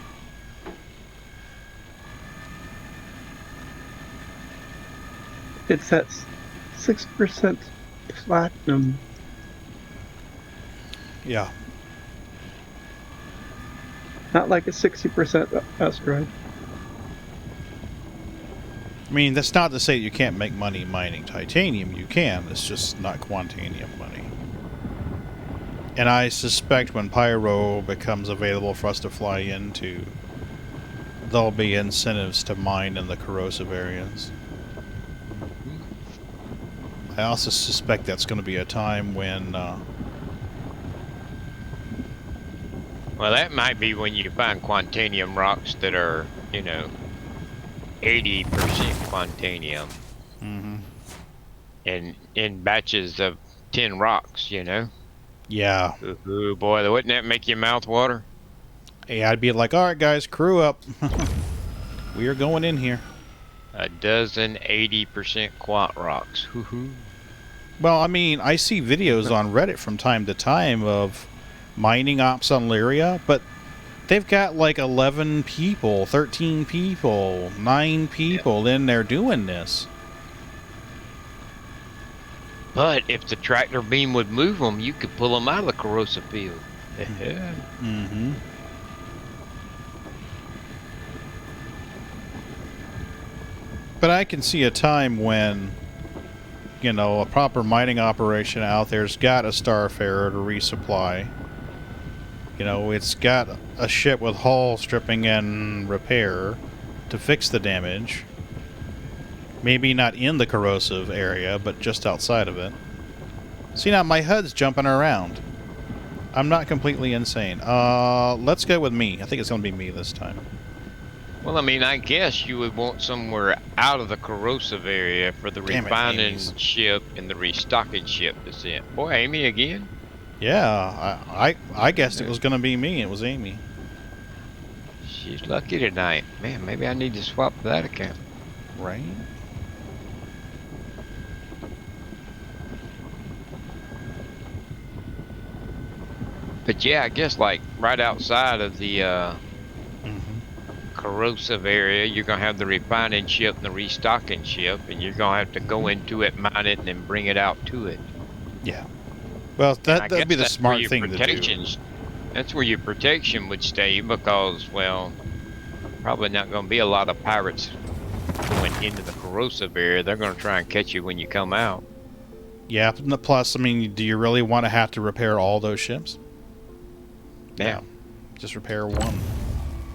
It's at 6% platinum. Yeah. Not like a 60% asteroid. I mean, that's not to say you can't make money mining titanium. You can. It's just not Quantanium money. And I suspect when Pyro becomes available for us to fly into, there'll be incentives to mine in the corrosive areas. I also suspect that's going to be a time when... Well, that might be when you find Quantanium rocks that are, you know, 80% Quantanium. And in batches of 10 rocks, you know? Yeah. Ooh, boy, wouldn't that make your mouth water? Hey, I'd be like, alright guys, crew up. We are going in here. A dozen 80% quant rocks. Well, I mean, I see videos on Reddit from time to time of mining ops on Lyria, but they've got like 11 people, 13 people, 9 people in there doing this. But if the tractor beam would move them, you could pull them out of the corrosive field. But I can see a time when, you know, a proper mining operation out there's got a Starfarer to resupply. You know, it's got a ship with hull stripping and repair to fix the damage. Maybe not in the corrosive area, but just outside of it. See, now my HUD's jumping around. I'm not completely insane. Let's go with me. I think it's going to be me this time. Well, I mean, I guess you would want somewhere out of the corrosive area for the refining ship and the restocking ship to send. Boy, Amy again? Yeah, I guessed it was going to be me. It was Amy. She's lucky tonight. Man, maybe I need to swap that account. Right? But yeah, I guess like right outside of the corrosive area, you're gonna have the refining ship and the restocking ship, and you're gonna have to go into it, mine it, and then bring it out to it. Yeah. Well, that'd be the smart thing to do. That's where your protection would stay, because, well, probably not gonna be a lot of pirates going into the corrosive area. They're gonna try and catch you when you come out. Yeah. Plus, I mean, do you really want to have to repair all those ships? Yeah. No, just repair one.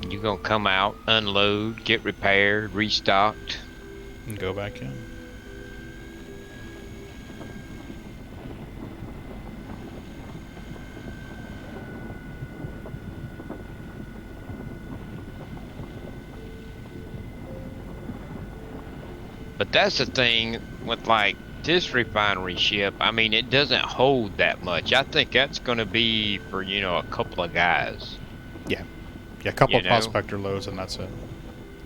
You're gonna come out, unload, get repaired, restocked, and go back in. But that's the thing with like this refinery ship. I mean, it doesn't hold that much. I think that's going to be for, you know, a couple of guys. Yeah. Yeah, a couple of prospector loads and that's it.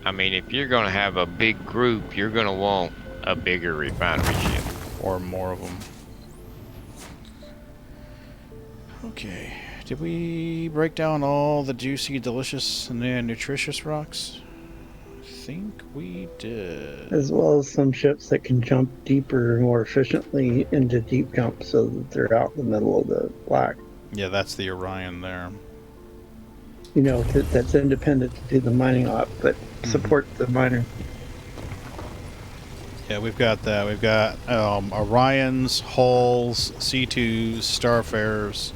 I mean, if you're going to have a big group, you're going to want a bigger refinery ship. Or more of them. Okay. Did we break down all the juicy, delicious, and nutritious rocks? I think we did. As well as some ships that can jump deeper more efficiently into deep jumps so that they're out in the middle of the black. Yeah, that's the Orion there. You know, that's independent to do the mining op, but support the miner. Yeah, we've got that. We've got Orions, Hulls, C2s, Starfarers.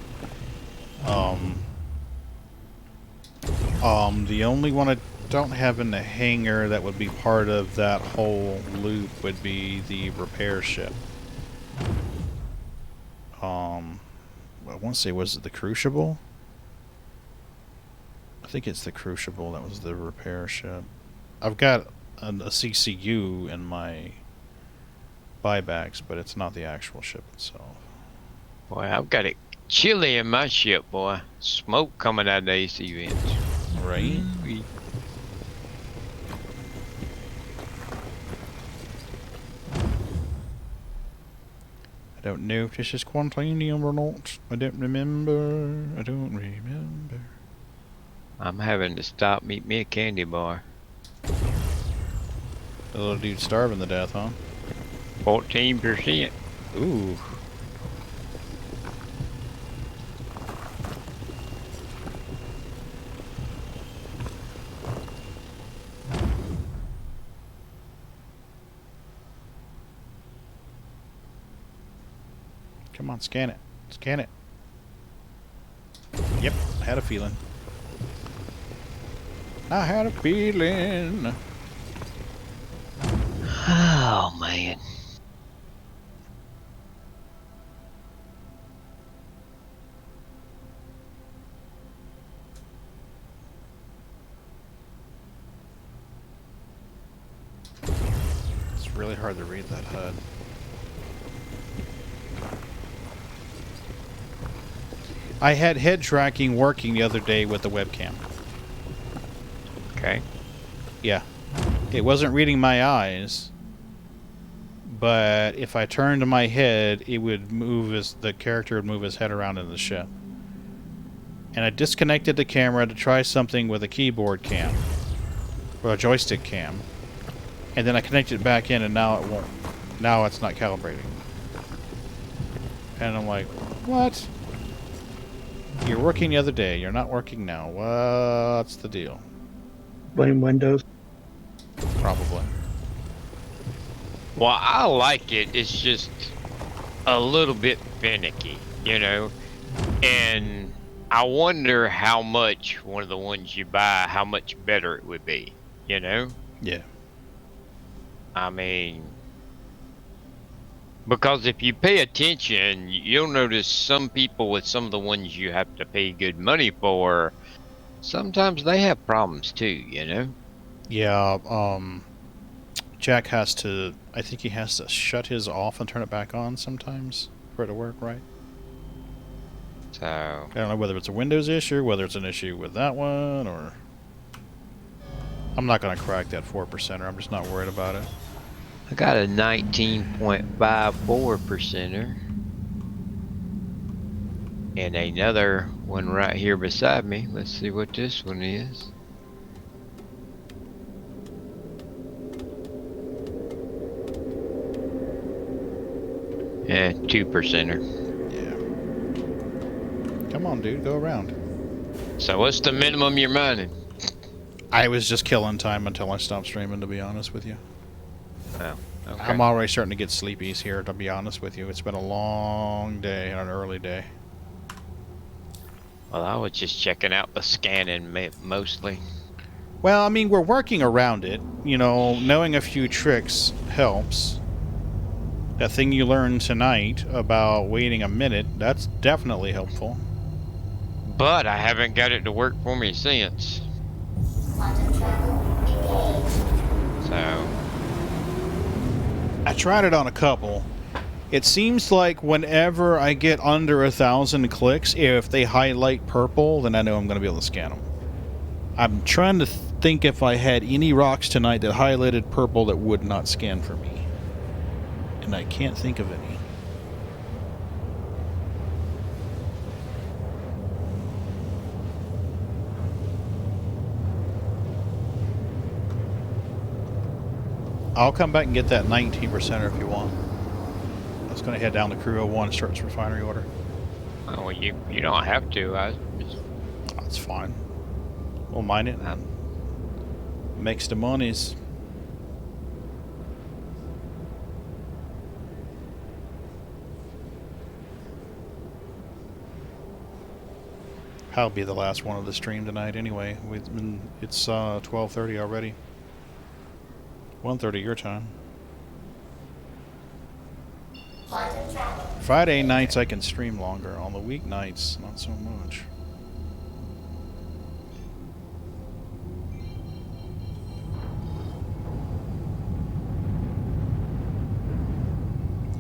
The only one I don't have in the hangar that would be part of that whole loop would be the repair ship. I want to say, was it the Crucible? I think it's the Crucible that was the repair ship. I've got a CCU in my buybacks, but it's not the actual ship itself. Boy, I've got it chilly in my ship, boy. Smoke coming out of the AC vents. Right? I don't know if this is Quantanium or not. I don't remember. I'm having to stop, meet me a candy bar. The little dude starving to death, huh? 14%. Ooh. Come on, scan it. Scan it. Yep, had a feeling. I had a feeling. Oh, man. It's really hard to read that HUD. I had head tracking working the other day with the webcam. Okay. Yeah. It wasn't reading my eyes, but if I turned my head, it would move the character would move his head around in the ship. And I disconnected the camera to try something with a keyboard cam, or a joystick cam, and then I connected it back in, and now it won't. Now it's not calibrating. And I'm like, what? You're working the other day. You're not working now. What's the deal? Blame Windows. Probably. Well, I like it. It's just a little bit finicky, you know? And I wonder how much one of the ones you buy, how much better it would be, you know? Yeah. I mean, because if you pay attention, you'll notice some people with some of the ones you have to pay good money for, sometimes they have problems too, you know? Yeah, Jack has to, I think he has to shut his off and turn it back on sometimes for it to work right. So I don't know whether it's a Windows issue, whether it's an issue with that one, or... I'm not going to crack that 4%er. I'm just not worried about it. I got a 19.54%er. And another one right here beside me. Let's see what this one is. And 2%er. Yeah. Come on, dude. Go around. So what's the minimum you're mining? I was just killing time until I stopped streaming, to be honest with you. Oh, okay. I'm already starting to get sleepies here, to be honest with you. It's been a long day, an early day. Well, I was just checking out the scanning mostly. Well, I mean, we're working around it. You know, knowing a few tricks helps. That thing you learned tonight about waiting a minute, that's definitely helpful. But I haven't got it to work for me since. So I tried it on a couple. It seems like whenever I get under 1,000 clicks, if they highlight purple, then I know I'm going to be able to scan them. I'm trying to think if I had any rocks tonight that highlighted purple that would not scan for me. And I can't think of any. I'll come back and get that 19%er if you want. I was going to head down to Crew 01 and start its refinery order. Oh, well, you don't have to. That's fine. We'll mine it and makes the monies. I'll be the last one of the stream tonight anyway. It's 12:30 already. 1:30 your time. Friday nights I can stream longer. On the weeknights, not so much.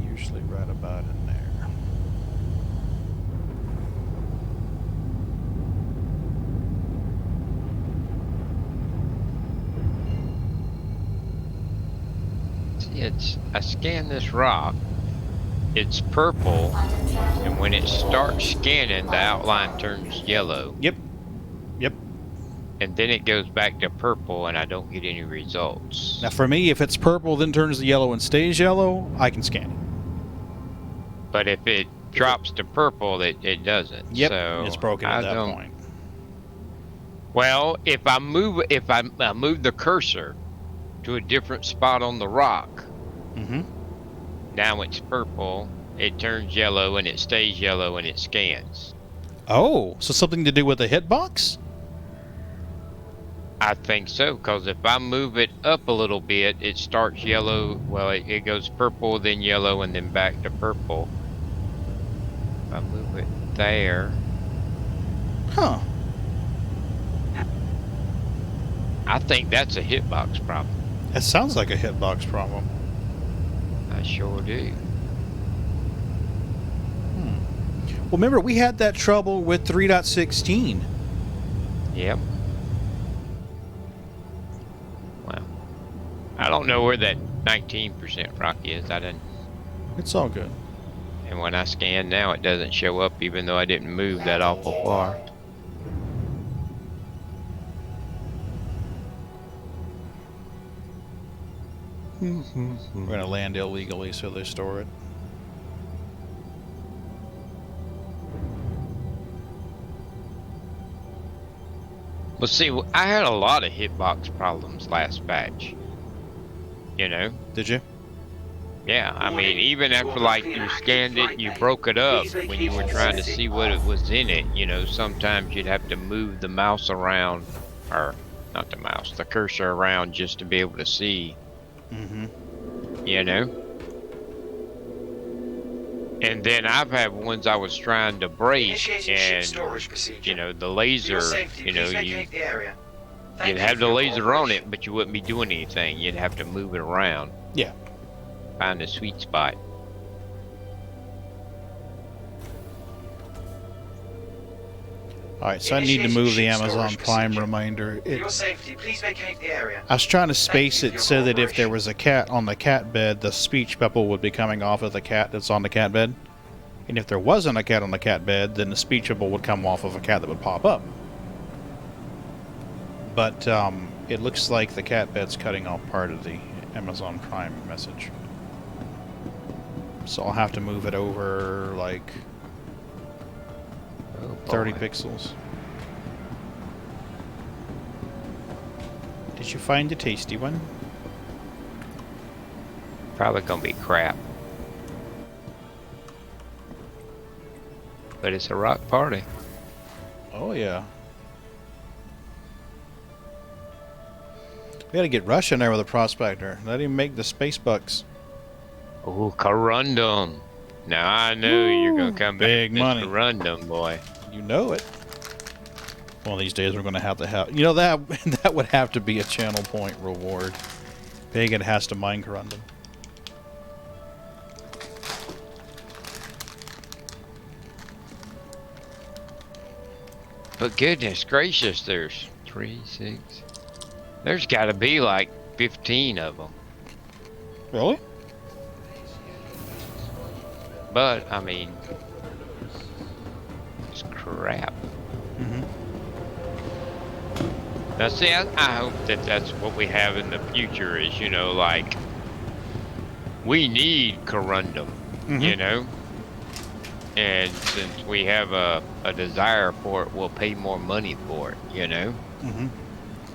Usually right about in there. I scan this rock, it's purple, and when it starts scanning, the outline turns yellow. Yep. And then it goes back to purple, and I don't get any results. Now for me, if it's purple, then turns to yellow and stays yellow, I can scan it. But if it drops to purple, it doesn't. Yep, so it's broken at that point. Well, if I move the cursor to a different spot on the rock, now it's purple, it turns yellow, and it stays yellow, and it scans. Oh, so something to do with the hitbox? I think so, because if I move it up a little bit, it starts yellow. Well, it goes purple, then yellow, and then back to purple. If I move it there. Huh. I think that's a hitbox problem. That sounds like a hitbox problem. I sure do. Well, remember, we had that trouble with 3.16. Yep. Well, I don't know where that 19% rock is. I didn't. It's all good. And when I scan now, it doesn't show up, even though I didn't move that awful far. We're going to land illegally, so they store it. Well, see, I had a lot of hitbox problems last batch. You know? Did you? Yeah, I mean, even after, like, you scanned it, you broke it up when you were trying to see what it was in it. You know, sometimes you'd have to move the mouse around, or not the mouse, the cursor around just to be able to see. You know? And then I've had ones I was trying to break, and, you know, the laser, you know, you'd have the laser on it, but you wouldn't be doing anything. You'd have to move it around. Yeah. Find a sweet spot. Alright, so I need to move the Amazon Prime reminder. For your safety, please vacate the area. I was trying to space it so that if there was a cat on the cat bed, the speech bubble would be coming off of the cat that's on the cat bed. And if there wasn't a cat on the cat bed, then the speech bubble would come off of a cat that would pop up. But it looks like the cat bed's cutting off part of the Amazon Prime message. So I'll have to move it over like 30 pixels. Did you find a tasty one? Probably gonna be crap. But it's a rock party. Oh yeah. We gotta get Rush in there with a prospector. Let him make the space bucks. Oh, Corundum. Now I know you're gonna come big back money. with Corundum, boy. You know it. One of these days we're gonna have to have, you know, that that would have to be a channel point reward. Pagan has to mine Corundum. But goodness gracious, there's 3, 6. There's got to be like 15 of them. Really? But I mean, it's crap. Now see, I hope that that's what we have in the future is, you know, like, we need Corundum, you know? And since we have a desire for it, we'll pay more money for it, you know?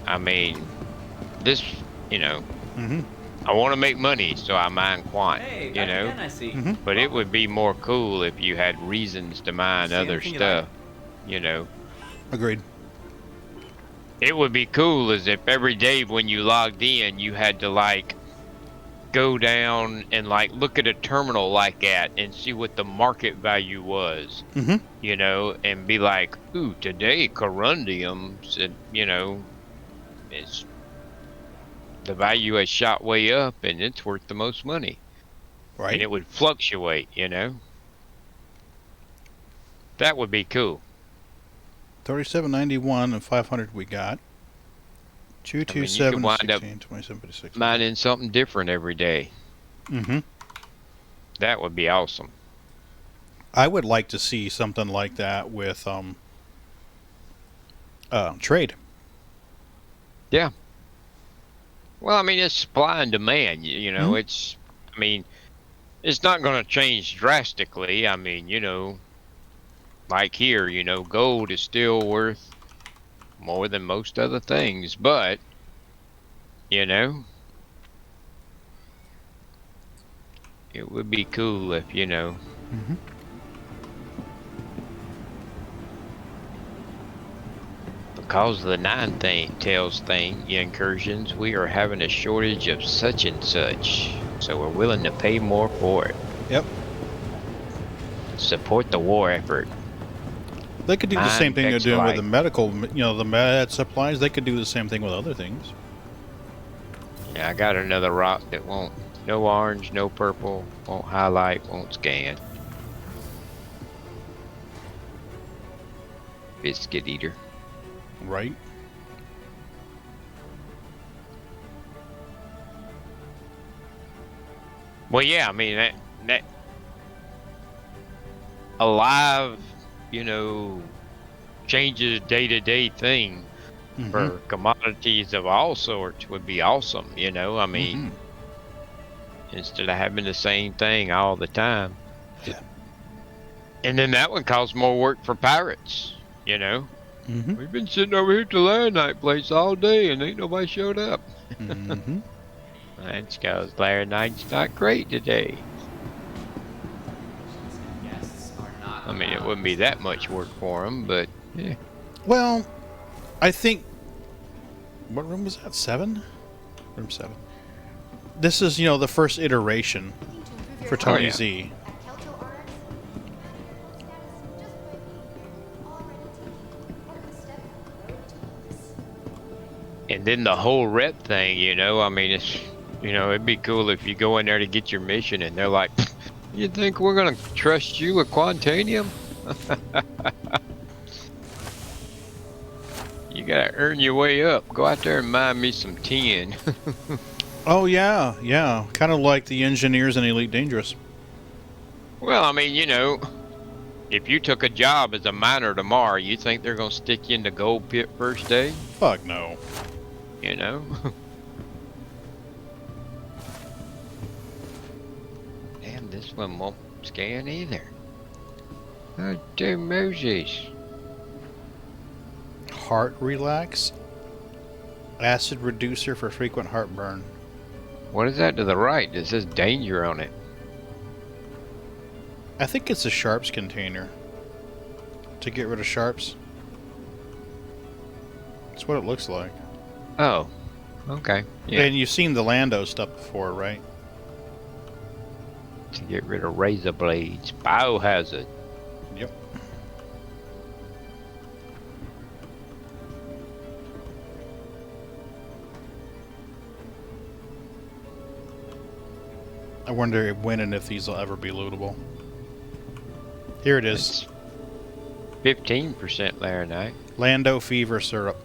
I mean, this, you know, I want to make money, so I mine quant, Hey, you know? again, I see. But it would be more cool if you had reasons to mine See other anything you stuff, you know? Agreed. It would be cool as if every day when you logged in, you had to like go down and like look at a terminal like that and see what the market value was, you know, and be like, ooh, today Corundium said, you know, it's the value has shot way up and it's worth the most money. Right. And it would fluctuate, you know. That would be cool. 3791 and 500 we got. 227 16 27 56. Mining something different every day. That would be awesome. I would like to see something like that with trade. Yeah. Well, I mean, it's supply and demand. You know, it's. I mean, it's not going to change drastically. I mean, you know, like here, you know, gold is still worth more than most other things, but you know, it would be cool if, you know, because of the Nine Tails thing, incursions, we are having a shortage of such and such, so we're willing to pay more for it. Yep. Support the war effort. They could do the same thing they're doing with the medical, you know, the med supplies. They could do the same thing with other things. Yeah, I got another rock that won't, no orange, no purple, won't highlight, won't scan. Biscuit eater. Right. Well, yeah, I mean, that alive, you know, changes day-to-day thing for commodities of all sorts would be awesome, you know. I mean, instead of having the same thing all the time. Yeah. And then that would cause more work for pirates, you know. We've been sitting over here at the land night place all day and ain't nobody showed up. That's because Larry Knight's not great today. I mean, it wouldn't be that much work for him, but yeah. Well, I think, what room was that? 7? Room 7. This is, you know, the first iteration for Tony Z. And then the whole rep thing, you know, I mean, it's, you know, it'd be cool if you go in there to get your mission and they're like, you think we're going to trust you with Quantanium? You gotta earn your way up. Go out there and mine me some tin. Oh, yeah, yeah. Kind of like the engineers in Elite Dangerous. Well, I mean, you know, if you took a job as a miner tomorrow, you think they're gonna stick you in the gold pit first day? Fuck no. You know? Damn, this one won't scan either. Oh, dear Moses. Heart relax. Acid reducer for frequent heartburn. What is that to the right? It says danger on it. I think it's a sharps container. To get rid of sharps. That's what it looks like. Oh. Okay. Yeah. And you've seen the Lando stuff before, right? To get rid of razor blades. Biohazard. Yep. I wonder when and if these will ever be lootable. Here it is. 15% Laranite. Lando fever syrup.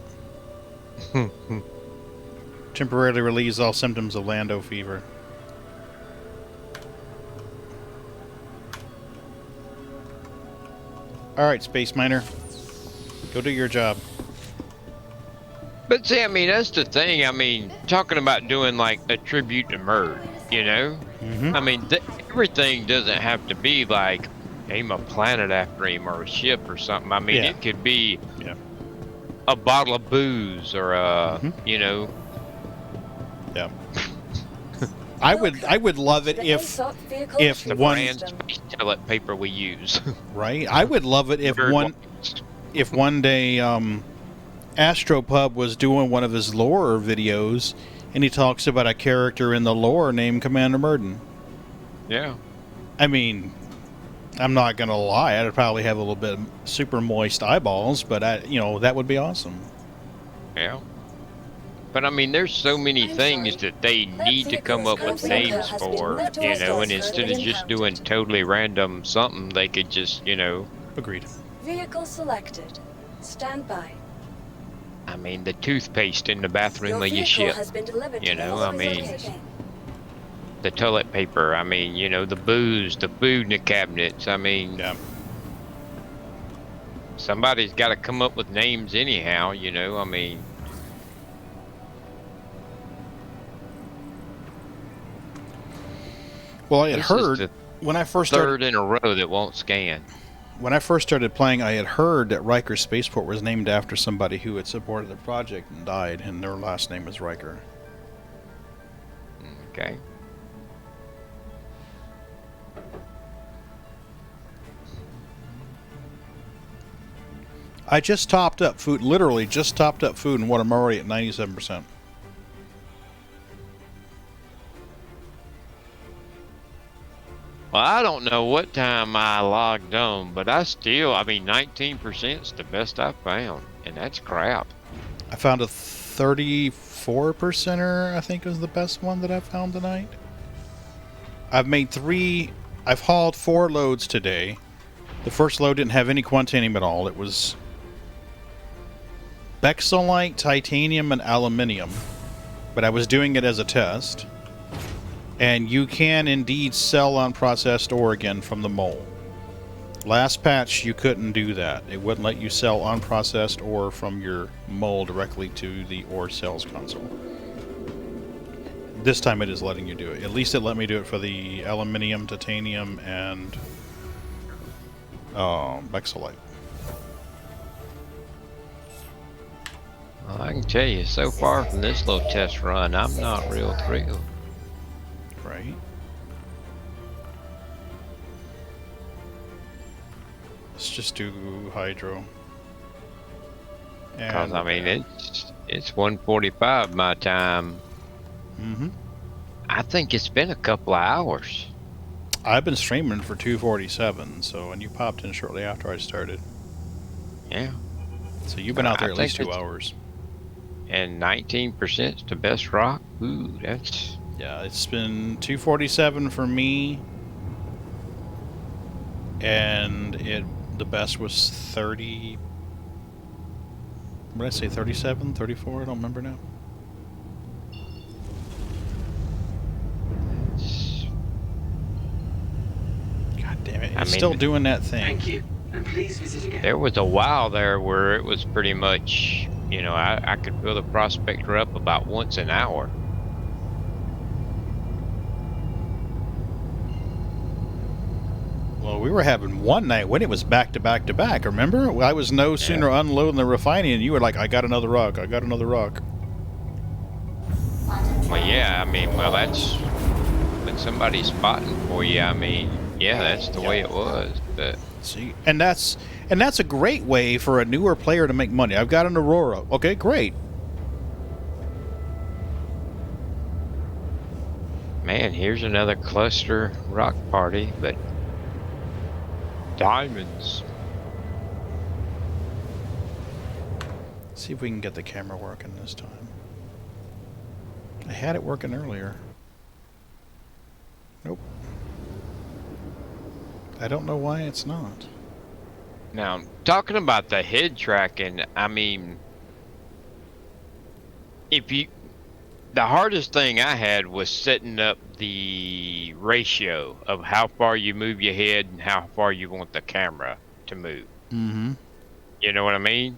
Temporarily relieves all symptoms of Lando fever. Alright, Space Miner. Go do your job. But see, I mean, that's the thing. I mean, talking about doing like a tribute to Murd, you know? I mean, everything doesn't have to be like name a planet after him or a ship or something. I mean, it could be a bottle of booze or a, you know. Yeah. I would love it if the one brand space toilet paper we use. Right. I would love it if one day Astropub was doing one of his lore videos and he talks about a character in the lore named Commander Murden. Yeah. I mean, I'm not gonna lie, I'd probably have a little bit of super moist eyeballs, but you know, that would be awesome. Yeah. But I mean, there's so many things that they need to come up with names for, you know, and instead of just doing totally random something, they could just, you know. Agreed. Vehicle selected. Stand by. I mean, the toothpaste in the bathroom of your ship, you know, I mean, the toilet paper, I mean, you know, the booze, the food in the cabinets, I mean, somebody's got to come up with names anyhow, you know, I mean. Well, I had heard when I first started, third in a row that won't scan. When I first started playing, I had heard that Riker Spaceport was named after somebody who had supported the project and died, and their last name was Riker. Okay. I just topped up food, literally just topped up food, and what I'm already at 97%. Well, I don't know what time I logged on, but I mean, 19% is the best I found, and that's crap. I found a 34%er, I think was the best one that I found tonight. I've hauled 4 loads today. The first load didn't have any quantanium at all. It was Bexolite, titanium, and aluminium, but I was doing it as a test. And you can indeed sell unprocessed ore again from the mole. Last patch, you couldn't do that. It wouldn't let you sell unprocessed ore from your mole directly to the ore sales console. This time it is letting you do it. At least it let me do it for the aluminium, titanium, and Bexolite. Well, I can tell you, so far from this little test run, I'm not real thrilled. Right. Let's just do hydro. Because I mean, it's 1:45 my time. I think it's been a couple of hours. I've been streaming for 2:47, so and you popped in shortly after I started. Yeah. So you've been out there at least 2 hours. And 19% is the best rock. Ooh, that's. Yeah, it's been 2:47 for me, and the best was 30. What did I say, 37, 34? I don't remember now. God damn it. It's still doing that thing. Thank you. And please visit again. There was a while there where it was pretty much, you know, I could fill the prospector up about once an hour. Well, we were having one night when it was back to back to back, remember? I was no sooner unloading the refining and you were like, I got another rock, I got another rock. Well, yeah, I mean, well, that's when somebody's spotting for you. I mean, yeah, that's the way it was. But see, and that's a great way for a newer player to make money. I've got an Aurora. Okay, great. Man, here's another cluster rock party, but diamonds. See if we can get the camera working this time. I had it working earlier. Nope. I don't know why it's not. Now, talking about the head tracking, I mean, the hardest thing I had was setting up the ratio of how far you move your head and how far you want the camera to move. Mm-hmm. You know what I mean?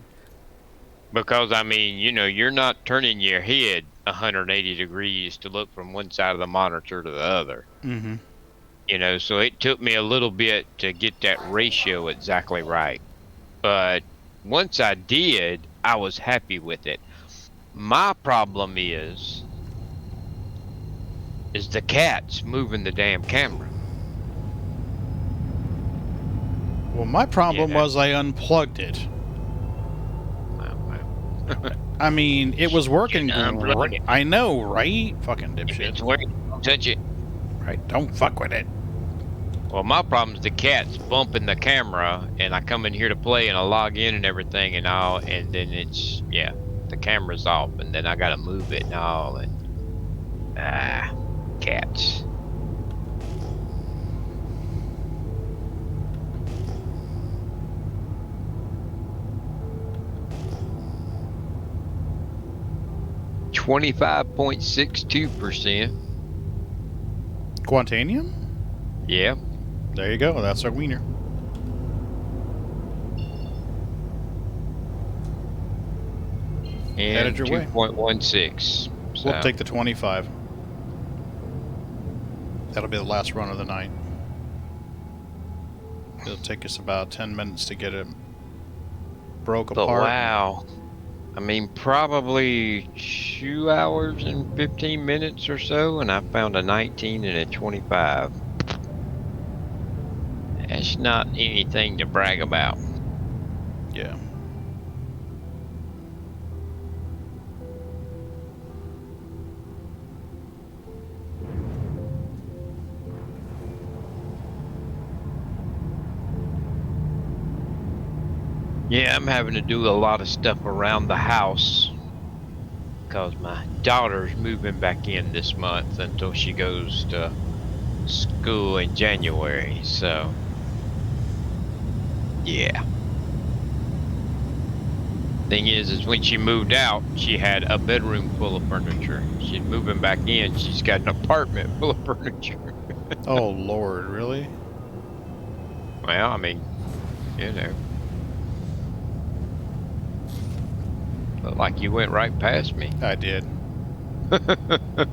Because, I mean, you know, you're not turning your head 180 degrees to look from one side of the monitor to the other. Mm-hmm. You know, so it took me a little bit to get that ratio exactly right. But once I did, I was happy with it. My problem is the cat's moving the damn camera. Well, my problem was I unplugged it. I mean, it was working great. I know, right? Fucking dipshit. It's working. Don't touch it. Right, don't fuck with it. Well, my problem is the cat's bumping the camera, and I come in here to play, and I log in and everything, and all, and then it's, yeah, the camera's off, and then I gotta move it and all, and cats. $25.62%. Quantanium? Yeah. There you go. That's our wiener. And headed your way. 2.16. So. We'll take the 25. That'll be the last run of the night. It'll take us about 10 minutes to get it broke apart. Wow. I mean, probably 2 hours and 15 minutes or so, and I found a 19 and a 25. That's not anything to brag about. Yeah. Yeah, I'm having to do a lot of stuff around the house because my daughter's moving back in this month until she goes to school in January, so yeah. Thing is when she moved out, she had a bedroom full of furniture. She's moving back in, she's got an apartment full of furniture. Oh, Lord, really? Well, I mean, you know. Looked like you went right past me. I did. I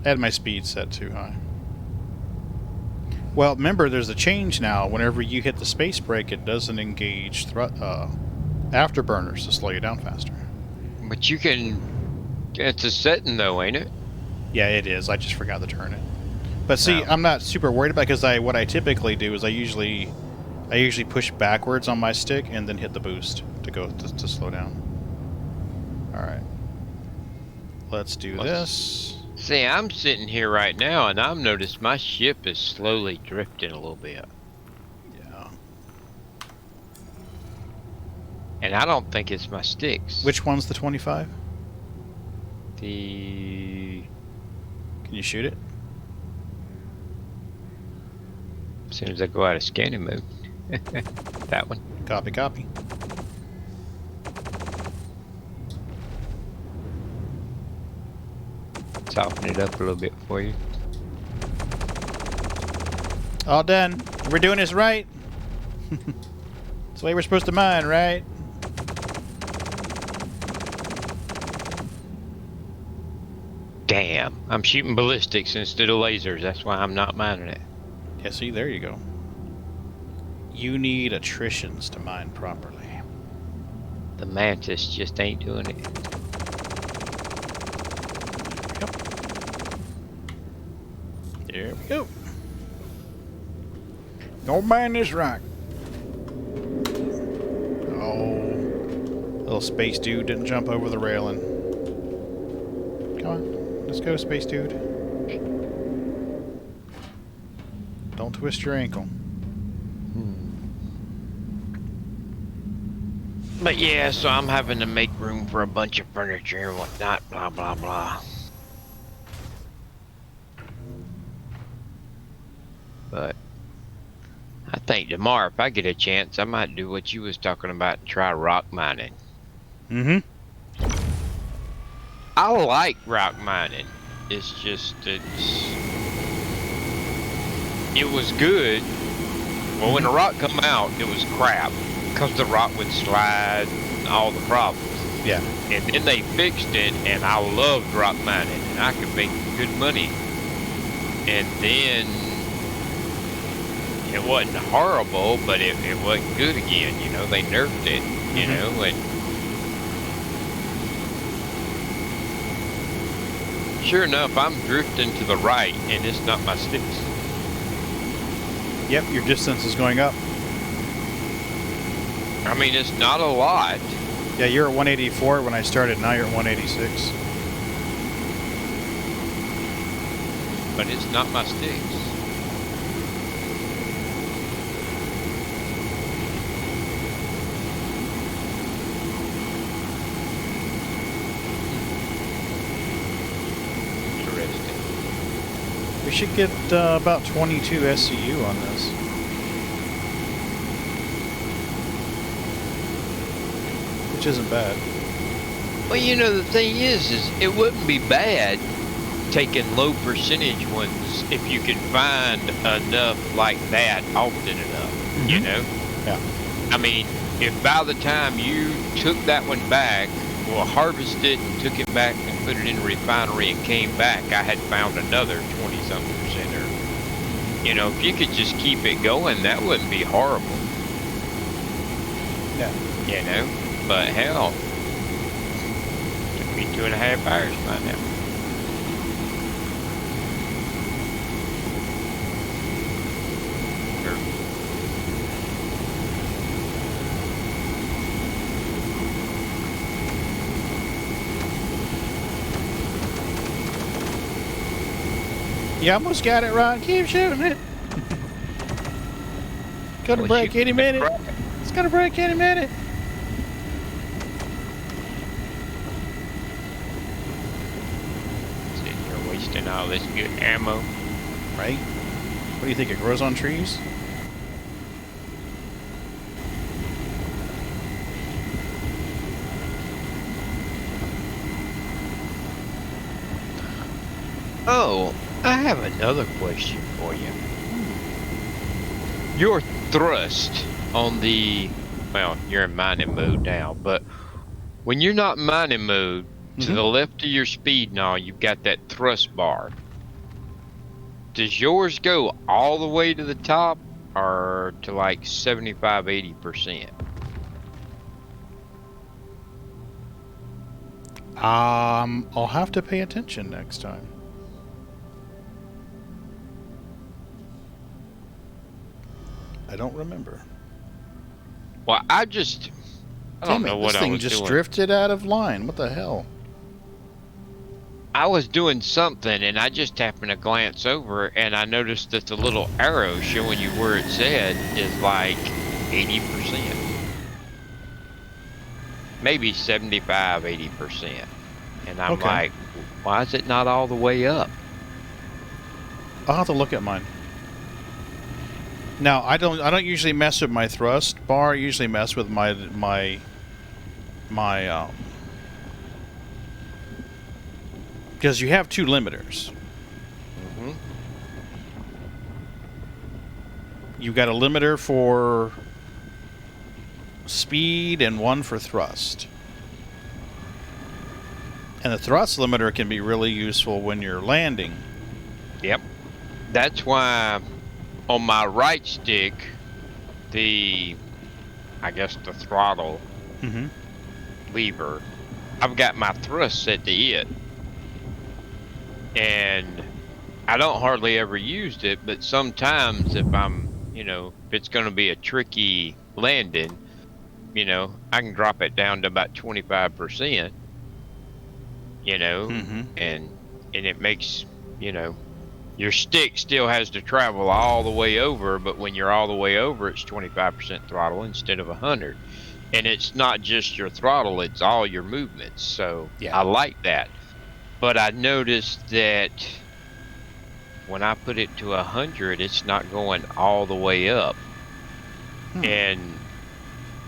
had my speed set too high. Well, remember, there's a change now. Whenever you hit the space brake, it doesn't engage afterburners to slow you down faster. But you can... It's a setting, though, ain't it? Yeah, it is. I just forgot to turn it. But see, I'm not super worried about it because what I typically do is I usually push backwards on my stick and then hit the boost to slow down. All right. Let's do this. See, I'm sitting here right now, and I've noticed my ship is slowly drifting a little bit. Yeah. And I don't think it's my sticks. Which one's the 25? The... Can you shoot it? As soon as I go out of scanning mode. That one. Copy, copy. Soften it up a little bit for you. All done. We're doing this right. That's the way we're supposed to mine, right? Damn, I'm shooting ballistics instead of lasers. That's why I'm not mining it. Yeah, see, there you go. You need attritions to mine properly. The mantis just ain't doing it. Yep. There we go. Don't mine this rock. Oh, little space dude didn't jump over the railing. Come on, let's go, space dude. Don't twist your ankle. But yeah, so I'm having to make room for a bunch of furniture and whatnot, blah, blah, blah. But I think tomorrow, if I get a chance, I might do what you was talking about and try rock mining. Mm-hmm. I like rock mining. It's just, it was good. Well, when the rock come out, it was crap. Because the rock would slide and all the problems. Yeah. And then they fixed it, and I loved rock mining. And I could make good money. And then it wasn't horrible, but it wasn't good again. You know, they nerfed it, you know. And sure enough, I'm drifting to the right, and it's not my sticks. Yep, your distance is going up. I mean, it's not a lot. Yeah, you're at 184 when I started. Now you're at 186. But it's not my sticks. Interesting. We should get about 22 SCU on this. Which isn't bad. Well, you know, the thing is it wouldn't be bad taking low percentage ones if you could find enough like that often enough, you know? Yeah. I mean, if by the time you took that one back, well, harvested it and took it back and put it in a refinery and came back, I had found another 20-something percenter. You know, if you could just keep it going, that wouldn't be horrible. Yeah. You know? But hell, took me 2.5 hours to find out. You almost got it, Ron. Keep shooting it. Gonna break any minute. It's gonna break any minute. Wasting all this good ammo. Right? What do you think? It grows on trees? Oh, I have another question for you. Your thrust on the, well, you're in mining mode now, but when you're not mining mode, to the left of your speed now, you've got that thrust bar. Does yours go all the way to the top or to like 75-80%? I'll have to pay attention next time. I don't remember. Well, I don't know what I was doing. This thing just drifted out of line. What the hell? I was doing something and I just happened to glance over and I noticed that the little arrow showing you where it said is like 80%. Maybe 75-80%. And I'm like, why is it not all the way up? I'll have to look at mine. Now, I don't usually mess with my thrust bar. I usually mess with my Because you have two limiters. Mm-hmm. You've got a limiter for speed and one for thrust. And the thrust limiter can be really useful when you're landing. Yep. That's why on my right stick, I guess the throttle lever, I've got my thrust set to it. And I don't hardly ever use it, but sometimes if I'm, if it's going to be a tricky landing, I can drop it down to about 25%, and it makes, your stick still has to travel all the way over, but when you're all the way over, it's 25% throttle instead of 100. And it's not just your throttle, it's all your movements. So yeah. I like that. But I noticed that when I put it to 100, it's not going all the way up. And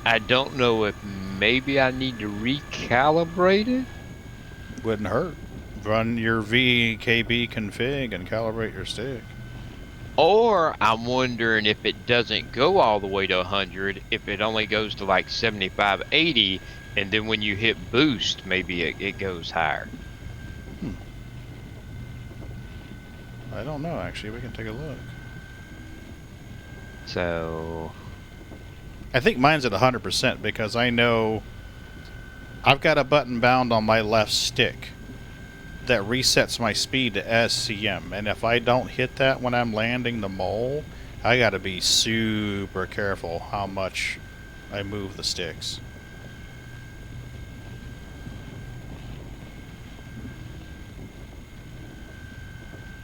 I don't know if maybe I need to recalibrate it. Wouldn't hurt. Run your VKB config and calibrate your stick. Or I'm wondering if it doesn't go all the way to 100, if it only goes to like 75, 80, and then when you hit boost, maybe it goes higher. I don't know, actually. We can take a look. So I think mine's at 100% because I know I've got a button bound on my left stick that resets my speed to SCM, and if I don't hit that when I'm landing the mole, I gotta be super careful how much I move the sticks.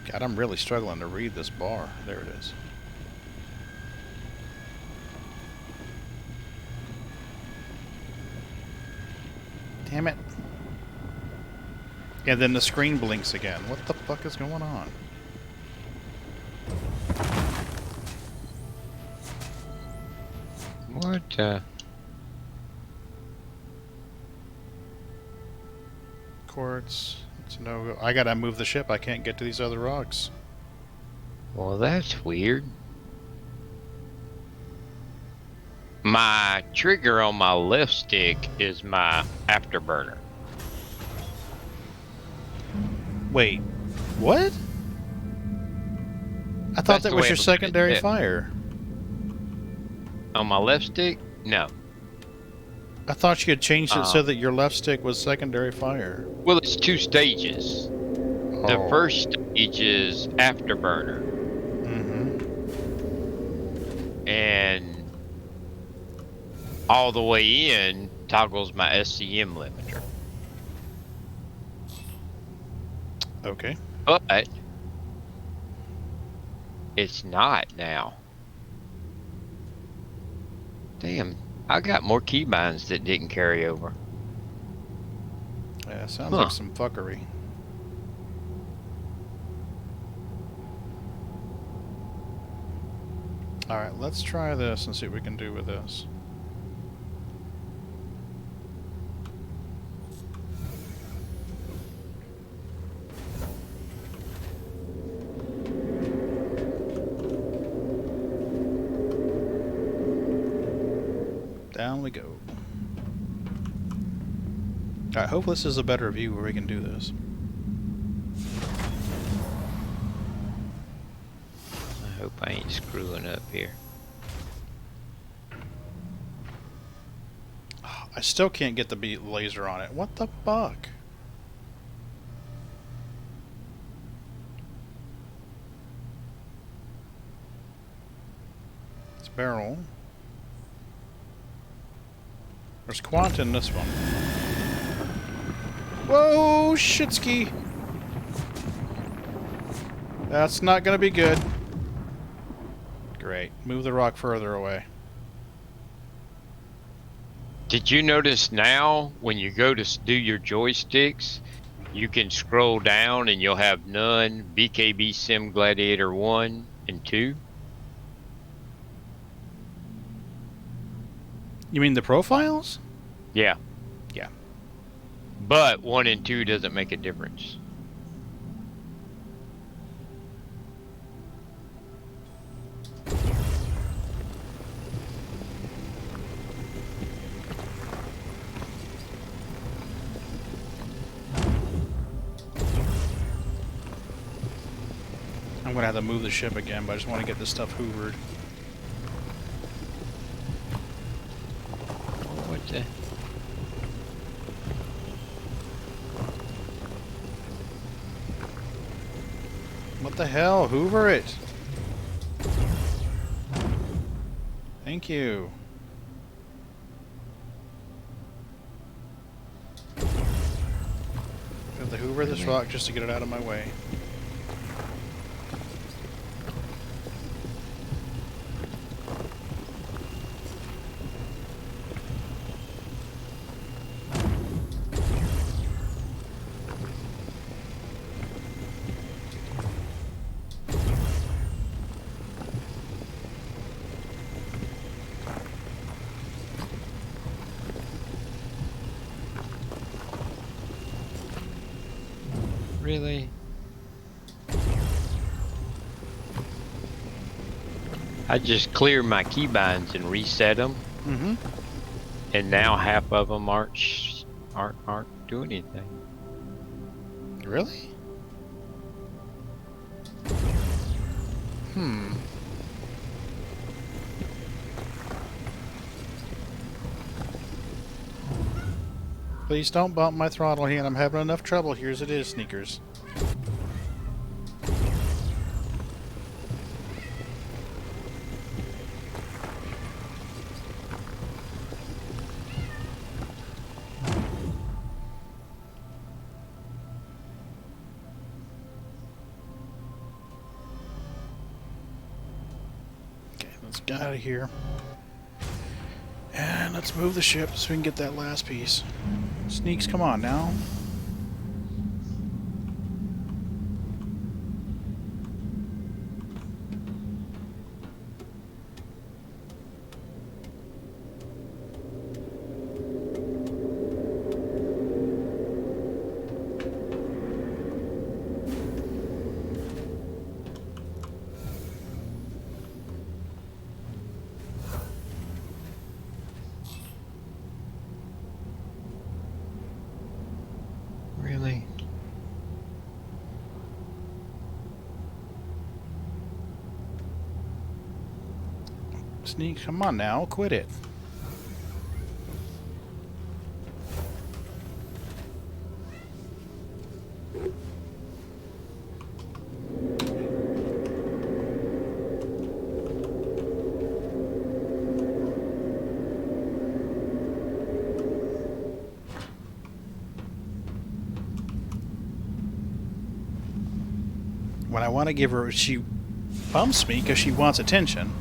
God, I'm really struggling to read this bar. There it is. Damn it. And then the screen blinks again. What the fuck is going on? What? Quartz. It's no go. I gotta move the ship. I can't get to these other rocks. Well, that's weird. My trigger on my left stick is my afterburner. Wait, what? I thought that was your secondary fire. On my left stick? No. I thought you had changed it so that your left stick was secondary fire. Well, it's two stages. The first stage is afterburner. And all the way in toggles my SCM limiter. Okay. But it's not now. Damn, I got more keybinds that didn't carry over. Yeah, sounds like some fuckery. Alright, let's try this and see what we can do with this. Down we go. Alright, hopefully this is a better view where we can do this. I hope I ain't screwing up here. I still can't get the beat laser on it. What the fuck? It's barrel. There's quant in this one. Whoa, shitski. That's not gonna be good. Great. Move the rock further away. Did you notice now when you go to do your joysticks, you can scroll down and you'll have none, BKB Sim Gladiator 1 and 2? You mean the profiles? Yeah. Yeah. But 1 and 2 doesn't make a difference. I'm gonna have to move the ship again, but I just want to get this stuff hoovered. What the? What the hell? Hoover it! Thank you. I have to hoover this rock just to get it out of my way. Really? I just cleared my keybinds and reset them. Mm-hmm. And now half of them aren't doing anything. Really? Hmm. Please don't bump my throttle here. I'm having enough trouble here as it is, Sneakers. Okay, let's get out of here. And let's move the ship so we can get that last piece. Sneaks, come on now. Really? Sneak, come on now, quit it. When I want to give her, she bumps me because she wants attention.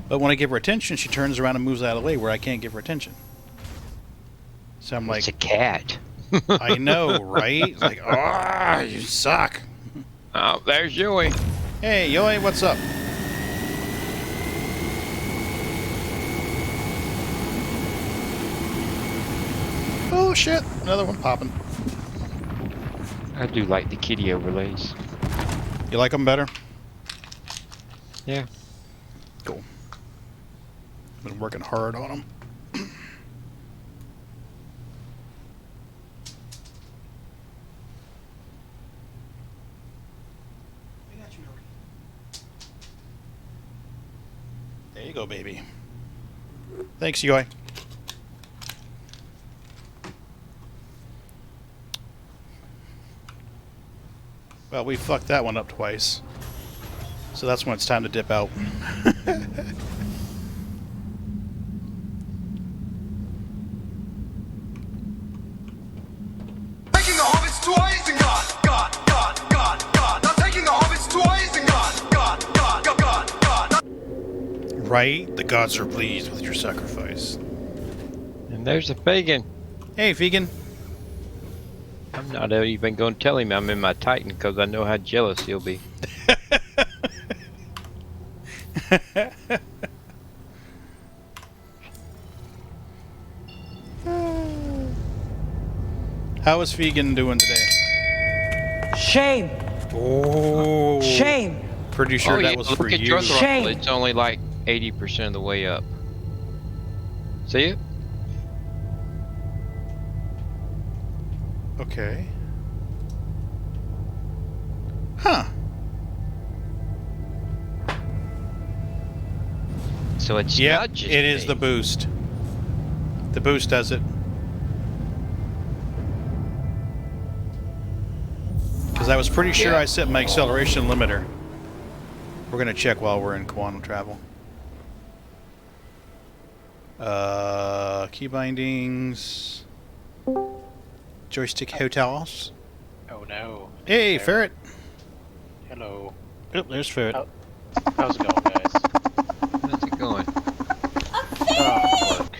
But when I give her attention, she turns around and moves out of the way where I can't give her attention. So I'm like, it's a cat. I know, right? It's like, ah, you suck. Oh, there's Joey. Hey, Yoey, what's up? Oh shit, another one popping. I do like the kitty overlays. You like them better? Yeah. Cool. Been working hard on them. There you go, baby. Thanks, Yoy. Well, we fucked that one up twice. So that's when it's time to dip out. Taking the hobbits to Isengard, God. Not taking the hobbits to Isengard, God. Right? The gods are pleased with your sacrifice. And there's a Fagin. Hey, Vegan. I'm not even going to tell him I'm in my Titan because I know how jealous he'll be. How is Vegan doing today? Shame. Oh. Shame. Pretty sure that was for look at you. your throttle. It's only like 80% of the way up. See it? Okay. Huh. So it's Yeah, not just it is the boost. The boost does it. Because I was pretty sure I set my acceleration limiter. We're going to check while we're in quantum travel. Key bindings. Joystick hotels. Oh no. Hey, Ferret. Hello. Oh, there's Ferret. How's it going, guys? How's it going? Work.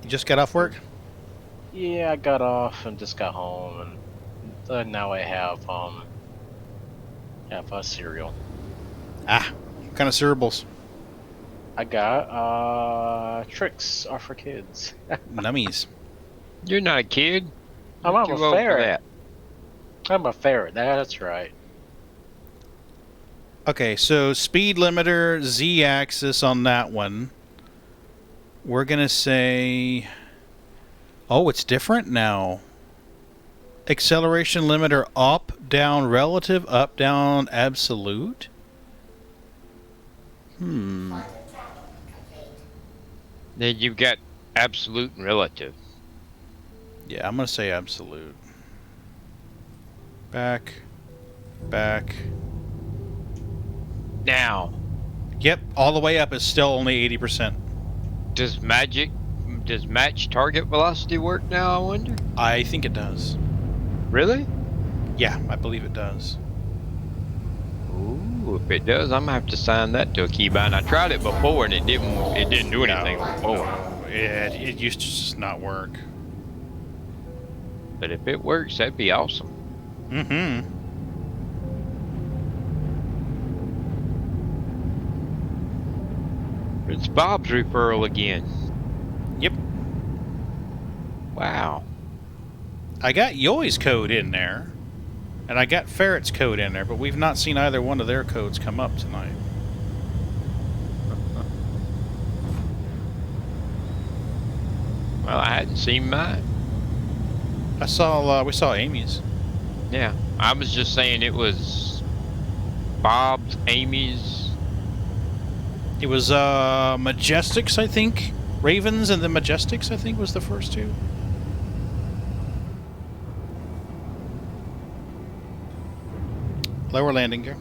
You just got off work? Yeah, I got off and just got home, and now I have cereal. Ah, what kind of cereals? I got Tricks are for kids. Nummies. You're not a kid. I'm You're a too old for ferret. that. I'm a ferret. That's right. Okay, so speed limiter, Z-axis on that one. We're going to say... Oh, it's different now. Acceleration limiter up, down, relative, up, down, absolute? Then you've got absolute and relative. Yeah, I'm going to say absolute. Back. Back. Now. Yep, all the way up is still only 80%. Does match target velocity work now, I wonder? I think it does. Really? Yeah, I believe it does. Ooh, if it does, I'm gonna have to sign that to a keybind. I tried it before and it didn't do anything before. Yeah, it used to just not work. But if it works, that'd be awesome. Mm-hmm. It's Bob's referral again. Yep. Wow. I got Yoi's code in there, and I got Ferret's code in there, but we've not seen either one of their codes come up tonight. Well, I hadn't seen mine. We saw Amy's. Yeah, I was just saying it was Bob's, Amy's. It was Majestics, I think. Ravens and then Majestics, I think, was the first two. Lower landing gear.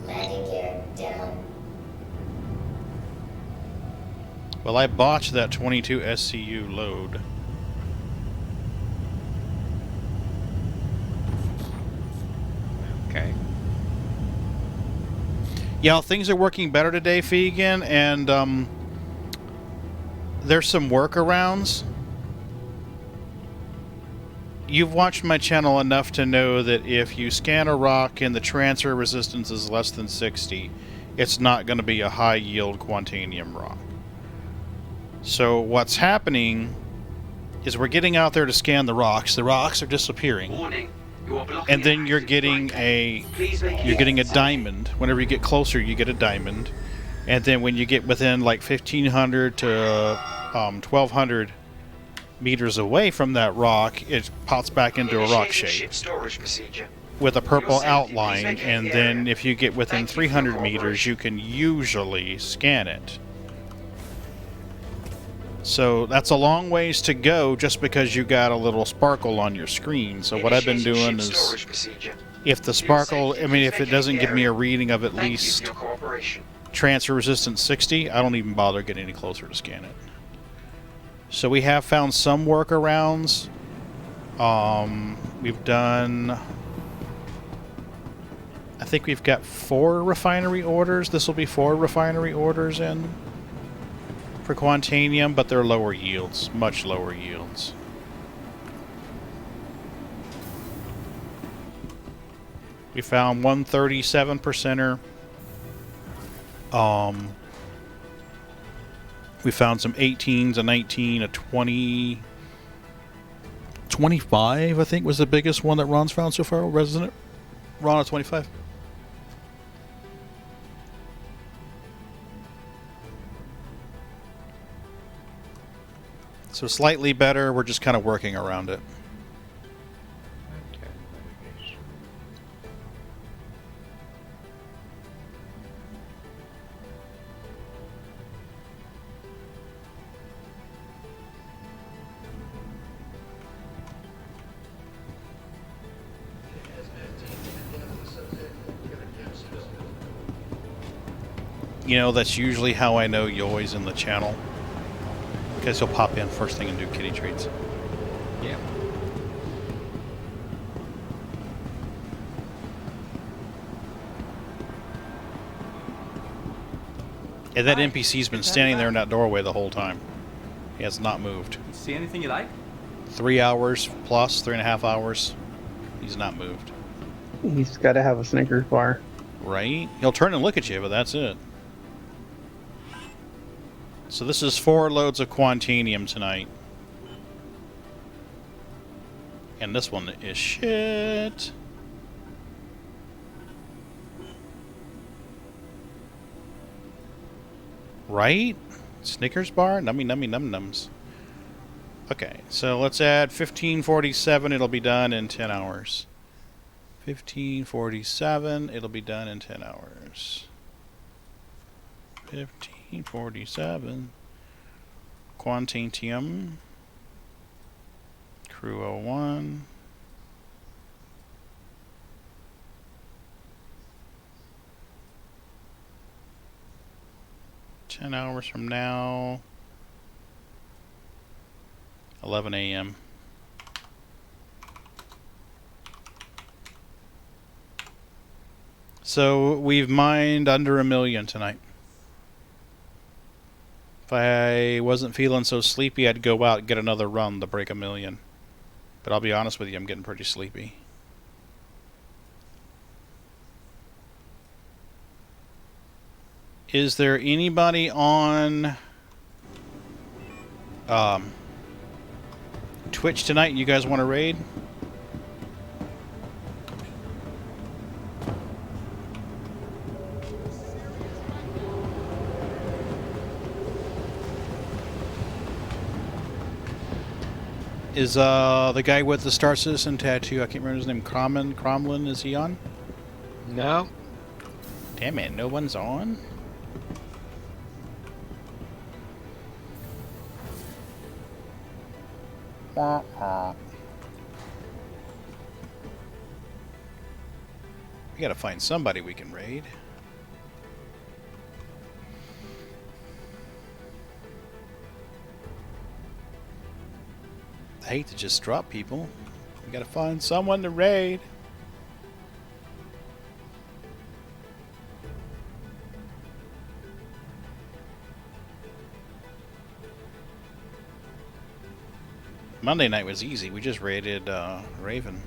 Landing gear down. Well, I botched that 22 SCU load. Okay. Yeah, things are working better today, Fegan, and there's some workarounds. You've watched my channel enough to know that if you scan a rock and the transfer resistance is less than 60, it's not going to be a high-yield Quantanium rock. So what's happening is we're getting out there to scan the rocks. The rocks are disappearing. Warning. You are blocking And then you're getting a diamond. Whenever you get closer, you get a diamond. And then when you get within like 1,500 to 1,200 meters away from that rock, it pops back into a rock shape with a purple outline. And then if you get within 300 meters, you can usually scan it. So that's a long ways to go just because you got a little sparkle on your screen. So what I've been doing is, if the sparkle, if it doesn't give me a reading of at least transfer resistance 60, I don't even bother getting any closer to scan it. So we have found some workarounds. We've done, I think we've got 4 refinery orders. This will be 4 refinery orders in for Quantanium, but they're lower yields, much lower yields. We found 137%er. We found some 18s, a 19, a 20, 25, I think was the biggest one that Ron's found so far. Resident Ron, a 25. So slightly better, we're just kind of working around it. You know, that's usually how I know Yoi's in the channel. Because he'll pop in first thing and do kitty treats. Yeah. And that NPC's been standing there in that doorway the whole time. He has not moved. See anything you like? 3 hours plus, 3.5 hours. He's not moved. He's got to have a Snickers bar. Right? He'll turn and look at you, but that's it. So this is 4 loads of Quantanium tonight. And this one is shit. Right? Snickers bar? Nummy nummy num nums. Okay, so let's add 1547. It'll be done in 10 hours. 1547. It'll be done in 10 hours. 1547. Quantanium. Crew 01. Ten hours from now, 11 a.m. So we've mined under 1 million tonight. If I wasn't feeling so sleepy, I'd go out and get another run to break 1 million. But I'll be honest with you, I'm getting pretty sleepy. Is there anybody on Twitch tonight you guys want to raid? Is the guy with the Star Citizen tattoo, I can't remember his name, Cromlin, is he on? No. Damn it, no one's on? We gotta find somebody we can raid. I hate to just drop people. We gotta find someone to raid. Monday night was easy. We just raided Raven.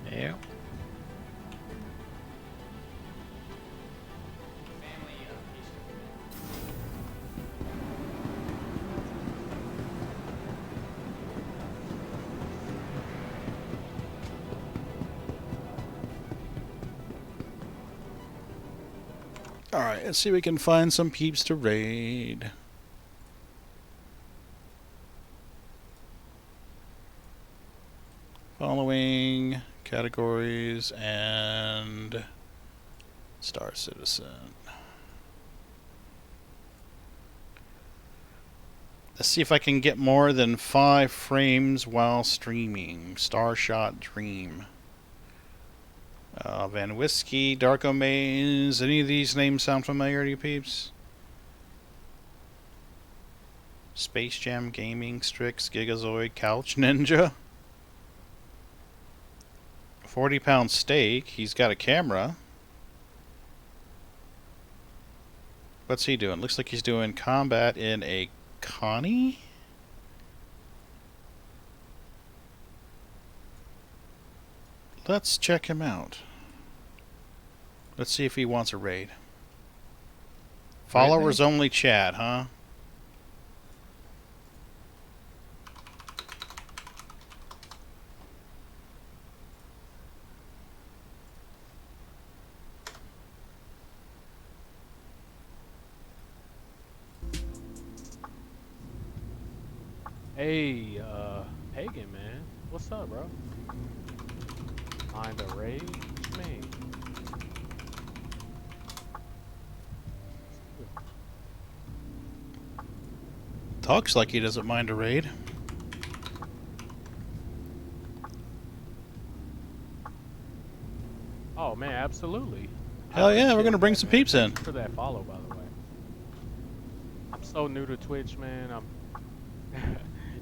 Yeah. Alright, let's see if we can find some peeps to raid. Following categories and Star Citizen. Let's see if I can get more than 5 frames while streaming. Starshot Dream. Van Whiskey, Darko Maze. Any of these names sound familiar to you peeps? Space Jam Gaming, Strix, Gigazoid, Couch Ninja. 40-pound steak. He's got a camera. What's he doing? Looks like he's doing combat in a Connie? Let's check him out. Let's see if he wants a raid. Followers only chat, huh? Hey, Pagan, man. What's up, bro? Mind a raid? What you mean? Talks like he doesn't mind a raid. Oh, man, absolutely. Hell yeah, we're gonna bring some peeps in. For that follow, by the way. I'm so new to Twitch, man.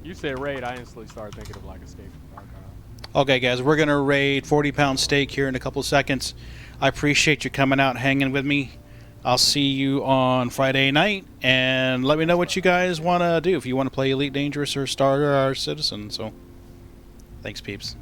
You said raid, I instantly started thinking of like Escape from Tarkov. Okay, guys, we're gonna raid 40-pound steak here in a couple of seconds. I appreciate you coming out and hanging with me. I'll see you on Friday night, and let me know what you guys want to do. If you want to play Elite Dangerous or Star Citizen. So, thanks, peeps.